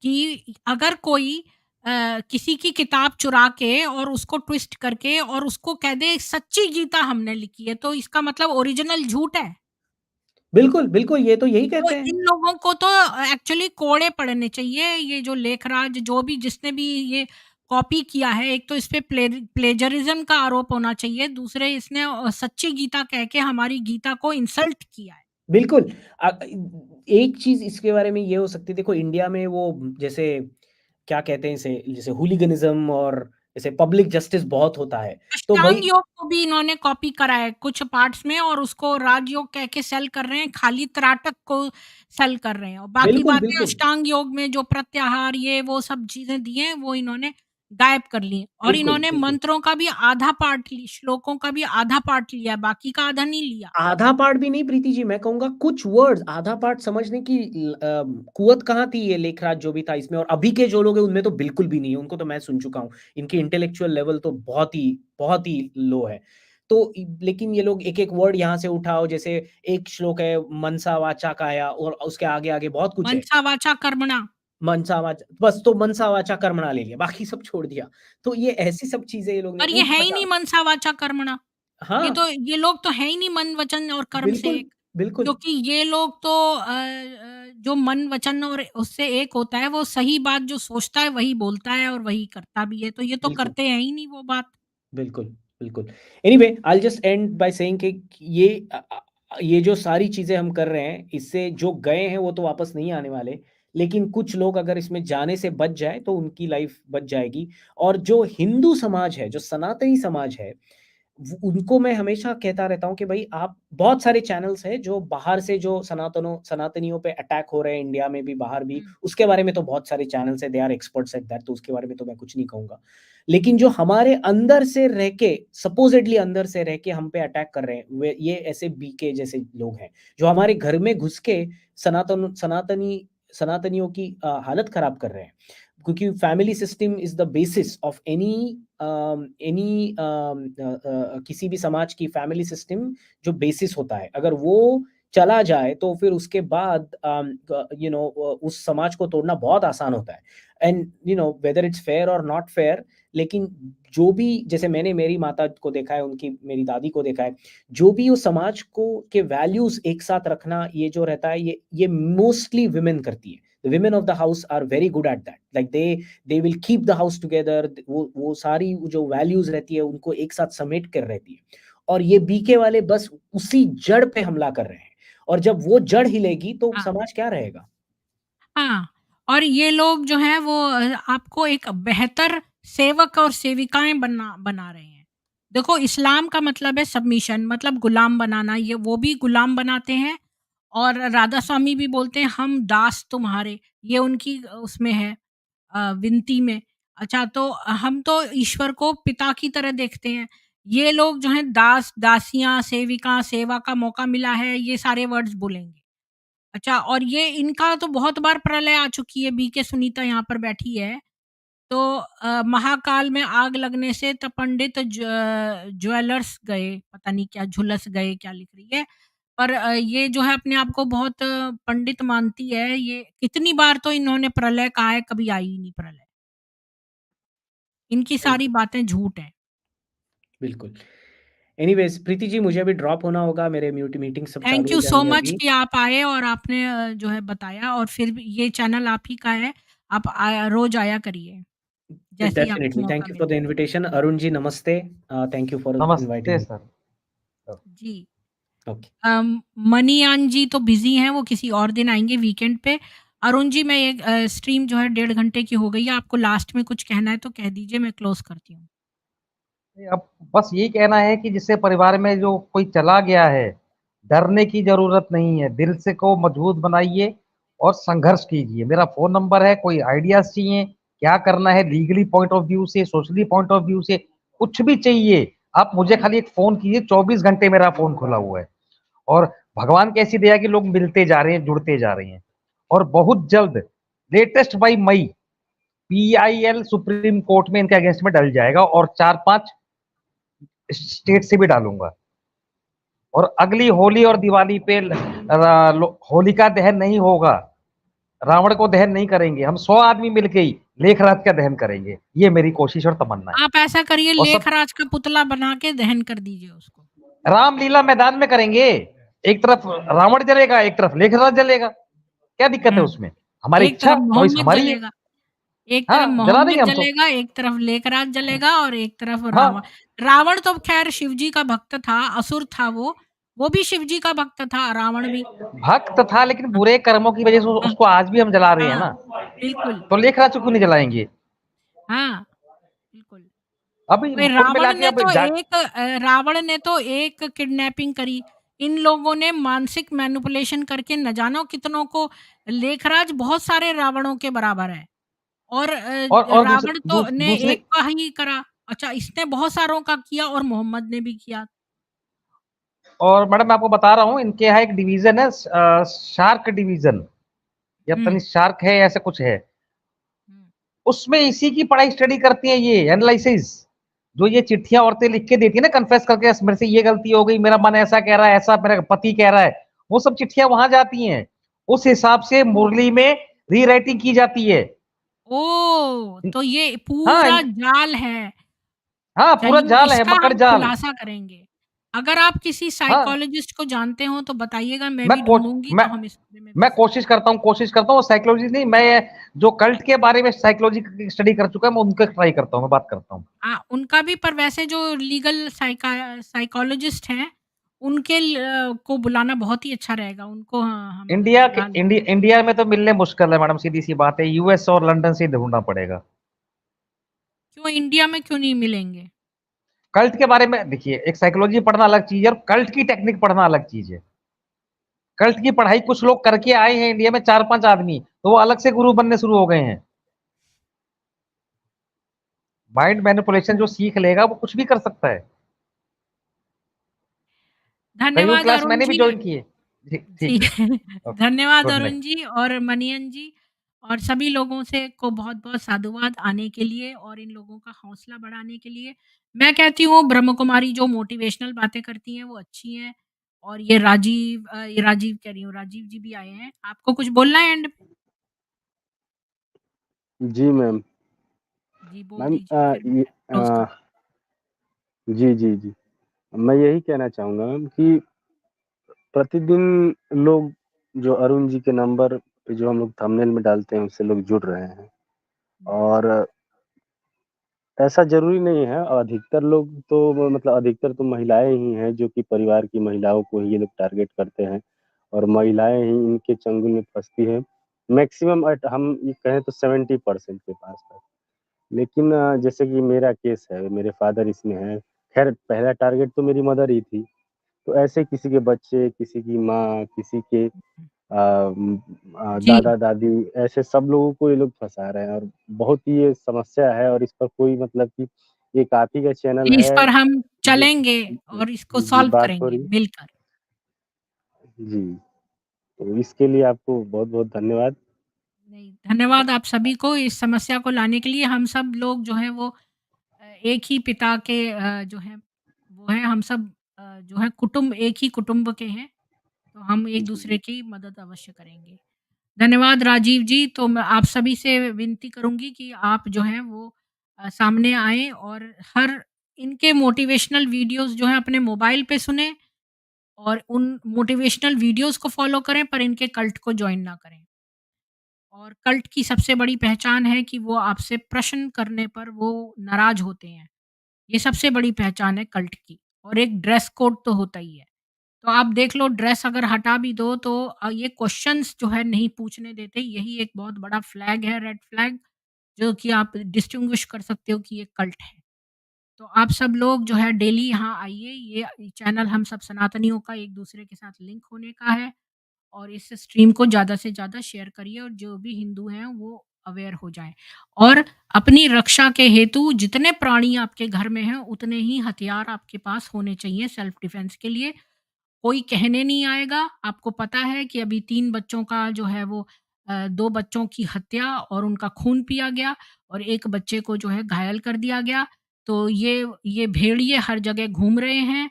कि अगर कोई किसी की किताब चुरा के और उसको ट्विस्ट करके और उसको कह दे सच्ची गीता हमने लिखी है, तो इसका मतलब ओरिजिनल झूठ है? बिल्कुल, बिल्कुल, ये तो यही तो कहते हैं। इन लोगों को तो एक्चुअली कोड़े पड़ने चाहिए। ये जो लेखराज, जो भी जिसने भी ये कॉपी किया है, एक तो इस पे प्लेजरिज्म का आरोप होना चाहिए, दूसरे इसने सच्ची गीता कह के हमारी गीता को इंसल्ट किया है। बिल्कुल। एक चीज़ इसके बारे में ये हो सकती है, देखो इंडिया में वो जैसे क्या कहते हैं इसे, जैसे हूलिगनिज़्म और जैसे पब्लिक जस्टिस बहुत होता है। तो अष्टांग वही योग को भी इन्होंने कॉपी करा है कुछ पार्ट्स में, और उसको राजयोग कह के सेल कर रहे हैं, खाली त्राटक को सेल कर रहे हैं, और बाकी बिल्कुल, बातें बिल्कुल, अष्टांग योग में जो प्रत्याहार ये वो सब चीज़ें दी हैं, वो इन्होंने गायब कर ली हैं। और बिल्कुल, इन्होंने बिल्कुल। मंत्रों का भी आधा पार्ट श्लोकों का भी आधा पार्ट लिया, बाकी का आधा नहीं लिया। आधा पार्ट भी नहीं प्रीति जी, मैं कहूँगा कुछ वर्ड्स, आधा पार्ट समझने की कुवत कहाँ थी ये लेखराज जो भी था इसमें, और अभी के जो लोग हैं उनमें तो बिल्कुल भी नहीं है, उनको तो मैं सुन चुका हूँ। इनकी इंटेलेक्चुअल लेवल तो बहुत ही लो है। तो लेकिन ये लोग एक-एक वर्ड यहाँ से उठाओ, जैसे एक श्लोक है मनसा वाचा काया और उसके आगे-आगे बहुत कुछ है। मनसा वाचा कर्मणा। मनसा वाचा बस, तो मनसा वाचा कर्मणा ले लिया, बाकी सब छोड़ दिया। तो ये ऐसी सब चीज़ें ये लोग ने पर ये ऊट है ही नहीं पटांग। मनसा वाचा कर्मणा। हाँ, ये लोग तो हैं ही नहीं मन, वचन और कर्म से बिल्कुल, एक। बिल्कुल, क्योंकि ये लोग तो जो मन, वचन और उससे एक होता है, वो सही बात जो सोचता है वही बोलता है और वही करता भी है। तो ये तो बिल्कुल। करते हैं ही नहीं वो बात। बिल्कुल, बिल्कुल। Anyway I will just and by saying कि ये ये जो सारी चीज़ें हम कर रहे हैं, इससे जो गए हैं वो तो वापस नहीं आने वाले। लेकिन कुछ लोग अगर इसमें जाने से बच जाएँ तो उनकी लाइफ़ बच जाएगी। और जो हिंदू समाज है, जो सनातनी समाज है, उनको मैं हमेशा कहता रहता हूँ कि भाई आप, बहुत सारे चैनल्स हैं जो बाहर से जो सनातनियों पे अटैक हो रहे हैं, इंडिया में भी बाहर भी, उसके बारे में तो बहुत सारे चैनल्स हैं, they are experts at that, तो उसके बारे में तो मैं कुछ नहीं कहूंगा। लेकिन जो हमारे अंदर से रह के, सपोजिटली अंदर से रह के हम पे अटैक कर रहे हैं, वे ये ऐसे बीके जैसे लोग हैं जो हमारे घर में घुस के सनातनियों की हालत खराब कर रहे हैं। क्योंकि family system is the basis of any किसी भी समाज की फैमिली सिस्टम जो बेसिस होता है, अगर वो चला जाए तो फिर उसके बाद उस समाज को तोड़ना बहुत आसान होता है। एंड वेदर इट्स फेयर और नॉट फेयर, लेकिन जो भी, जैसे मैंने मेरी माता को देखा है, उनकी मेरी दादी को देखा है, जो भी उस समाज को के वैल्यूज एक साथ रखना, ये जो रहता है, ये मोस्टली विमेन करती है। The women of the house are very good at that. Like they will keep the house together. वो सारी जो values रहती है उनको एक साथ समेट कर रहती है। और ये बीके वाले बस उसी जड़ पे हमला कर रहे हैं, और जब वो जड़ हिलेगी तो समाज क्या रहेगा? हाँ, और ये लोग जो हैं वो आपको एक बेहतर सेवक और सेविकाएं बना रहे हैं। देखो, इस्लाम का मतलब है सबमिशन, मतलब गुलाम बनाना, ये वो भी गुलाम बनाते हैं। और राधा स्वामी भी बोलते हैं हम दास तुम्हारे, ये उनकी उसमें है विनती में। अच्छा, तो हम तो ईश्वर को पिता की तरह देखते हैं। ये लोग जो हैं दास, दासियां, सेविका, सेवा का मौका मिला है, ये सारे वर्ड्स बोलेंगे। अच्छा, और ये इनका तो बहुत बार प्रलय आ चुकी है। बीके सुनीता यहाँ पर बैठी है, तो महाकाल में आग लगने से तो पंडित ज्वेलर्स गए, पता नहीं क्या झुलस गए, क्या लिख रही है। पर ये जो है अपने आप को बहुत पंडित मानती है। ये कितनी बार तो इन्होंने प्रलय कहा है, कभी आई ही नहीं प्रलय। इनकी सारी बातें झूठ हैं। बिल्कुल। एनीवेज प्रीति जी, मुझे अभी ड्रॉप होना होगा, मेरे मीटिंग सब थैंक चालू यू हो सो जाएंगे मच अभी। कि आप आए और आपने जो है बताया, और फिर भी ये चैनल आप ही का है, आप रोज आया करिए जैसे ही आपको डेफिनेटली, मौका थैंक यू फॉर द मिले। इनविटेशन। अरुण जी नमस्ते, थैंक यू फॉर नमस्ते इनवाइटिंग सर। जी। मी। ओके, मनीयान जी तो बिजी हैं, वो किसी और दिन आएंगे वीकेंड पे। अरुण जी, मैं एक स्ट्रीम जो है 1.5 घंटे की हो गई है, आपको लास्ट में कुछ कहना है तो कह दीजिए, मैं क्लोज करती हूँ। अब बस यही कहना है कि जिससे परिवार में जो कोई चला गया है, डरने की जरूरत नहीं है, दिल से को मजबूत बनाइए और संघर्ष कीजिए। मेरा फोन नंबर है, कोई आइडियाज चाहिए क्या करना है, लीगली पॉइंट ऑफ व्यू से, सोशली पॉइंट ऑफ व्यू से, कुछ भी चाहिए, आप मुझे खाली एक फोन कीजिए। 24 घंटे मेरा फोन खुला हुआ है। और भगवान कैसी दया कि लोग मिलते जा रहे हैं, जुड़ते जा रहे हैं। और बहुत जल्द, latest by May, PIL supreme court में इनके अगेंस्ट में डल जाएगा, और 4-5 स्टेट से भी डालूंगा। और अगली होली और दिवाली पे होलिका दहन नहीं होगा, रावण को दहन नहीं करेंगे, हम 100 आदमी मिलके ही लेखराज का दहन करेंगे। ये मेरी कोशिश और तमन्ना है। आप ऐसा करिए, और सब लेखराज का पुतला बना के दहन कर दीजिए उसको। रामलीला मैदान में करेंगे, एक तरफ रावण जलेगा, एक तरफ लेखराज जलेगा, क्या दिक्कत है उसमें? हमारी एक इच्छा, तरफ चॉइस मोहम्मद हमारी है। जलेगा, एक हाँ, तरफ जला देंगे मोहम्मद हम तो। जलेगा, एक तरफ लेखराज जलेगा, और एक तरफ हाँ, रावण। रावण तो खैर शिव जी का भक्त था, असुर था वो भी शिव जी का भक्त था, रावण भी। भक्त था, लेकिन हाँ, बुरे कर्मों की वजह से हाँ, उसको आज भी हम जला रहे हैं हाँ, ना। बिल्कुल। तो लेखराज को क्यों नहीं जलाएंगे? हाँ, बिल्कुल। अभी भाई, कुल मिला के अब रावण ने तो एक किडनैपिंग करी। इन लोगों ने मानसिक मैनिपुलेशन करके न जानो कितनों को, लेखराज बहुत सारे रावणों के बराबर है। और और रावण तो ने दूसरी, एक का ही करा। अच्छा, इसने बहुत सारों का किया और मोहम्मद ने भी किया। और मैडम मैं आपको बता रहा हूँ, इनके यहाँ एक डिवीजन है, शार्क डिवीजन, या पता नहीं शार्क है, ऐसा कुछ है, उसमें इसी की पढ़ाई स्टडी करती हैं ये, एनालिसिस। जो ये चिट्ठियां औरतें लिख के देती है ना, कन्फेस करके, मेरे से ये गलती हो गई, मेरा मन ऐसा कह रहा है, ऐसा मेरा पति कह रहा है, वो सब चिट्ठियां वहां जाती हैं। उस हिसाब से मुरली में रीराइटिंग की जाती है। ओह! तो ये हाँ, पूरा जाल है। हाँ, पूरा चलिए, जाल है, इसका मकर हम जाल। खुलासा करेंगे। अगर आप किसी हाँ, साइकोलॉजिस्ट को जानते हो तो बताइएगा, मैं मैं भी को, ढूँढूँगी मैं तो हम इस बारे में मैं विस्तार। कोशिश करता हूँ, साइकोलॉजी नहीं, मैं जो कल्ट के बारे में साइकोलॉजी की स्टडी कर चुका है, मैं उनका ट्राई करता हूँ, मैं बात करता हूँ। उनका भी, पर वैसे जो लीगल साइकोलॉजिस्ट हैं, उनके को बुलाना बहुत ही अच्छा रहेगा। उनको हम बुला लेंगे। इंडिया में तो मिलने मुश्किल है मैडम, सीधी सी बात है, यूएस और लंदन से ढूंढना पड़ेगा। क्यों इंडिया में क्यों नहीं मिलेंगे? कल्ट के बारे में देखिए, एक साइकोलॉजी पढ़ना अलग चीज है और कल्ट की टेक्निक पढ़ना अलग चीज है। कल्ट की पढ़ाई कुछ लोग करके आए हैं इंडिया में, 4-5 आदमी, तो वो अलग से गुरु बनने शुरू हो गए हैं। माइंड मैनिपुलेशन जो सीख लेगा वो कुछ भी कर सकता है। कईयों धन्यवाद क्लास अरुण मैंने भी जी। ज्वाइन किए। ठीक जी ठीक है। ओके, धन्यवाद गुड अरुण नाइट। जी और मनियन जी और सभी लोगों से को बहुत-बहुत साधुवाद आने के लिए और इन लोगों का हौसला बढ़ाने के लिए। मैं कहती हूँ ब्रह्म कुमारी जो मोटिवेशनल बातें करती हैं वो अच्छी हैं और ये राजीव कह रही हूँ, राजीव जी भी आए हैं। आपको कुछ बोलना है एंड में? जी मैम। जी बोल मैम दीजिए फिर मैं क्लोज़ कर जी, जी, जी। मैं यही कहना चाहूँगा मैम कि प्रतिदिन लोग जो अरुण जी के नंबर पे जो हम लोग थंबनेल में डालते हैं, उससे लोग जुड़ रहे हैं और ऐसा ज़रूरी नहीं है, अधिकतर लोग तो मतलब अधिकतर तो महिलाएँ ही हैं जो कि परिवार की महिलाओं को ही ये लोग टारगेट करते हैं और महिलाएँ ही इनके चंगुल में फँसती हैं। मैक्सिमम हम ये कहें तो 70% के पास-पास। लेकिन जैसे कि मेरा केस है, मेरे फादर इसमें हैं। ख़ैर पहला टारगेट तो मेरी मदर ही थी। तो ऐसे किसी के बच्चे, किसी की माँ, किसी के जी, दादा-दादी ऐसे सब लोगों को ये लोग फँसा रहे हैं और बहुत ही ये समस्या है और इस पर कोई मतलब कि एक आप ही का चैनल इस है पर हम जो चलेंगे और इसको जी, सॉल्व बात हो करेंगे रही मिलकर। जी, तो इसके लिए आपको बहुत-बहुत धन्यवाद। नहीं, धन्यवाद आप सभी को इस समस्या को लाने के लिए। हम सब लोग जो हैं वो एक ही पिता के जो हैं वो हैं हम सब जो है कुटुंब एक ही कुटुंब के हैं, तो हम जी, एक-दूसरे की मदद अवश्य करेंगे। धन्यवाद राजीव जी, तो मैं आप सभी से विनती करूँगी कि आप जो हैं वो सामने आएँ और हर इनके मोटिवेशनल वीडियोज़ जो हैं अपने मोबाइल पे सुनें और उन मोटिवेशनल वीडियोज़ को फ़ॉलो करें पर इनके कल्ट को जॉइन ना करें। और कल्ट की सबसे बड़ी पहचान है कि वो आपसे प्रश्न करने पर वो नाराज़ होते हैं। ये सबसे बड़ी पहचान है कल्ट की और एक ड्रेस कोड तो होता ही है। तो आप देख लो ड्रेस अगर हटा भी दो तो ये क्वेश्चन्स जो है नहीं पूछने देते, यही एक बहुत बड़ा फ्लैग है, रेड फ्लैग जो कि आप डिस्टिंग्विश कर सकते हो कि ये कल्ट है। तो आप सब लोग जो है डेली यहाँ आइए, ये चैनल हम सब सनातनियों का एक-दूसरे के साथ लिंक होने का है और इस स्ट्रीम को ज़्यादा से ज़्यादा शेयर करिए और जो भी हिंदू हैं वो अवेयर हो जाएँ। और अपनी रक्षा के हेतु जितने प्राणी आपके घर में हैं, उतने ही हथियार आपके पास होने चाहिए सेल्फ डिफेंस के लिए। कोई कहने नहीं आएगा, आपको पता है कि अभी 3 बच्चों का जो है वो 2 बच्चों की हत्या और उनका खून पिया गया और 1 बच्चे को जो है घायल कर दिया गया। तो ये भेड़िए हर जगह घूम रहे हैं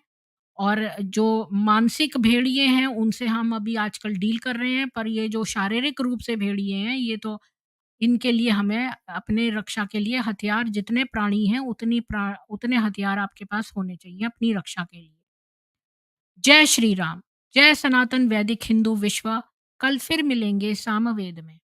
और जो मानसिक भेड़िए हैं, उनसे हम अभी आजकल डील कर रहे हैं, पर ये जो शारीरिक रूप से भेड़िए हैं, ये तो इनके लिए हमें अपने रक्षा के लिए हथियार जितने प्राणी हैं, उतने हथियार आपके पास होने चाहिए अपनी रक्षा के लिए। जय श्री राम, जय सनातन वैदिक हिंदू विश्व। कल फिर मिलेंगे सामवेद में।